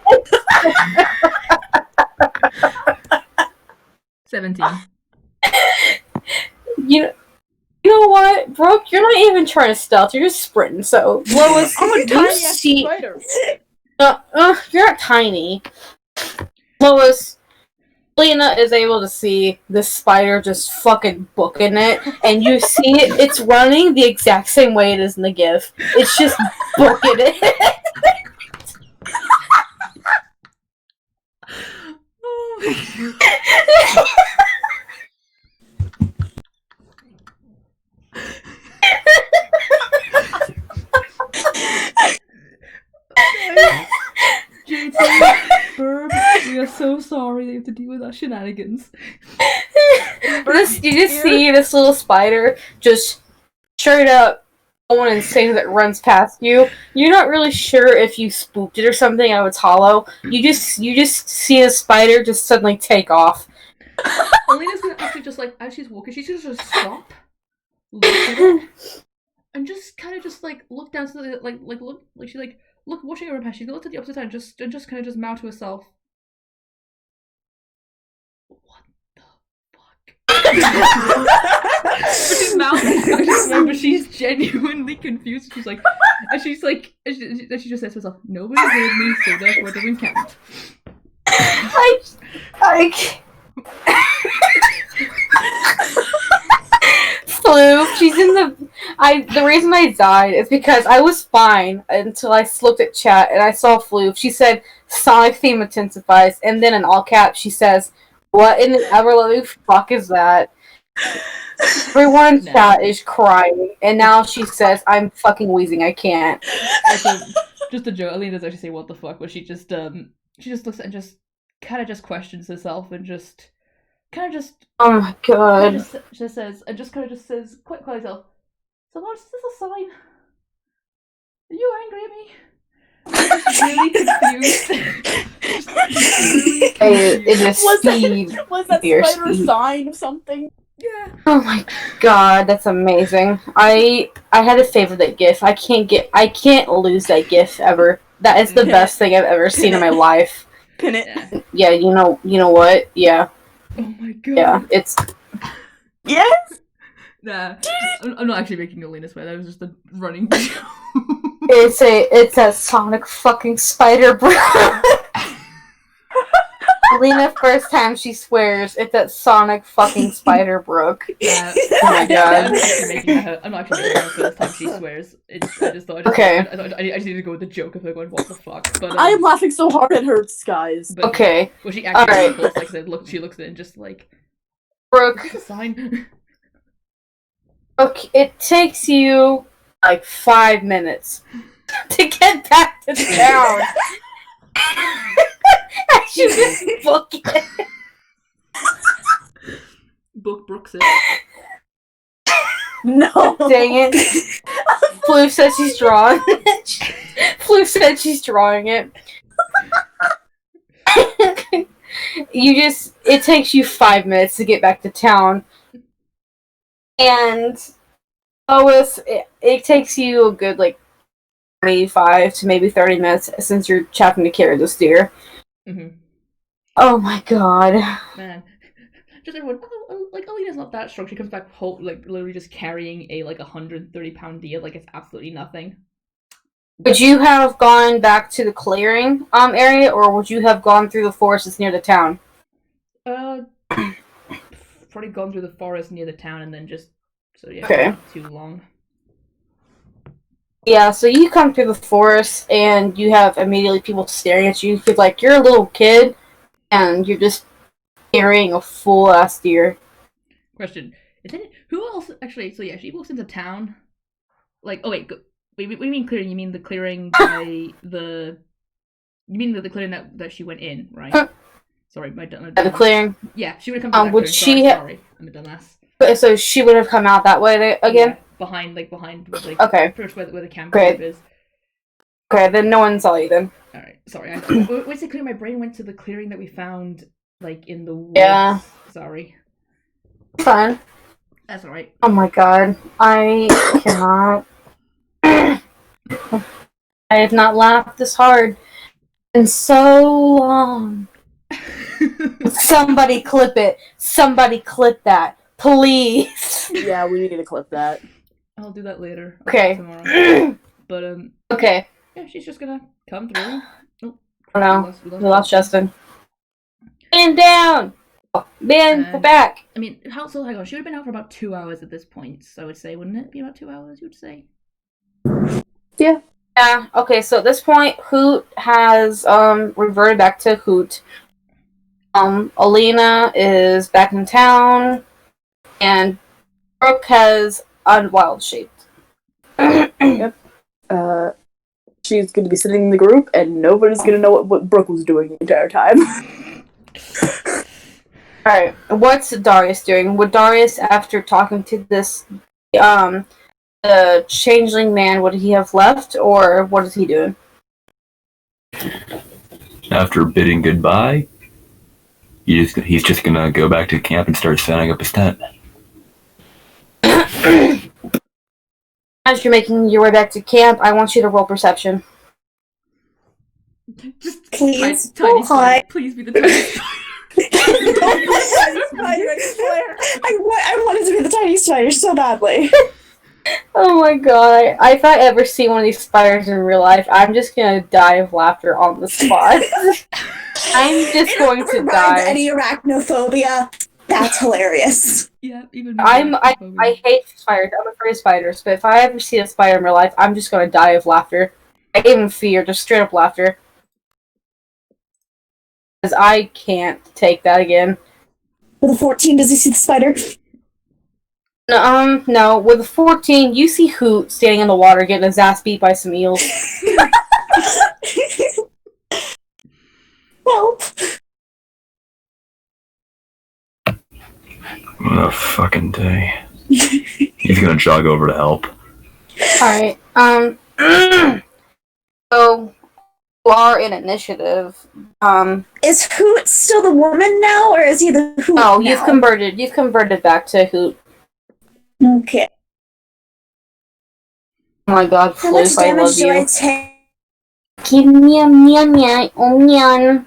17. You know what, Brooke? You're not even trying to stealth. You're just sprinting. So, Lois, I'm a you tiny ass see. spider. You're not tiny. Lois, Lena is able to see this spider just fucking booking it, and you see it. It's running the exact same way it is in the GIF. It's just booking it. Oh my god. JT, Burb, we are so sorry they have to deal with our shenanigans. You just see this little spider just straight up going insane as it runs past you. You're not really sure if you spooked it or something out of its hollow. You just see the spider just suddenly take off. Alina's gonna actually just like, as she's walking, she's gonna just stop, look at it, and just kind of just like look down to the look like she like look watching her past. She's gonna look at the opposite side and just kind of just mouth to herself. What the fuck? But she's mouthing, but she's genuinely confused. She's like, and she just says to herself, "Nobody heard me, so therefore it doesn't count." Flu, she's in the reason I died is because I was fine until I looked at chat and I saw Flu. She said Sonic theme intensifies, and then in all caps she says, "What in the ever-loving fuck is that?" Everyone in chat is crying, and now she says, "I'm fucking wheezing, I can't." Also, just a joke, Alina does actually say what the fuck, but she just looks at and just kind of just questions herself and just kind of just Oh my god. just says quite quietly herself, "So what is this a sign? Are you angry at me?" I'm just really confused. It just speed. Was that Your spider a speed. sign of something? Yeah. Oh my god, that's amazing. I had to favor that GIF. I can't lose that GIF ever. That is the best thing I've ever seen in my life. Pin it. Yeah. Yeah, you know what? Yeah. Oh my god. Yeah, it's Yes. Nah, I'm not actually making Alina swear. That was just a running joke. it's a Sonic fucking spider, bro. Alina, first time she swears, it's that Sonic fucking spider, Brooke. Yeah. Oh my god. I'm not actually making her the first time she swears. I just Okay. I just need to go with the joke of her going, "What the fuck?" But I am laughing so hard it hurts, guys. But, Okay. Well, she actually Alright. looks like I said, she looks at it and just like, Brooke, "Is this a sign?" okay, it takes you like 5 minutes to get back to town. I should just book it. Book Brooks it. No. Dang it. Floof said she's drawing it. Floof said she's drawing it. It takes you 5 minutes to get back to town. And Lois, it takes you a good, like, 25 to maybe 30 minutes since you're having to carry the steer. Mm-hmm. Oh my god. Man. Just everyone, like, Alina's not that strong. She comes back like literally just carrying a like 130-pound deer, like it's absolutely nothing. Would you have gone back to the clearing area, or would you have gone through the forest that's near the town? Probably gone through the forest near the town and then just so yeah, Okay. not too long. Yeah, so you come through the forest and you have immediately people staring at you. Cause, like, you're a little kid and you're just carrying a full ass deer. Question: Is it who else actually? So yeah, she walks into town. Like, oh wait, what do you mean clearing? You mean the clearing by the? You mean the clearing that she went in, right? Sorry, my dumbass. At the clearing. Yeah, she would have come to that Would clearing. she Sorry, I'm a dumbass. So she would have come out that way again? Yeah, behind, like, Okay. pretty much where the camp Great. is. Okay, then no one saw you then. Alright, sorry. What's it clear? My brain went to the clearing that we found, like, in the woods. Yeah. Sorry. Fine. That's alright. Oh my god. I cannot. I have not laughed this hard in so long. Somebody clip it. Somebody clip that. Please. Yeah, we need to clip that. I'll do that later. Okay. Tomorrow. But, Okay. yeah, she's just gonna come through. Oh no. We lost Justin. Man down! Man, we're back! I mean, hang on, she would have been out for about 2 hours at this point, I would say, wouldn't it be about 2 hours, you would say? Yeah, okay, so at this point, Hoot has, reverted back to Hoot. Alina is back in town, and Brooke has unwild shaped. Yep. She's going to be sitting in the group, and nobody's going to know what Brooke was doing the entire time. Alright, what's Darius doing? Would Darius, after talking to this, the changeling man, would he have left, or what is he doing? After bidding goodbye, he's just gonna go back to camp and start setting up his tent. As you're making your way back to camp, I want you to roll perception. Just Please, tiny oh, hi. spider. Please be the tiny spider. I wanted to be the tiny spider so badly. Oh my god, if I ever see one of these spiders in real life, I'm just gonna die of laughter on the spot. I'm just going to die. Any arachnophobia? That's hilarious. Yeah, even I hate spiders. I'm afraid of spiders, but if I ever see a spider in real life, I'm just gonna die of laughter. I even fear, just straight up laughter. Because I can't take that again. With a 14, does he see the spider? No. With a 14, you see Hoot standing in the water getting his ass beat by some eels. Help. What a fucking day. He's gonna jog over to help. Alright, so, you are in initiative. Is Hoot still the woman now, or is he the Hoot No, now? you've converted back to Hoot. Okay. Oh my god, How much Floof, I damage love do I you. take? Give me a nyan.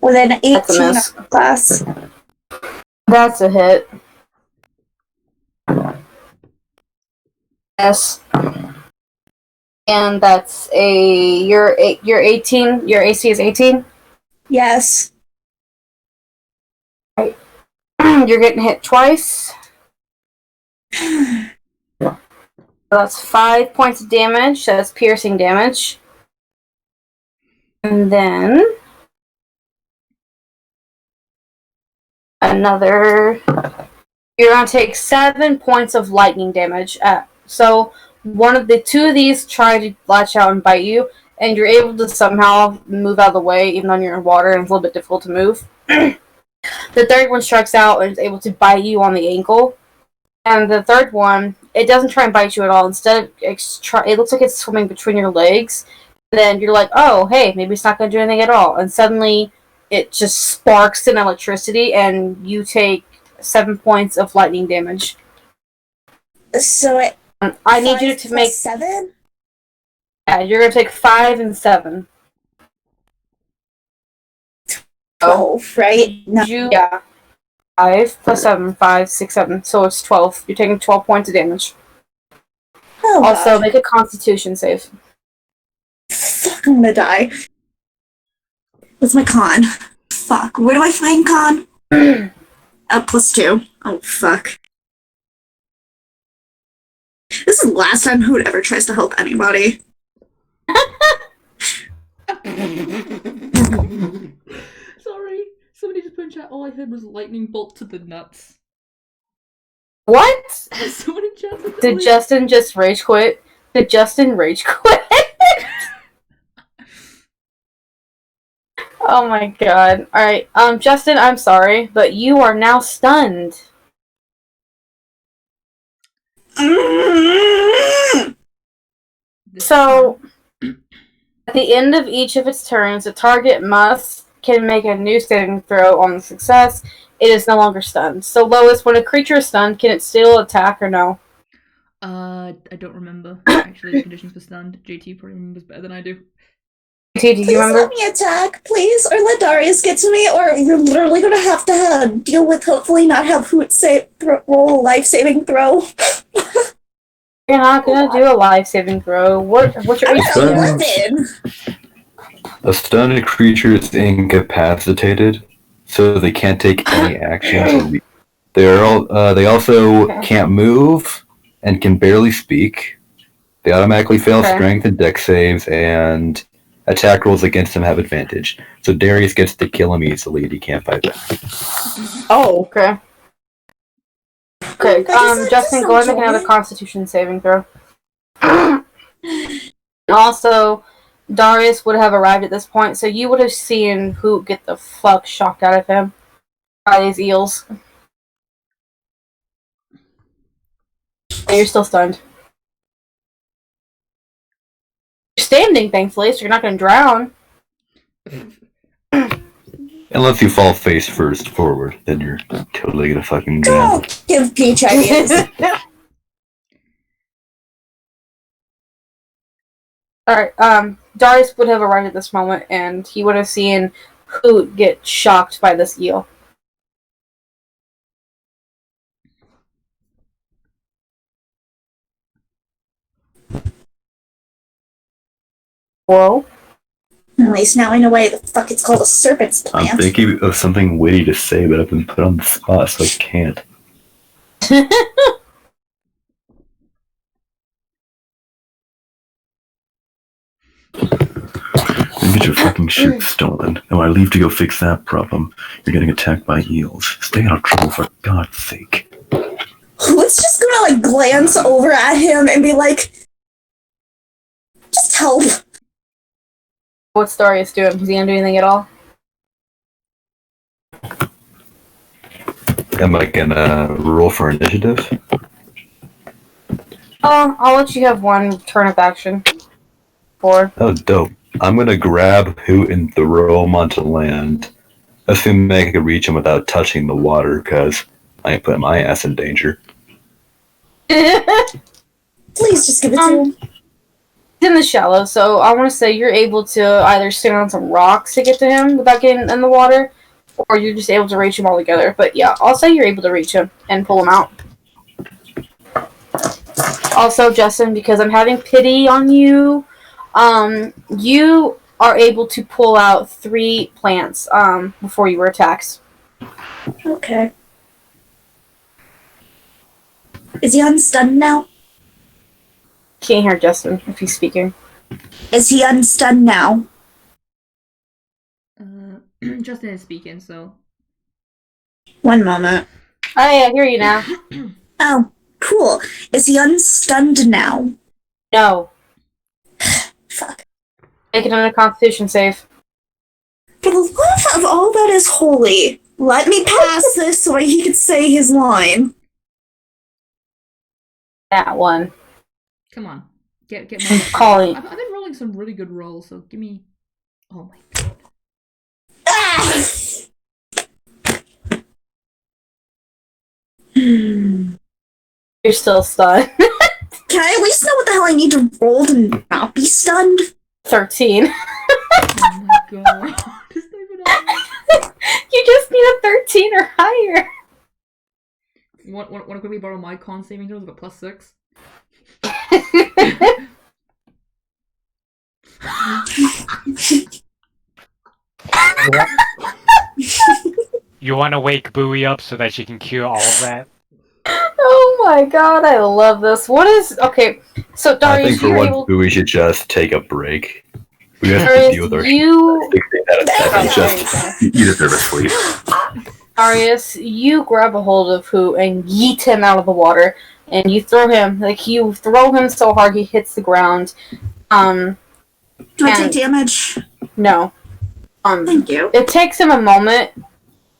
With an That's a 18 miss. class. That's a hit. Yes. And that's you're 18, your AC is 18? Yes. You're getting hit twice. That's 5 points of damage, that's piercing damage. And then you're gonna take 7 points of lightning damage. So two of these try to latch out and bite you, and you're able to somehow move out of the way, even though you're in water and it's a little bit difficult to move. The third one strikes out and is able to bite you on the ankle. And the third one, it doesn't try and bite you at all. Instead, it looks like it's swimming between your legs. And then you're like, oh, hey, maybe it's not going to do anything at all. And suddenly, it just sparks in electricity, and you take 7 points of lightning damage. So I need you to make 7? Yeah, you're going to take 5 and 7. 12, right? No. Yeah. 5 plus 7, 5, 6, 7. So it's 12. You're taking 12 points of damage. Oh, Also, God. make a constitution save. Fuck, I'm gonna die. What's my con? Fuck. Where do I find con? +2. Oh, fuck. This is the last time who'd ever tries to help anybody. Sorry. Somebody just put in chat, all I heard was lightning bolt to the nuts. What? Someone in chat said Did Justin just rage quit? Did Justin rage quit? Oh my god. Alright, Justin, I'm sorry, but you are now stunned. So, at the end of each of its turns, the target can make a new saving throw on the success. It is no longer stunned. So, Lois, when a creature is stunned, can it still attack or no? I don't remember. Actually, the conditions for stunned. JT probably remembers better than I do. JT, do you Please remember? let me attack, please, or let Darius get to me, or you're literally gonna have to deal with hopefully not have Hoot roll a life-saving throw. You're not gonna do a life-saving throw. What's your AC? 11. A stunned creature is incapacitated, so they can't take any action. They also can't move and can barely speak. They automatically fail strength and dex saves, and attack rolls against them have advantage. So Darius gets to kill him easily, and he can't fight back. Oh, okay. Okay, Justin, go ahead and make another Constitution saving throw. Also, Darius would have arrived at this point, so you would have seen Hoot get the fuck shocked out of him by these eels. And you're still stunned. You're standing, thankfully, so you're not gonna drown. Unless you fall face first forward, then you're totally gonna fucking drown. Don't give Peach ideas. Alright, Darius would have arrived at this moment, and he would have seen Hoot get shocked by this eel. Whoa. At least now I know why the fuck it's called a serpent's plant. I'm thinking of something witty to say, but I've been put on the spot, so I can't. You get your fucking ship stolen, and when I leave to go fix that problem, you're getting attacked by eels. Stay out of trouble, for God's sake. Let's just gonna like glance over at him and be like, just help. What's Darius doing? Is he gonna do anything at all? Am I gonna roll for initiative? I'll let you have one turn of action. 4. Oh, dope. I'm gonna grab Hoot and throw him onto land, assuming I can reach him without touching the water, because I ain't putting my ass in danger. Please just give it to him. It's in the shallow, so I want to say you're able to either stand on some rocks to get to him without getting in the water, or you're just able to reach him all together. But yeah, I'll say you're able to reach him and pull him out. Also, Justin, because I'm having pity on you, you are able to pull out 3 plants before you were attacked. Okay. Is he unstunned now? Can't hear Justin if he's speaking. Is he unstunned now? Justin is speaking, so. One moment. Oh yeah, I hear you now. Oh, cool. Is he unstunned now? No. Fuck. Make it another Constitution save. For the love of all that is holy, let me pass this so he can say his line. That one. Come on. Get more. Calling. I've been rolling some really good rolls, so give me. Oh my god. Ah! You're still stunned. Can I at least know what the hell I need to roll to not be stunned? 13. Oh my god. Just leave it on. You just need a 13 or higher. Want to quickly borrow my con saving throws with a +6? You want to wake Bowie up so that she can cure all of that? Oh my god, I love this. What is okay? So I Darius, think for you're once able. we should just take a break. We have to Darius, deal with our you. It's just you deserve a sleep. Darius, you grab a hold of Who and yeet him out of the water, and you throw him so hard he hits the ground. Do I take And- damage? No. Thank you. It takes him a moment.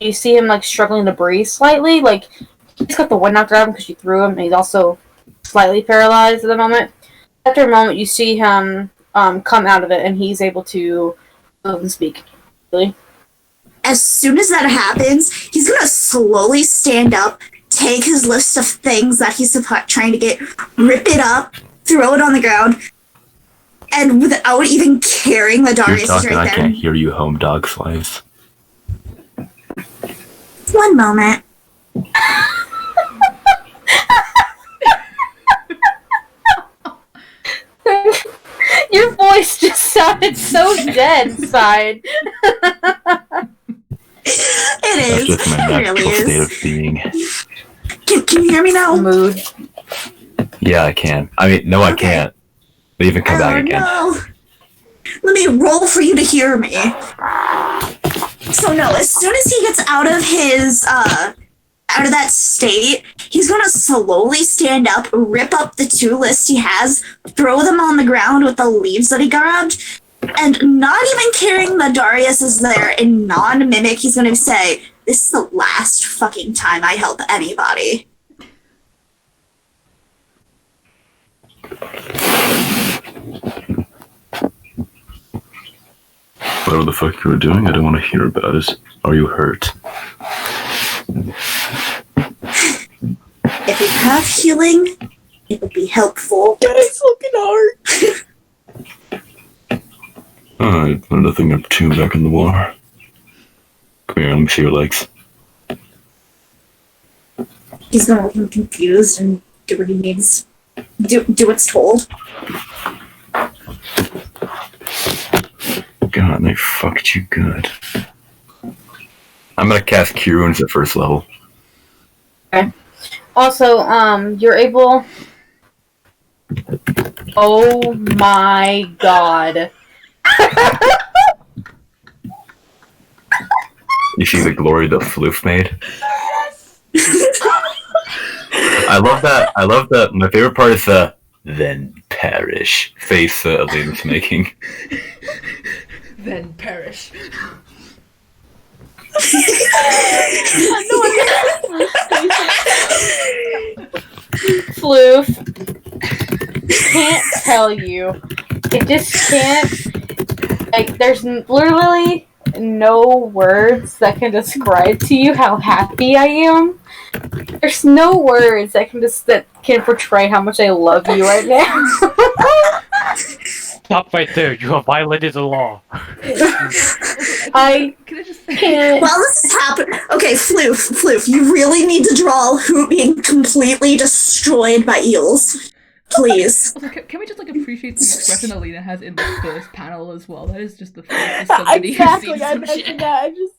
You see him like struggling to breathe slightly, like he's got the wind knocked out of him because you threw him, and he's also slightly paralyzed at the moment. After a moment, you see him come out of it, and he's able to move and speak. Really? As soon as that happens, he's gonna slowly stand up, take his list of things that he's trying to get, rip it up, throw it on the ground, and without even caring that You're Darius is talking, I right can't there. hear you, home dog slaves. One moment. Your voice just sounded so dead inside. It That's is. just my It natural really state is. of being. Can you hear me now? Mood. Yeah, I can. I mean, no, I Okay. can't. They even come back again. No. Let me roll for you to hear me. So no, as soon as he gets out of his out of that state, he's gonna slowly stand up, rip up the 2 lists he has, throw them on the ground with the leaves that he grabbed, and not even caring that Darius is there in non-mimic, he's gonna say, "This is the last fucking time I help anybody." Whatever the fuck you were doing, I don't want to hear about it. Are you hurt? If you have healing, it would be helpful. It's looking hard. Alright, nothing up to back in the war. Come here, let me see your legs. He's gonna look him confused and do what he needs. Do what's told. God, they fucked you good. I'm gonna cast Cure Wounds at first level. Also, you're able. Oh my god. You see the glory that Floof made? I love that. My favorite part is the then perish face Elena's making. Then perish. Floof. Can't tell you. I just can't. Like, there's literally no words that can describe to you how happy I am. There's no words that can portray how much I love you right now. Stop right there. You have violated the law. I Can I just can't. While this is happening, okay, Floof, you really need to draw Hoot being completely destroyed by eels. Please. Also, can we just like appreciate the expression Alina has in the first panel as well? That is just the face of somebody Exactly, who's I seen some mentioned shit. that. I just.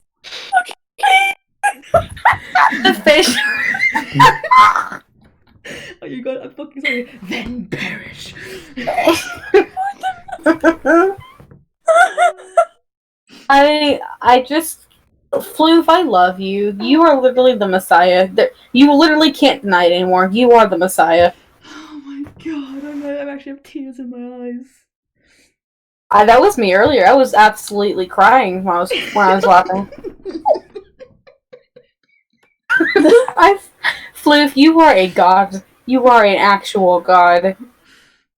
The fish. Oh, you got. I'm fucking sorry. Then perish. I just Floof, I love you. You are literally the Messiah. You literally can't deny it anymore. You are the Messiah. Oh my god! I actually have tears in my eyes. That was me earlier. I was absolutely crying when I was laughing. Floof, you are a god. You are an actual god.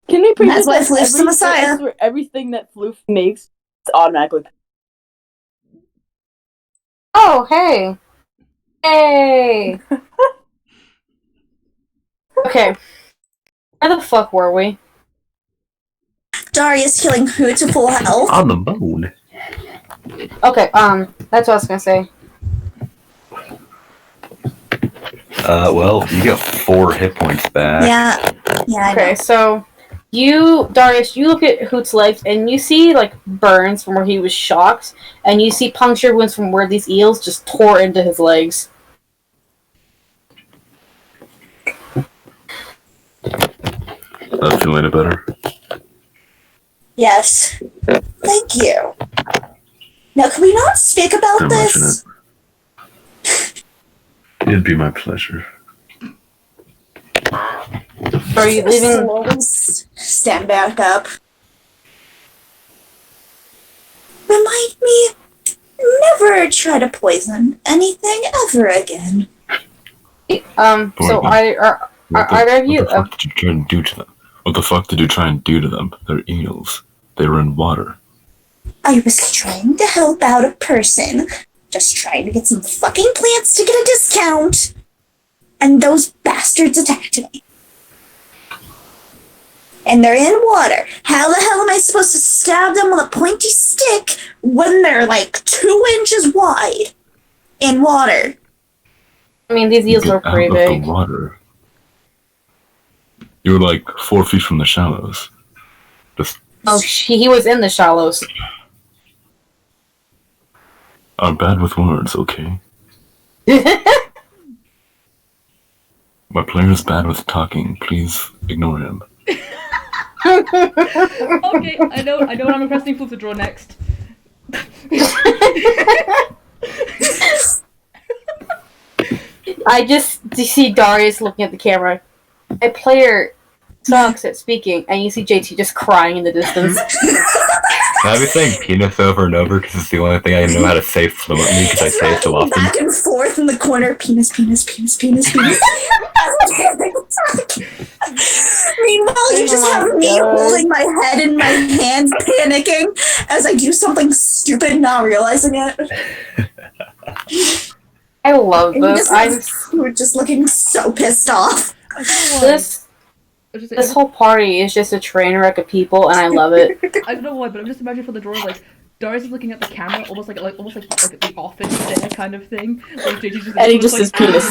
Can we That's why pretend Floof's the Messiah. everything that Floof makes is automatically. Oh, hey. Hey. Okay. Where the fuck were we? Darius killing Hoot to full health. On the moon. Okay, that's what I was gonna say. Well, you get 4 hit points back. Yeah, I know. Okay, so Darius, you look at Hoot's legs and you see like burns from where he was shocked, and you see puncture wounds from where these eels just tore into his legs. Feeling it better? Yes. Thank you. Now, can we not speak about Don't mention this? it. It'd be my pleasure. Are you leaving? Slowly stand back up. Remind me, never try to poison anything ever again. So are either of you? What the fuck did you try and do to them? What the fuck did you try and do to them? They're eels. They were in water. I was trying to help out a person. Just trying to get some fucking plants to get a discount. And those bastards attacked me. And they're in water. How the hell am I supposed to stab them with a pointy stick when they're like 2 inches wide in water? I mean, these eels Get are pretty out of big. the water. You were like 4 feet from the shallows. Just Oh, he was in the shallows. I'm bad with words, okay? My player's bad with talking. Please ignore him. Okay, I know what I'm requesting Flip to draw next. I just see Darius looking at the camera. My player sucks at speaking, and you see JT just crying in the distance. I've been saying penis over and over because it's the only thing I know how to say fluently because I say it so often. Back and forth in the corner, penis, penis, penis, penis, penis. Meanwhile, you just have me holding my head in my hands, panicking as I do something stupid, not realizing it. I love And you this. we're just looking so pissed off. This whole party is just a train wreck of people, and I love it. I don't know why, but I'm just imagining for the drawing, like, Darius is looking at the camera, almost like the office there kind of thing. Like, JJ's just And he just like, says penis.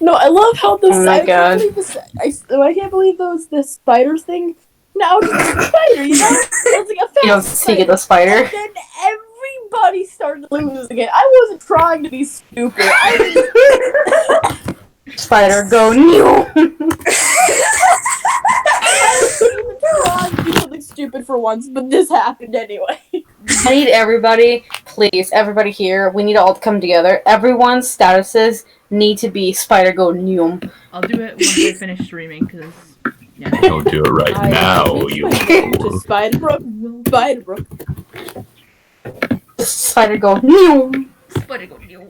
No, I love how the Oh my God. I can't believe the spider thing. Now it's a spider, you know? It's like a fast You don't see the And spider. then everybody started losing it. I wasn't trying to be stupid. Spider go new. trying to do something stupid for once, but this happened anyway. I need everybody, please, everybody here. We need to all come together. Everyone's statuses need to be Spider go new. I'll do it once I finish streaming, because, yeah. Don't do it right now, you fool. Spiderbrook. Spiderbrook. Spider go new. Spider go new.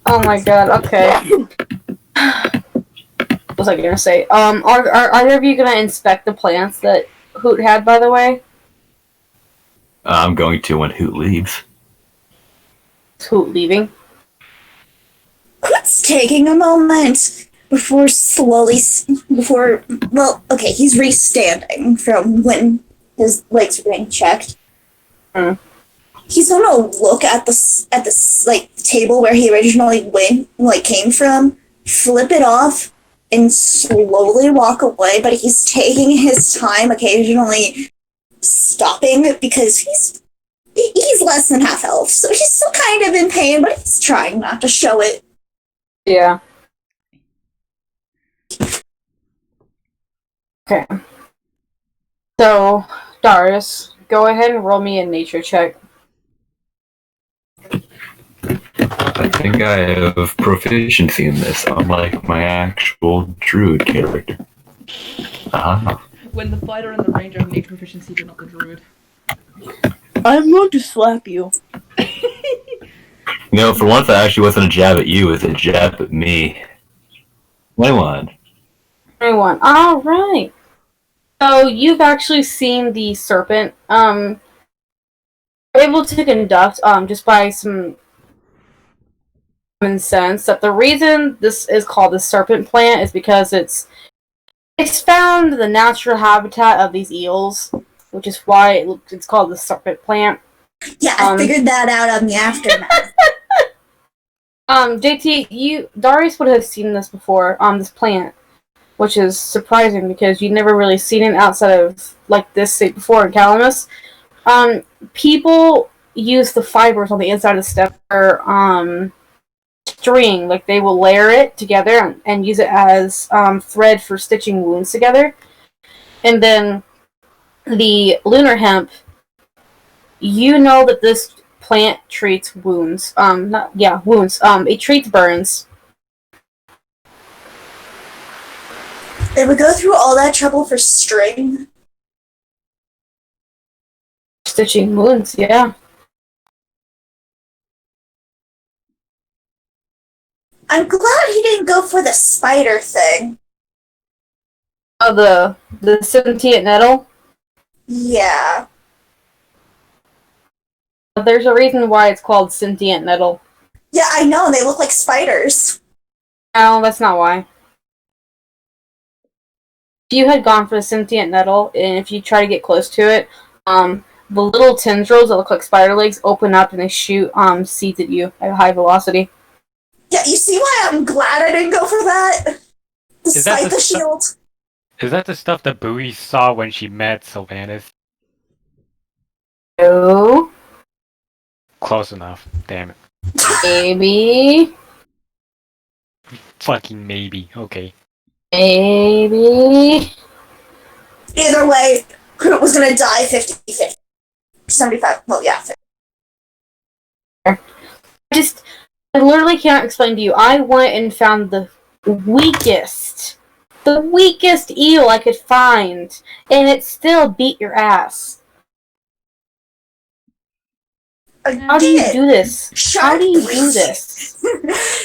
Oh my God. Okay. What was I gonna say? Are either of you gonna inspect the plants that Hoot had, by the way? I'm going to when Hoot leaves. Is Hoot leaving? It's taking a moment before he's restanding from when his legs were being checked. Mm. He's gonna look at the table where he originally came from, flip it off, and slowly walk away. But he's taking his time, occasionally stopping because he's less than half elf, so he's still kind of in pain, but he's trying not to show it. Yeah. Okay. So, Darius, go ahead and roll me a nature check. I think I have proficiency in this, unlike my actual druid character. Ah. When the fighter and the ranger have nature proficiency, but not the druid. I'm going to slap you. No, for once, I actually wasn't a jab at you, it was a jab at me. 21. 21. All right. So you've actually seen the serpent. Able to conduct just by some common sense that the reason this is called the serpent plant is because it's found the natural habitat of these eels, which is why it's called the serpent plant. Yeah, I figured that out on the aftermath. JT, Darius would have seen this before, this plant, which is surprising because you'd never really seen it outside of, like, this state before in Calamus. People use the fibers on the inside of the stem for, string, like they will layer it together and use it as thread for stitching wounds together. And then the lunar hemp, you know that this plant treats wounds. Wounds. It treats burns. They would go through all that trouble for string. Stitching wounds, yeah. I'm glad he didn't go for the spider thing. Oh, the sentient nettle? Yeah. There's a reason why it's called sentient nettle. Yeah, I know, they look like spiders. No, that's not why. If you had gone for the sentient nettle, and if you try to get close to it, the little tendrils that look like spider legs open up and they shoot seeds at you at a high velocity. Yeah, you see why I'm glad I didn't go for that? Despite the shield. Is that the stuff that Bowie saw when she met Sylvanas? No. Close enough. Damn it. Maybe. Fucking maybe. Okay. Maybe. Either way, Groot was gonna die 50-50. 75, well, yeah. 50. I literally can't explain to you. I went and found the weakest eel I could find, and it still beat your ass. How do you do this? How do you do this?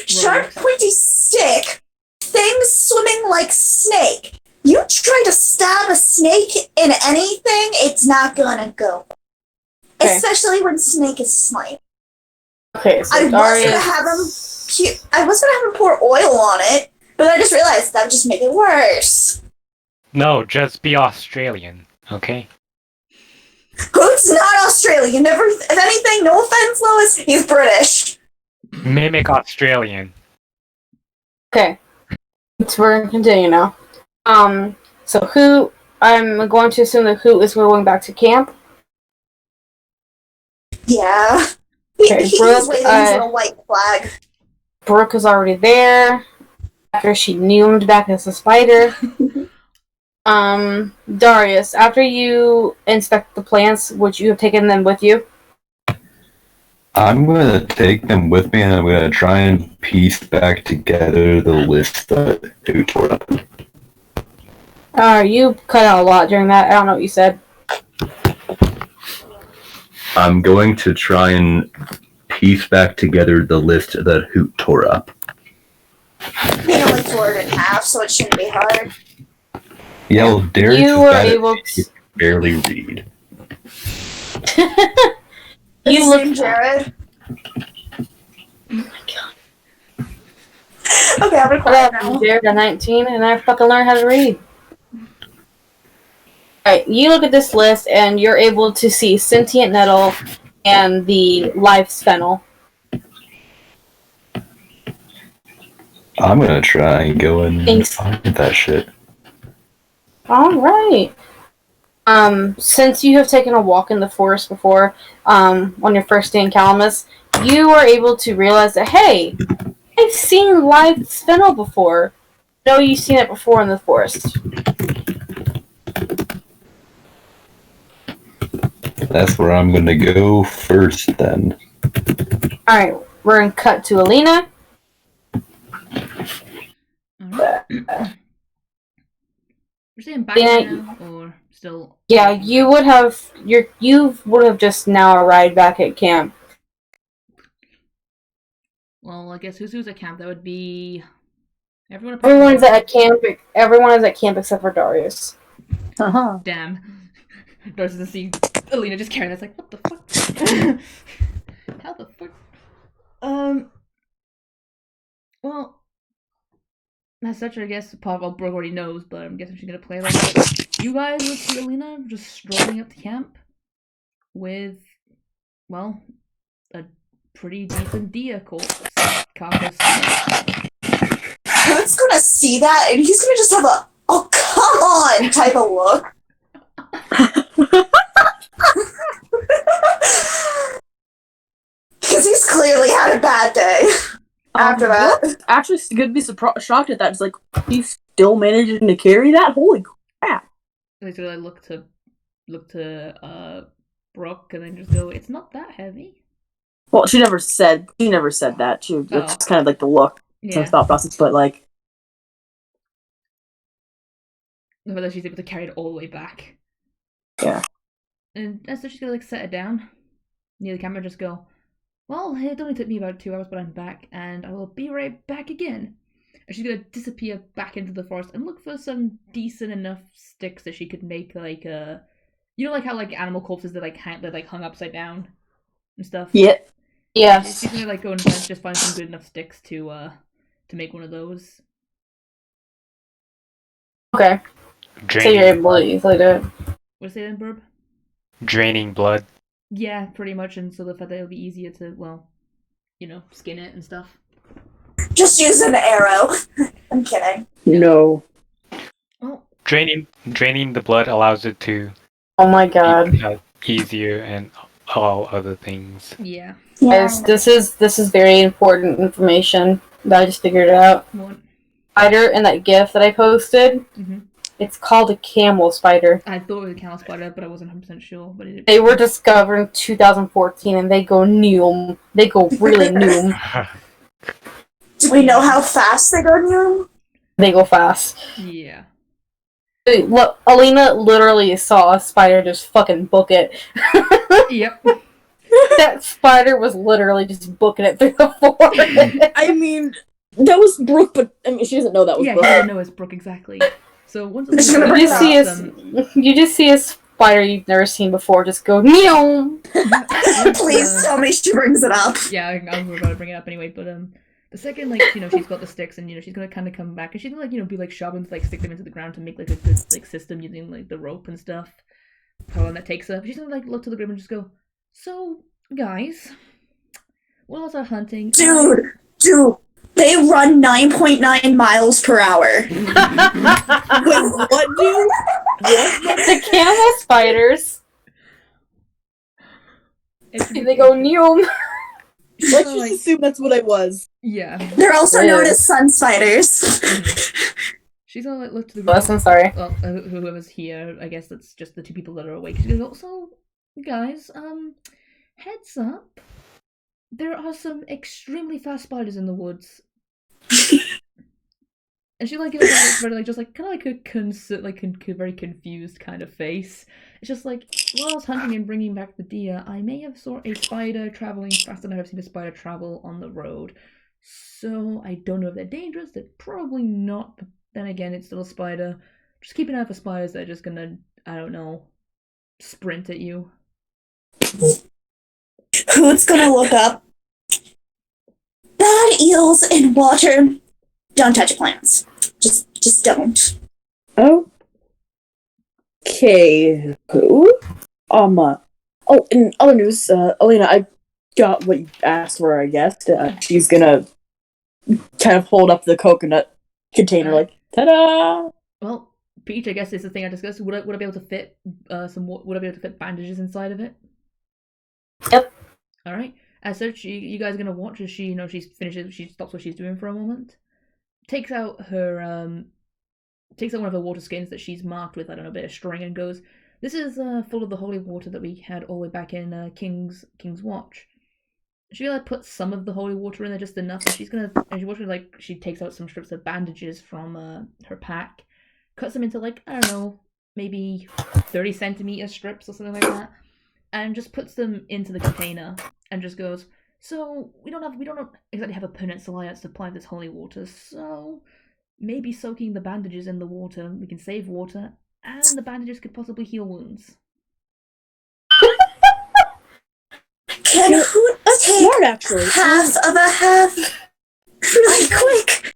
Sharp, pointy stick, things swimming like snake. You try to stab a snake in anything, it's not gonna go. Okay. Especially when snake is slime. Okay, so I was gonna have him pour oil on it, but I just realized that would just make it worse. No, just be Australian, okay? Hoot's not Australian. Never, if anything, no offense, Lois, he's British. Mimic Australian. Okay. So we're gonna continue now. So Hoot, I'm going to assume that Hoot is going back to camp. Yeah. Okay, He's waving for a white flag. Brooke is already there. After she noomed back as a spider. Darius, after you inspect the plants, would you have taken them with you? I'm gonna take them with me and I'm gonna try and piece back together the list that you tore up. You cut out a lot during that. I don't know what you said. I'm going to try and piece back together the list that Hoot tore up. He only tore it in half, so it shouldn't be hard. Yeah, well, Darius you were able to barely read. You look, Jared. Oh my god. Okay, I'm recording now. Jared, I'm 19, and I fucking learned how to read. Alright, you look at this list, and you're able to see sentient nettle and the live fennel. I'm gonna try and go and find that shit. Alright. Since you have taken a walk in the forest before, on your first day in Calamus, you are able to realize that, hey, I've seen live fennel before. No, you've seen it before in the forest. That's where I'm gonna go first, then. Alright, we're gonna cut to Alina. We're saying back now, or still? Yeah, you would have just now arrived back at camp. Well, I guess who's at camp? That would be everyone. Everyone's at camp. Everyone is at camp except for Darius. Uh-huh. Damn. Darius doesn't see Alina just carrying this. Like, what the fuck? How the fuck? Well, as such, I guess Brooke already knows, but I'm guessing she's gonna play like that. You guys would see Alina just strolling up to camp with well, a pretty decent deer carcass. Hood's gonna see that and he's gonna just have a "oh come on" type of look. Because he's clearly had a bad day after that. Actually, gonna be shocked at that. It's like he's still managing to carry that. Holy crap! So I look to Brooke and then just go, "It's not that heavy." Well, she never said that. It's just kind of like the look, some Yeah. thought process, but like, Whether she's able to carry it all the way back. yeah. And so she's gonna like set it down near the camera, just go, "Well, it only took me about 2 hours, but I'm back, and I will be right back again." And she's gonna disappear back into the forest and look for some decent enough sticks that she could make like like how like animal corpses they're like hung upside down and stuff. Yeah. Yes. She's gonna like go and just find some good enough sticks to make one of those. Okay. So Draining you're able to easily do it. What say then, Burb? draining blood. Yeah, pretty much, and so the fact that it'll be easier to, skin it and stuff. Just use an arrow. I'm kidding. No. Well, Draining the blood allows it to Oh my god. be easier and all other things. yeah. Guys, this is very important information that I just figured out. What? Spider in that GIF that I posted, Mm-hmm. it's called a camel spider. I thought it was a camel spider, but I wasn't 100% sure. But They were discovered in 2014 and they go noom. They go really noom. Do we know how fast they go new? They go fast. Yeah. Look, Alina literally saw a spider just fucking book it. Yep. That spider was literally just booking it through the forest. I mean, that was Brooke, but I mean, she doesn't know that was Yeah, Brooke. he didn't know it's Brooke exactly. So once Just gonna You bring just see you just see a spider you've never seen before just go meow. Please tell me she brings it up. Yeah, I'm about to bring it up anyway. But the second she's got the sticks and she's gonna kind of come back and she's gonna be like sharp and stick them into the ground to make like a good system using like the rope and stuff. How long that takes her. She's gonna look to the group and just go, "So guys, while I was out hunting, Dude, they run 9.9 miles per hour. Wait, what, dude? What? The camel spiders. They go neom. Let's just assume that's what I was. Yeah. They're also known Yeah. as sun spiders. She's gonna look to the group. Listen, sorry. Well, whoever's here, I guess that's just the two people that are awake. She's gonna go, "So, guys, heads up. There are some extremely fast spiders in the woods." And she gives just kind of a very confused kind of face. It's just like, while I was hunting and bringing back the deer, I may have saw a spider traveling faster than I've seen a spider travel on the road. So I don't know if they're dangerous. They're probably not. But then again, it's still a spider. Just keep an eye out for spiders that are just gonna, I don't know, sprint at you. Who's gonna look up? Bad eels in water. Don't touch plants. Just don't. Okay. Who? Oh, in other news, Alina, I got what you asked for, I guess. She's gonna kind of hold up the coconut container like, ta-da! Well, Peach, I guess is the thing I discussed. Would I be able to fit would I be able to fit bandages inside of it? Yep. All right. As such, you guys are gonna watch as she she stops what she's doing for a moment, takes out one of her water skins that she's marked with, I don't know, a bit of string, and goes, "This is full of the holy water that we had all the way back in King's Watch." She puts some of the holy water in there, just enough, and she takes out some strips of bandages from her pack, cuts them into I don't know, maybe 30 centimeter strips or something like that, and just puts them into the container and just goes, "So we don't exactly have a permanent supply of this holy water, so maybe soaking the bandages in the water, we can save water, and the bandages could possibly heal wounds." Can who take Smart, actually. half of a half? Really quick.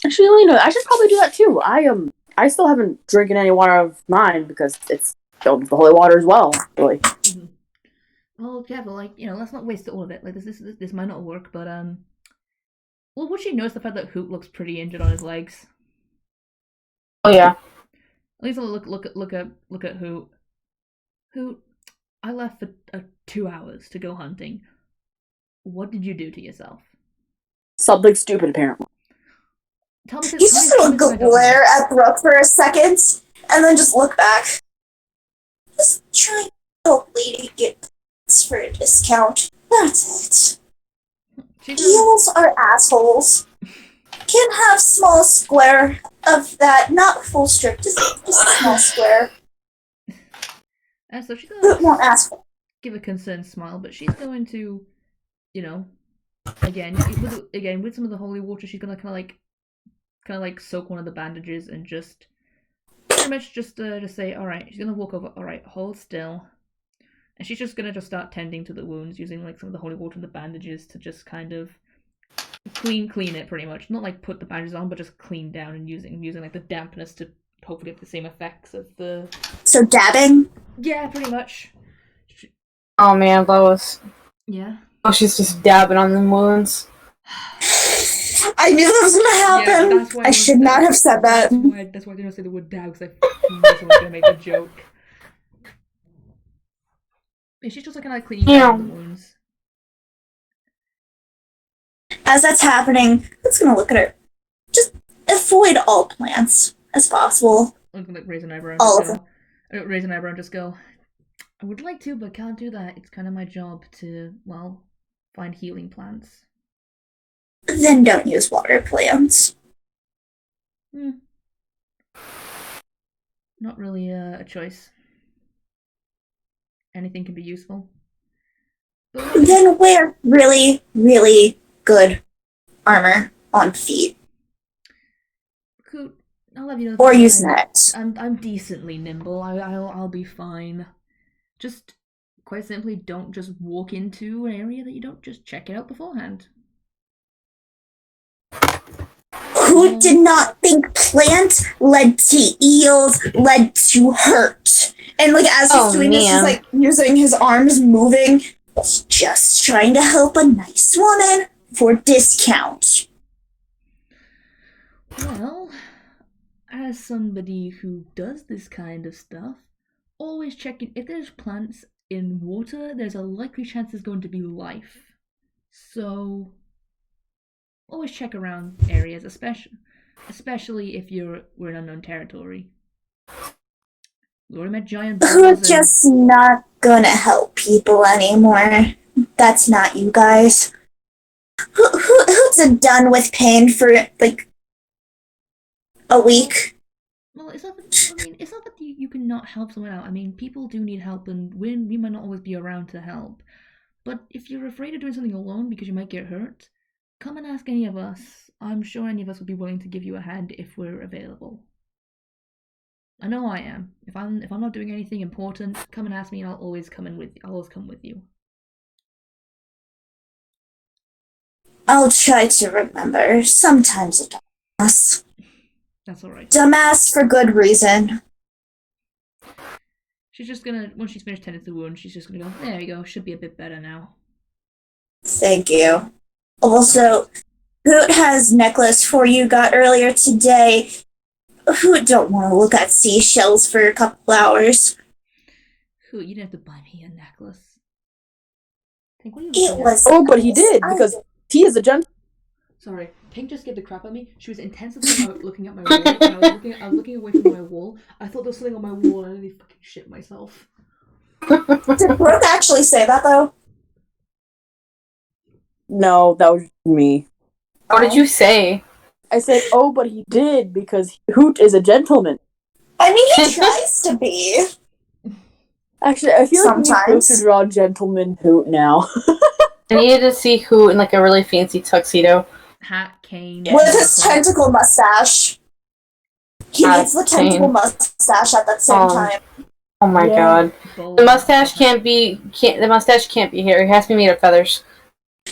Actually, Alina, I should probably do that too. I still haven't drinking any water of mine because it's filled with the holy water as well. Really. well, careful, let's not waste all of it. Like, this might not work, but, well, would she notice the fact that Hoot looks pretty injured on his legs? Oh yeah. At least I'll look at Hoot. Hoot, I left for 2 hours to go hunting. What did you do to yourself? Something stupid, apparently. Tell me. He's just gonna glare at Brooke for a second, and then just look back. Just trying to help Lady get for a discount. That's it. Eels are assholes. Can have small square of that, not full strip, just a small square. So she's But won't ask for. give a concerned smile, but she's going to, again with some of the holy water, she's gonna kind of like soak one of the bandages and just pretty much just say, all right. She's gonna walk over. All right, hold still, and she's just gonna start tending to the wounds using like some of the holy water and the bandages to just kind of clean it pretty much. Not like put the bandages on, but just clean down and using like the dampness to hopefully get the same effects of the. So dabbing? Yeah, pretty much. Oh man, Lois. Yeah. Oh, she's just dabbing on the wounds. I knew that was gonna happen. That's why I should not have said that. That's why I didn't say the word dab, because I knew someone was gonna make a joke. Yeah, she's just like kind of cleaning down the wounds. As that's happening, it's gonna look at her. Just avoid all plants as possible. I'm gonna raise an eyebrow. All of them. Raise an eyebrow and just go. I would like to, but can't do that. It's kind of my job to, well, find healing plants. Then don't use water plants. Not really a choice. Anything can be useful. But Then wear really, really good armor on feet. Cool. I'll have you know. Or use nets. I'm decently nimble. I'll be fine. Just quite simply, don't just walk into an area that you don't just check it out beforehand. Who did not think plant led to eels led to hurt? And like as he's doing this, he's like using his arms, moving. Just trying to help a nice woman for discount. Well, as somebody who does this kind of stuff, always checking if there's plants in water, there's a likely chance there's going to be life. So always check around areas, especially if we're in unknown territory. We already met giant We're balls. just not gonna help people anymore. That's not you guys. Who's done with pain for like a week? Well, it's not that you cannot help someone out. I mean, people do need help, and we might not always be around to help. But if you're afraid of doing something alone because you might get hurt, come and ask any of us. I'm sure any of us would be willing to give you a hand if we're available. I know I am. If I'm not doing anything important, come and ask me, and I'll always come with you. I'll try to remember. Sometimes a dumbass. That's alright. Dumbass for good reason. She's just gonna, once she's finished tending to the wound, she's just gonna go, there you go, should be a bit better now. Thank you. Also, Hoot has necklace for you got earlier today. Hoot don't want to look at seashells for a couple hours. Hoot, you didn't have to buy me a necklace. Pink, what are you It looking at? was. Oh, but he did, because he is a gentleman. Sorry, Pink just scared the crap out of me. She was intensively looking at my wall, and I was looking away from my wall. I thought there was something on my wall, and I nearly fucking shit myself. Did Brooke actually say that, though? No, that was me. What did you say? I said, oh, but he did, because Hoot is a gentleman. I mean, he tries to be. Actually, I feel like we need Sometimes. to draw gentleman Hoot now. I needed to see who in like a really fancy tuxedo. Hat, cane. With his tentacle mustache. He needs the tentacle mustache at that same time. Oh my god. The mustache can't be hair. It has to be made of feathers.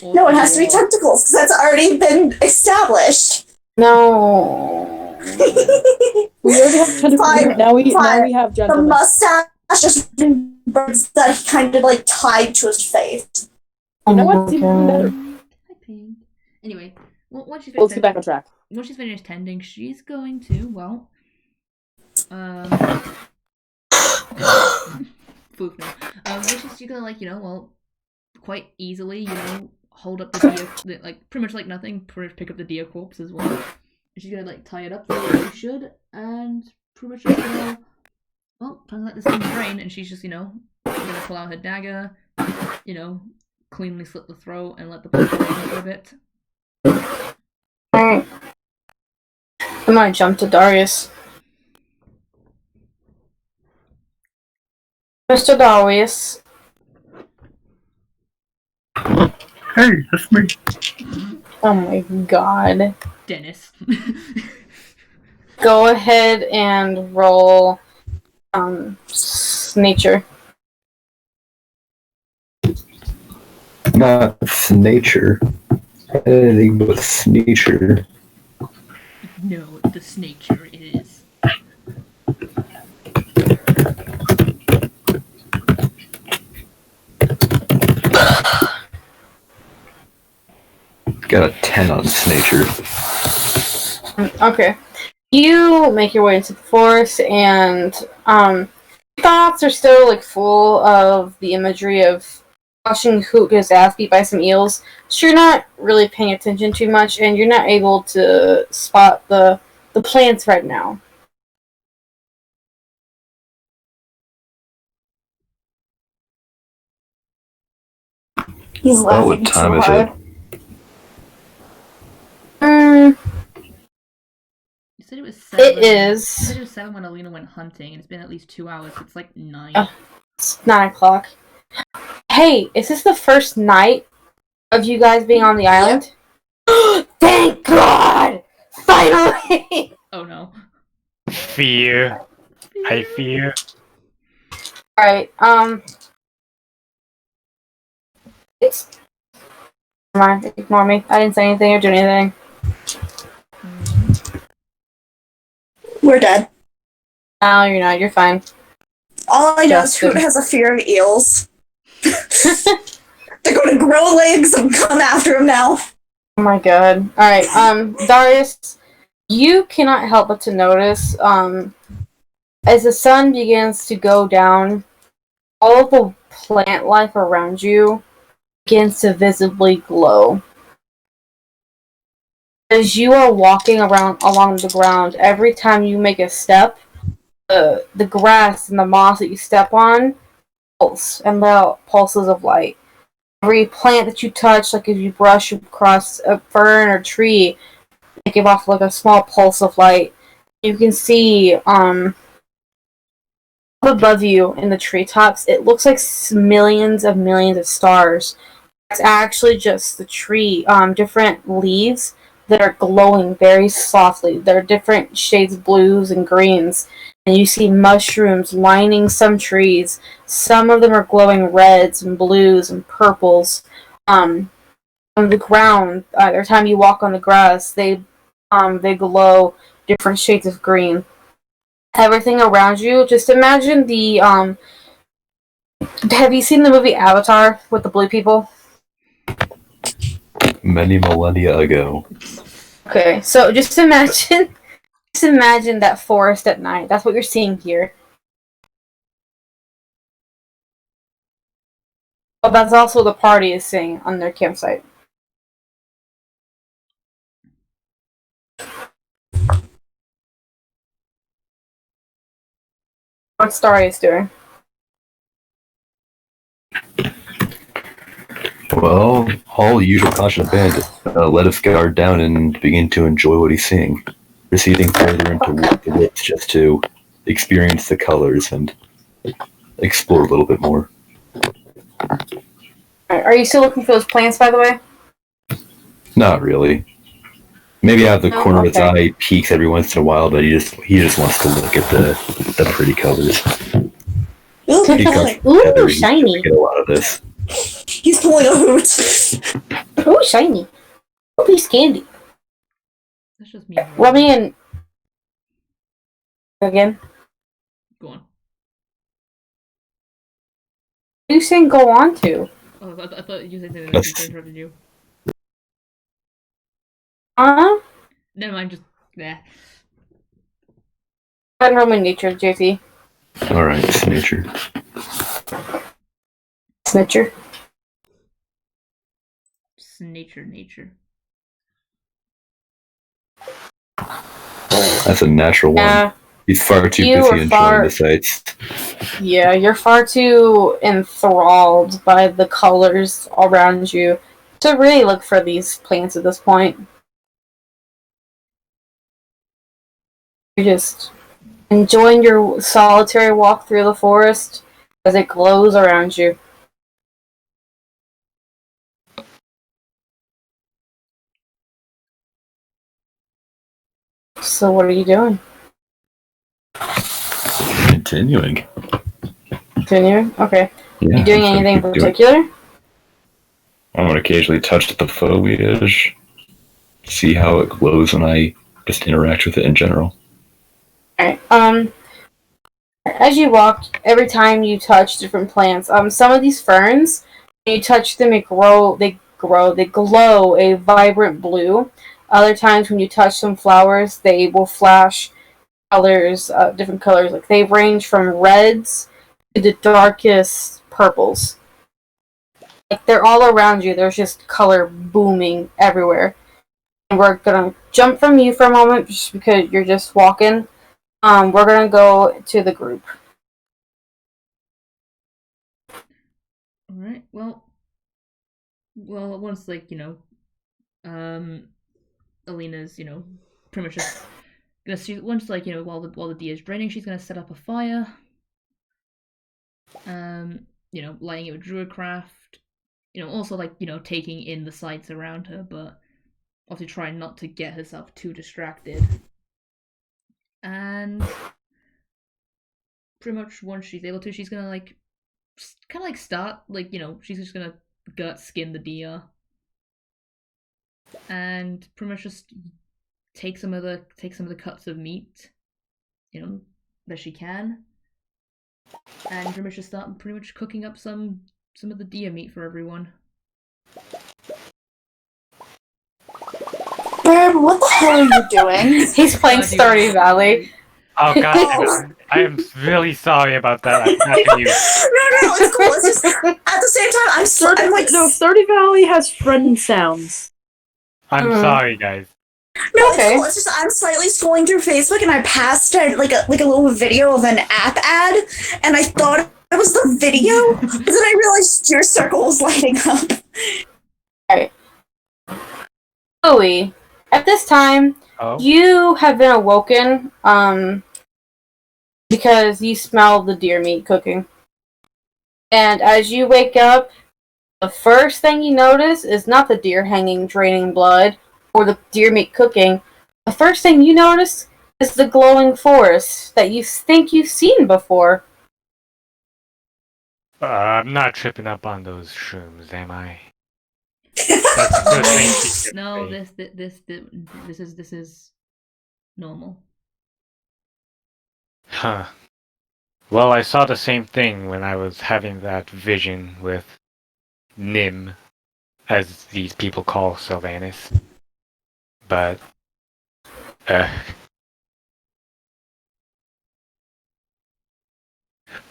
No, it has to be tentacles, because that's already been established. No. We already have tentacles. Fine, Now we fine. have The gentlemen. mustache That's just birds that he kind of like tied to his face. You know what's even better? Hi, Pink. Anyway, once she's Let's get back on track. once she's finished tending, she's going to Foof, no. She's gonna quite easily, hold up the deer, pretty much like nothing, pick up the deer corpse as well. She's gonna tie it up the way she should, and pretty much just gonna try to let this thing drain, and she's just gonna pull out her dagger, cleanly slit the throat and let the blood drain for a bit. Alright. I'm gonna jump to Darius. Mr. Darius. Hey, that's me. Oh my god. Dennis. Go ahead and roll nature. Not nature. Anything but nature. No, the snature is. Got a 10 on nature. Okay. You make your way into the forest, and thoughts are still full of the imagery of watching Hoot get his ass beat by some eels. So you're not really paying attention too much, and you're not able to spot the plants right now. He's laughing What time too is hard. it? You said it was 7. It is. You said it was 7 when Alina went hunting, and it's been at least 2 hours. It's 9. It's 9 o'clock. Hey, is this the first night of you guys being on the island? Thank God! Finally! Oh no. Fear. I fear. Alright, it's... Never mind, ignore me. I didn't say anything or do anything. We're dead. No, you're not. You're fine. All I know is Justin. Hoot has a fear of eels. They're going to grow legs and come after him now. Oh my god. Alright, Darius, you cannot help but to notice, as the sun begins to go down, all of the plant life around you begins to visibly glow. As you are walking along the ground, every time you make a step, the grass and the moss that you step on pulse and let out pulses of light. Every plant that you touch, if you brush across a fern or tree, they give off a small pulse of light. You can see above you in the treetops, it looks like millions of stars. It's actually just the tree, different leaves that are glowing very softly. There are different shades of blues and greens. And you see mushrooms lining some trees. Some of them are glowing reds and blues and purples. On the ground, every time you walk on the grass, they glow different shades of green. Everything around you, just imagine the have you seen the movie Avatar with the blue people? Many millennia ago. Okay, so just imagine that forest at night. That's what you're seeing here. But that's also the party is seeing on their campsite. What's Darius doing? Well, all usual caution abandoned. Let his guard down and begin to enjoy what he's seeing. Proceeding further into the woods just to experience the colors and explore a little bit more. Are you still looking for those plants, by the way? Not really. Maybe out of the No? corner of his Okay. eye peeks every once in a while, but he just wants to look at the pretty colors. Ooh, He comes pulling. Ooh, together, he's shiny. gonna get a lot of this. He's pulling a Hoot. Ooh, shiny. Ooh, piece of candy. That's just me. Let me in. Again. Go on. are you saying go on to? Oh, I thought you said something. I interrupted you. Huh? Never mind. Just there. I don't know my nature, JT. Alright, it's nature. Snitcher. It's nature. That's a natural one. Yeah. He's far too You busy are enjoying far- the sights. Yeah, you're far too enthralled by the colors around you to really look for these plants at this point. You're just enjoying your solitary walk through the forest as it glows around you. So what are you doing? Continuing. Continuing? Okay. Yeah, You doing I'm anything in gonna keep doing- particular? I'm gonna occasionally touch the foliage, see how it glows when I just interact with it in general. Alright. As you walk, every time you touch different plants, some of these ferns, when you touch them, they glow a vibrant blue. Other times, when you touch some flowers, they will flash colors, different colors. Like they range from reds to the darkest purples. Like they're all around you. There's just color booming everywhere. And we're gonna jump from you for a moment, just because you're just walking. We're gonna go to the group. All right. Well, once Alina's pretty much just gonna see once while the D is draining, she's gonna set up a fire. Lighting it with druidcraft. Also taking in the sights around her, but obviously trying not to get herself too distracted. And pretty much once she's able to, she's gonna kind of start she's just gonna gut skin the deer and pretty much just take some of the cuts of meat that she can, and pretty much just start cooking up some of the deer meat for everyone. Bird, what the hell are you doing? He's playing Stardew Valley. Oh god, I am really sorry about that. I forgot to use. No, it's cool. It's just at the same time, I'm like, No, Stardew Valley has friend sounds. I'm sorry, guys. no, Okay. it's cool. It's just I'm slightly scrolling through Facebook and I passed like a little video of an app ad, and I thought it was the video, but then I realized your circle was lighting up. Louie, at this time, Oh, you have been awoken, because you smell the deer meat cooking. And as you wake up, the first thing you notice is not the deer hanging, draining blood, or the deer meat cooking. The first thing you notice is the glowing forest that you think you've seen before. I'm not tripping up on those shrooms, am I? That's the first thing she said No, to me. this is normal. Huh. Well, I saw the same thing when I was having that vision with Nim, as these people call Sylvanus. But,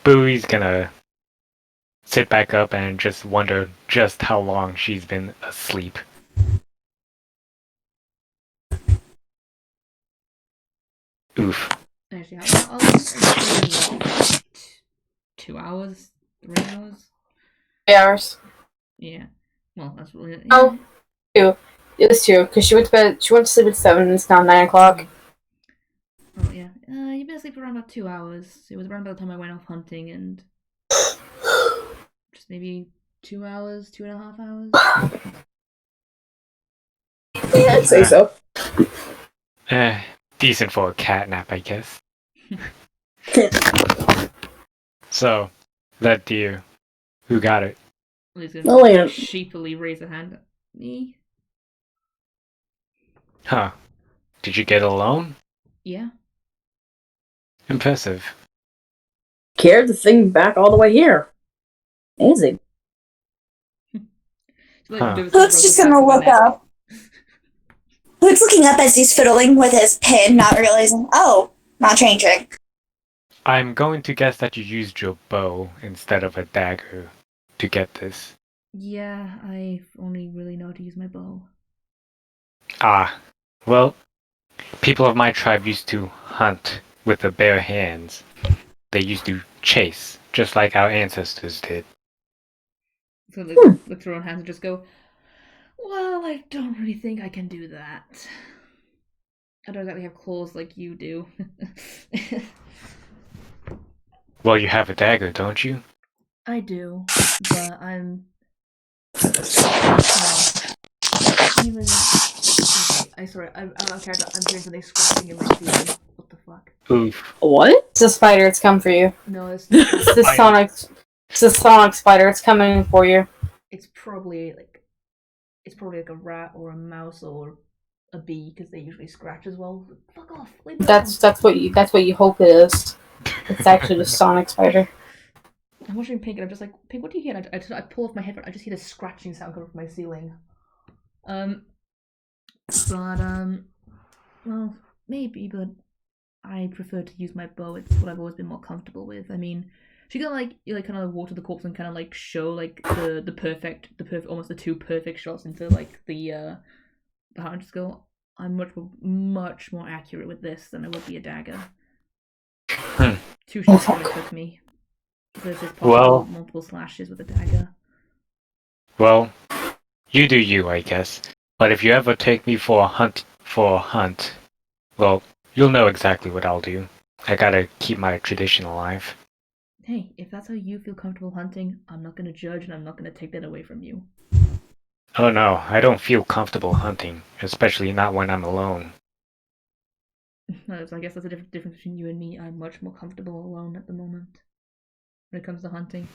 Bowie's gonna sit back up and just wonder just how long she's been asleep. Oof. Actually, I'll 2 hours, 3 hours. 3 hours. Yeah. Well, that's really. Yeah. Oh, 2. It's 2, because she went to bed. She went to sleep at 7, and it's now 9 o'clock. Oh yeah. You've been asleep for around about 2 hours. It was around by the time I went off hunting, and just maybe 2 hours, 2.5 hours. Yeah, I'd say so. Decent for a cat nap, I guess. So, that deer, who got it? He's gonna Elena. sheepily raise a hand. Me? Huh. Did you get it alone? Yeah. Impressive. Carried the thing back all the way here. Amazing. Huh. Luke's just gonna look up. Luke's looking up as he's fiddling with his pin, not realizing, oh, not changing. I'm going to guess that you used your bow instead of a dagger to get this. Yeah, I only really know how to use my bow. Ah, well, people of my tribe used to hunt with the bare hands. They used to chase, just like our ancestors did. So they look through her own hands and just go, well, I don't really think I can do that. I don't exactly have claws like you do. Well, you have a dagger, don't you? I do, but I'm... Well, even... Okay, I'm hearing something scratching in my ceiling. What the fuck? Oof. What? It's a spider. It's come for you. No, it's It's the sonic. It's the sonic spider. It's coming for you. it's probably like a rat or a mouse or a bee because they usually scratch as well. Fuck off! Leave me alone. That's what you hope it is. It's actually the sonic spider. I'm watching Pink and I'm just like, Pink, what do you hear? And I pull off my headphone. I just hear this scratching sound coming from my ceiling. Well, maybe, but I prefer to use my bow. It's what I've always been more comfortable with. I mean, she can kind of water the corpse and kind of like show like the perfect almost the two perfect shots into like the heart. Just go. I'm much more accurate with this than I would be a dagger. 2 shots gonna cook me versus possible multiple slashes with a dagger. Well, you do you, I guess. But if you ever take me for a hunt, well, you'll know exactly what I'll do. I gotta keep my tradition alive. Hey, if that's how you feel comfortable hunting, I'm not gonna judge and I'm not gonna take that away from you. Oh no, I don't feel comfortable hunting, especially not when I'm alone. So I guess that's a difference between you and me. I'm much more comfortable alone at the moment when it comes to hunting.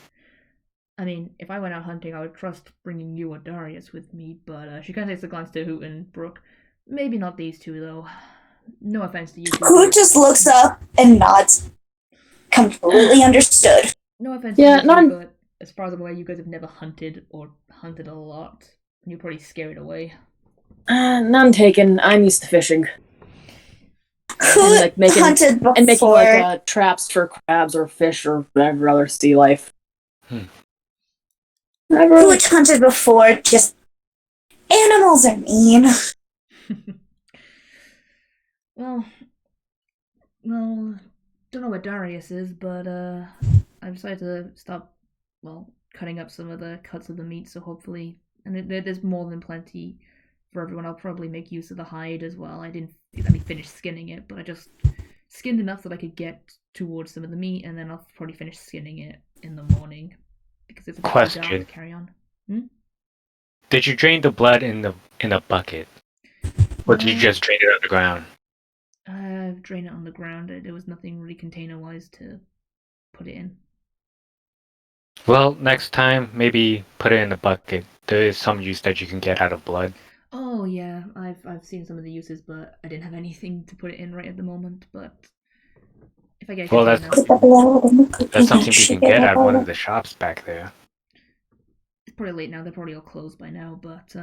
I mean, if I went out hunting, I would trust bringing you or Darius with me, but she kind of takes a glance to Hoot and Brooke. Maybe not these two, though. No offense to you two. Who just looks up and nods. Completely understood. No offense to you two, but as far as I'm aware, you guys have never hunted or hunted a lot. And you're probably scared away. None taken. I'm used to fishing. Who hunted before? And making like traps for crabs or fish or whatever other sea life. Who hunted before? Just animals are mean. Well, don't know what Darius is, but I've decided to stop, cutting up some of the cuts of the meat, so hopefully, and there's more than plenty for everyone. I'll probably make use of the hide as well. I didn't exactly finish skinning it, but I just skinned enough that I could get towards some of the meat, and then I'll probably finish skinning it in the morning because it's a bit too dark to carry on. Did you drain the blood in a bucket, or did you just drain it on the ground? Drain it on the ground. There was nothing really container-wise to put it in. Well, next time maybe put it in a bucket. There is some use that you can get out of blood. Oh yeah, I've seen some of the uses, but I didn't have anything to put it in right at the moment. But if I get that's something you can get at one of the shops back there. It's probably late now. They're probably all closed by now. But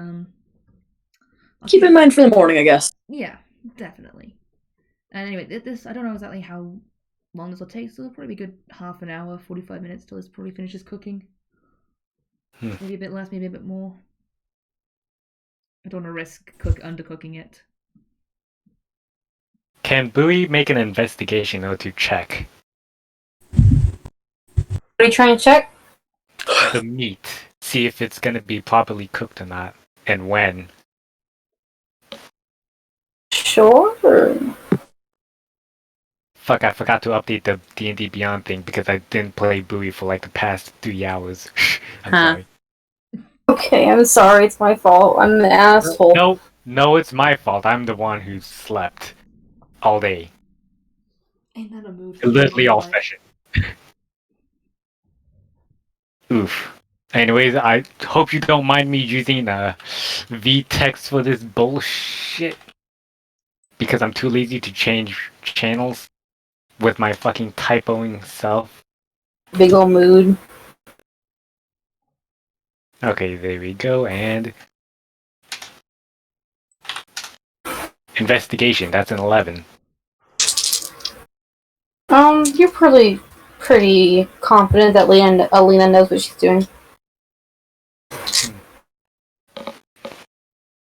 keep in mind for the morning, I guess. Yeah, definitely. And anyway, this I don't know exactly how long this will take. So it'll probably be a good half an hour, 45 minutes till this probably finishes cooking. Maybe a bit less, maybe a bit more. I don't want to risk undercooking it. Can Bowie make an investigation or to check? What are you trying to check? The meat. See if it's gonna be properly cooked or not, and when. Sure. Fuck, I forgot to update the D&D Beyond thing because I didn't play Bowie for like the past 3 hours. I'm sorry. Okay, I'm sorry. It's my fault. I'm an asshole. No, it's my fault. I'm the one who slept all day. Ain't that a mood? Literally all session. Oof. Anyways, I hope you don't mind me using V-text for this bullshit. Because I'm too lazy to change channels with my fucking typoing self. Big ol' mood. Okay, there we go, and investigation. That's an 11. You're pretty confident that Alina knows what she's doing.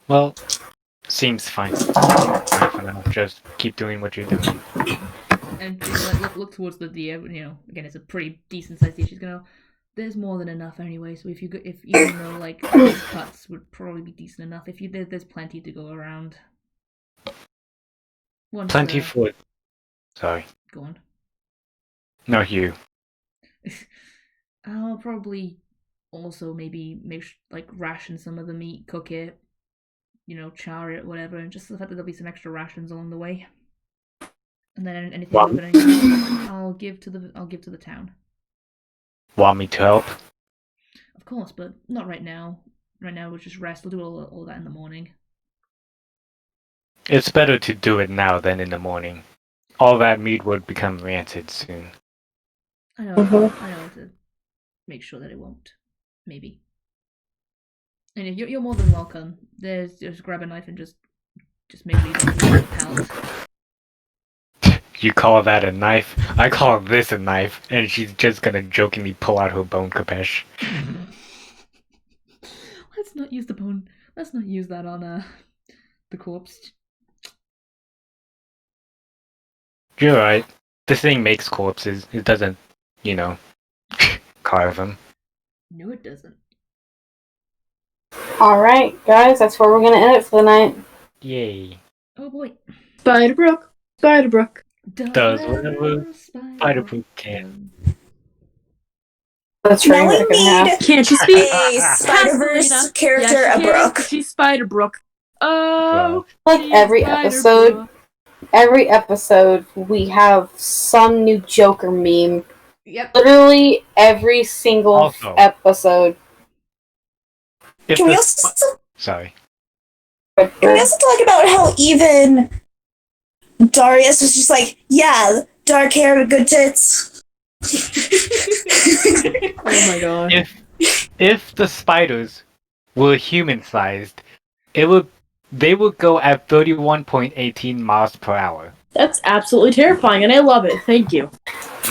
Well, seems fine. Fine for now. Just keep doing what you're doing. And she's like, look towards the deer. Again, it's a pretty decent sized deer. She's gonna. There's more than enough anyway. So if even though like these cuts would probably be decent enough, there's plenty to go around. Plenty for. Sorry. Go on. No, you. I'll probably also maybe ration some of the meat, cook it, char it, whatever, and just the fact that there'll be some extra rations along the way. And then anything I'll give to the town. Want me to help? Of course, but not right now. Right now we'll just rest. We'll do all that in the morning. It's better to do it now than in the morning. All that meat would become rancid soon. I know to make sure that it won't. Maybe. And you're more than welcome. Just grab a knife and just make sure you don't lose the palate. You call that a knife? I call this a knife, and she's just gonna jokingly pull out her bone capeche. Let's not use the bone. Let's not use that on the corpse. You're right. This thing makes corpses. It doesn't, carve them. No, it doesn't. Alright, guys, that's where we're gonna end it for the night. Yay. Oh boy. Spiderbrook. Does whatever Spiderbrook can. That's Now right. we need Can't you speak? a Spider-Verse character, a Brooke. She's Spiderbrook. Oh, Like every episode, we have some new Joker meme. Yep. Literally every single Also, episode. If Can we the also Sorry. Can we also talk about how even Darius was just like, yeah, dark hair with good tits? oh my god. If the spiders were human-sized, they would go at 31.18 miles per hour. That's absolutely terrifying, and I love it. Thank you.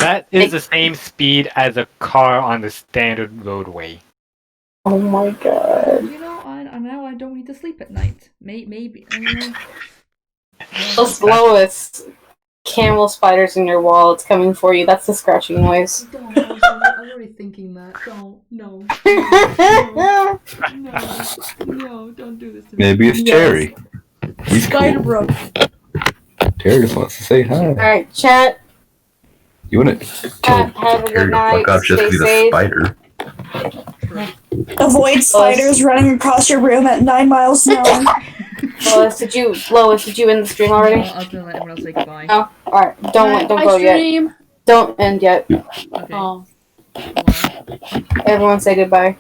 That is the same speed as a car on the standard roadway. Oh my god. Now I don't need to sleep at night. Maybe. The slowest camel spiders in your wall. It's coming for you. That's the scratching noise. Don't. I'm already thinking that. Don't. No. No. Don't do this to me. Maybe it's Terry. He's cool. Spiderbrook. Terry just wants to say hi. Alright, chat. You want to tell Have a Terry good to night. fuck off just Stay because he's a safe. spider? Avoid spiders running across your room at 9 miles an hour. Lois, did you end the stream already? I was gonna let everyone else say goodbye. Oh, alright. Don't go yet. Don't end yet. Okay. Oh. Everyone say goodbye.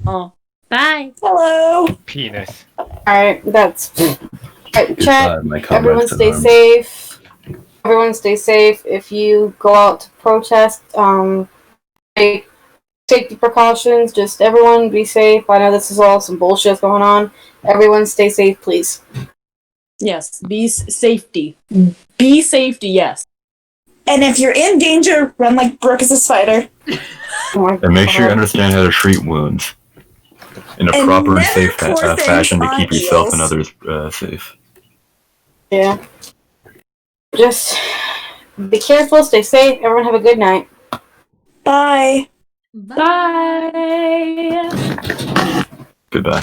Oh. Bye. Hello. Penis. Alright, that's... Alright, chat. My Everyone comrades in stay arms. safe. Everyone stay safe. If you go out to protest, take safety precautions. Just everyone be safe. I know this is all some bullshit going on. Everyone stay safe, please. Yes. Safety. Be safety, yes. And if you're in danger, run like Brooke is a spider. Oh my And make sure you God. understand how to treat wounds in a And proper and never safe pour things fashion to on keep yourself and eels. others safe. Yeah. Just be careful, stay safe. Everyone have a good night. Bye. Bye. Goodbye.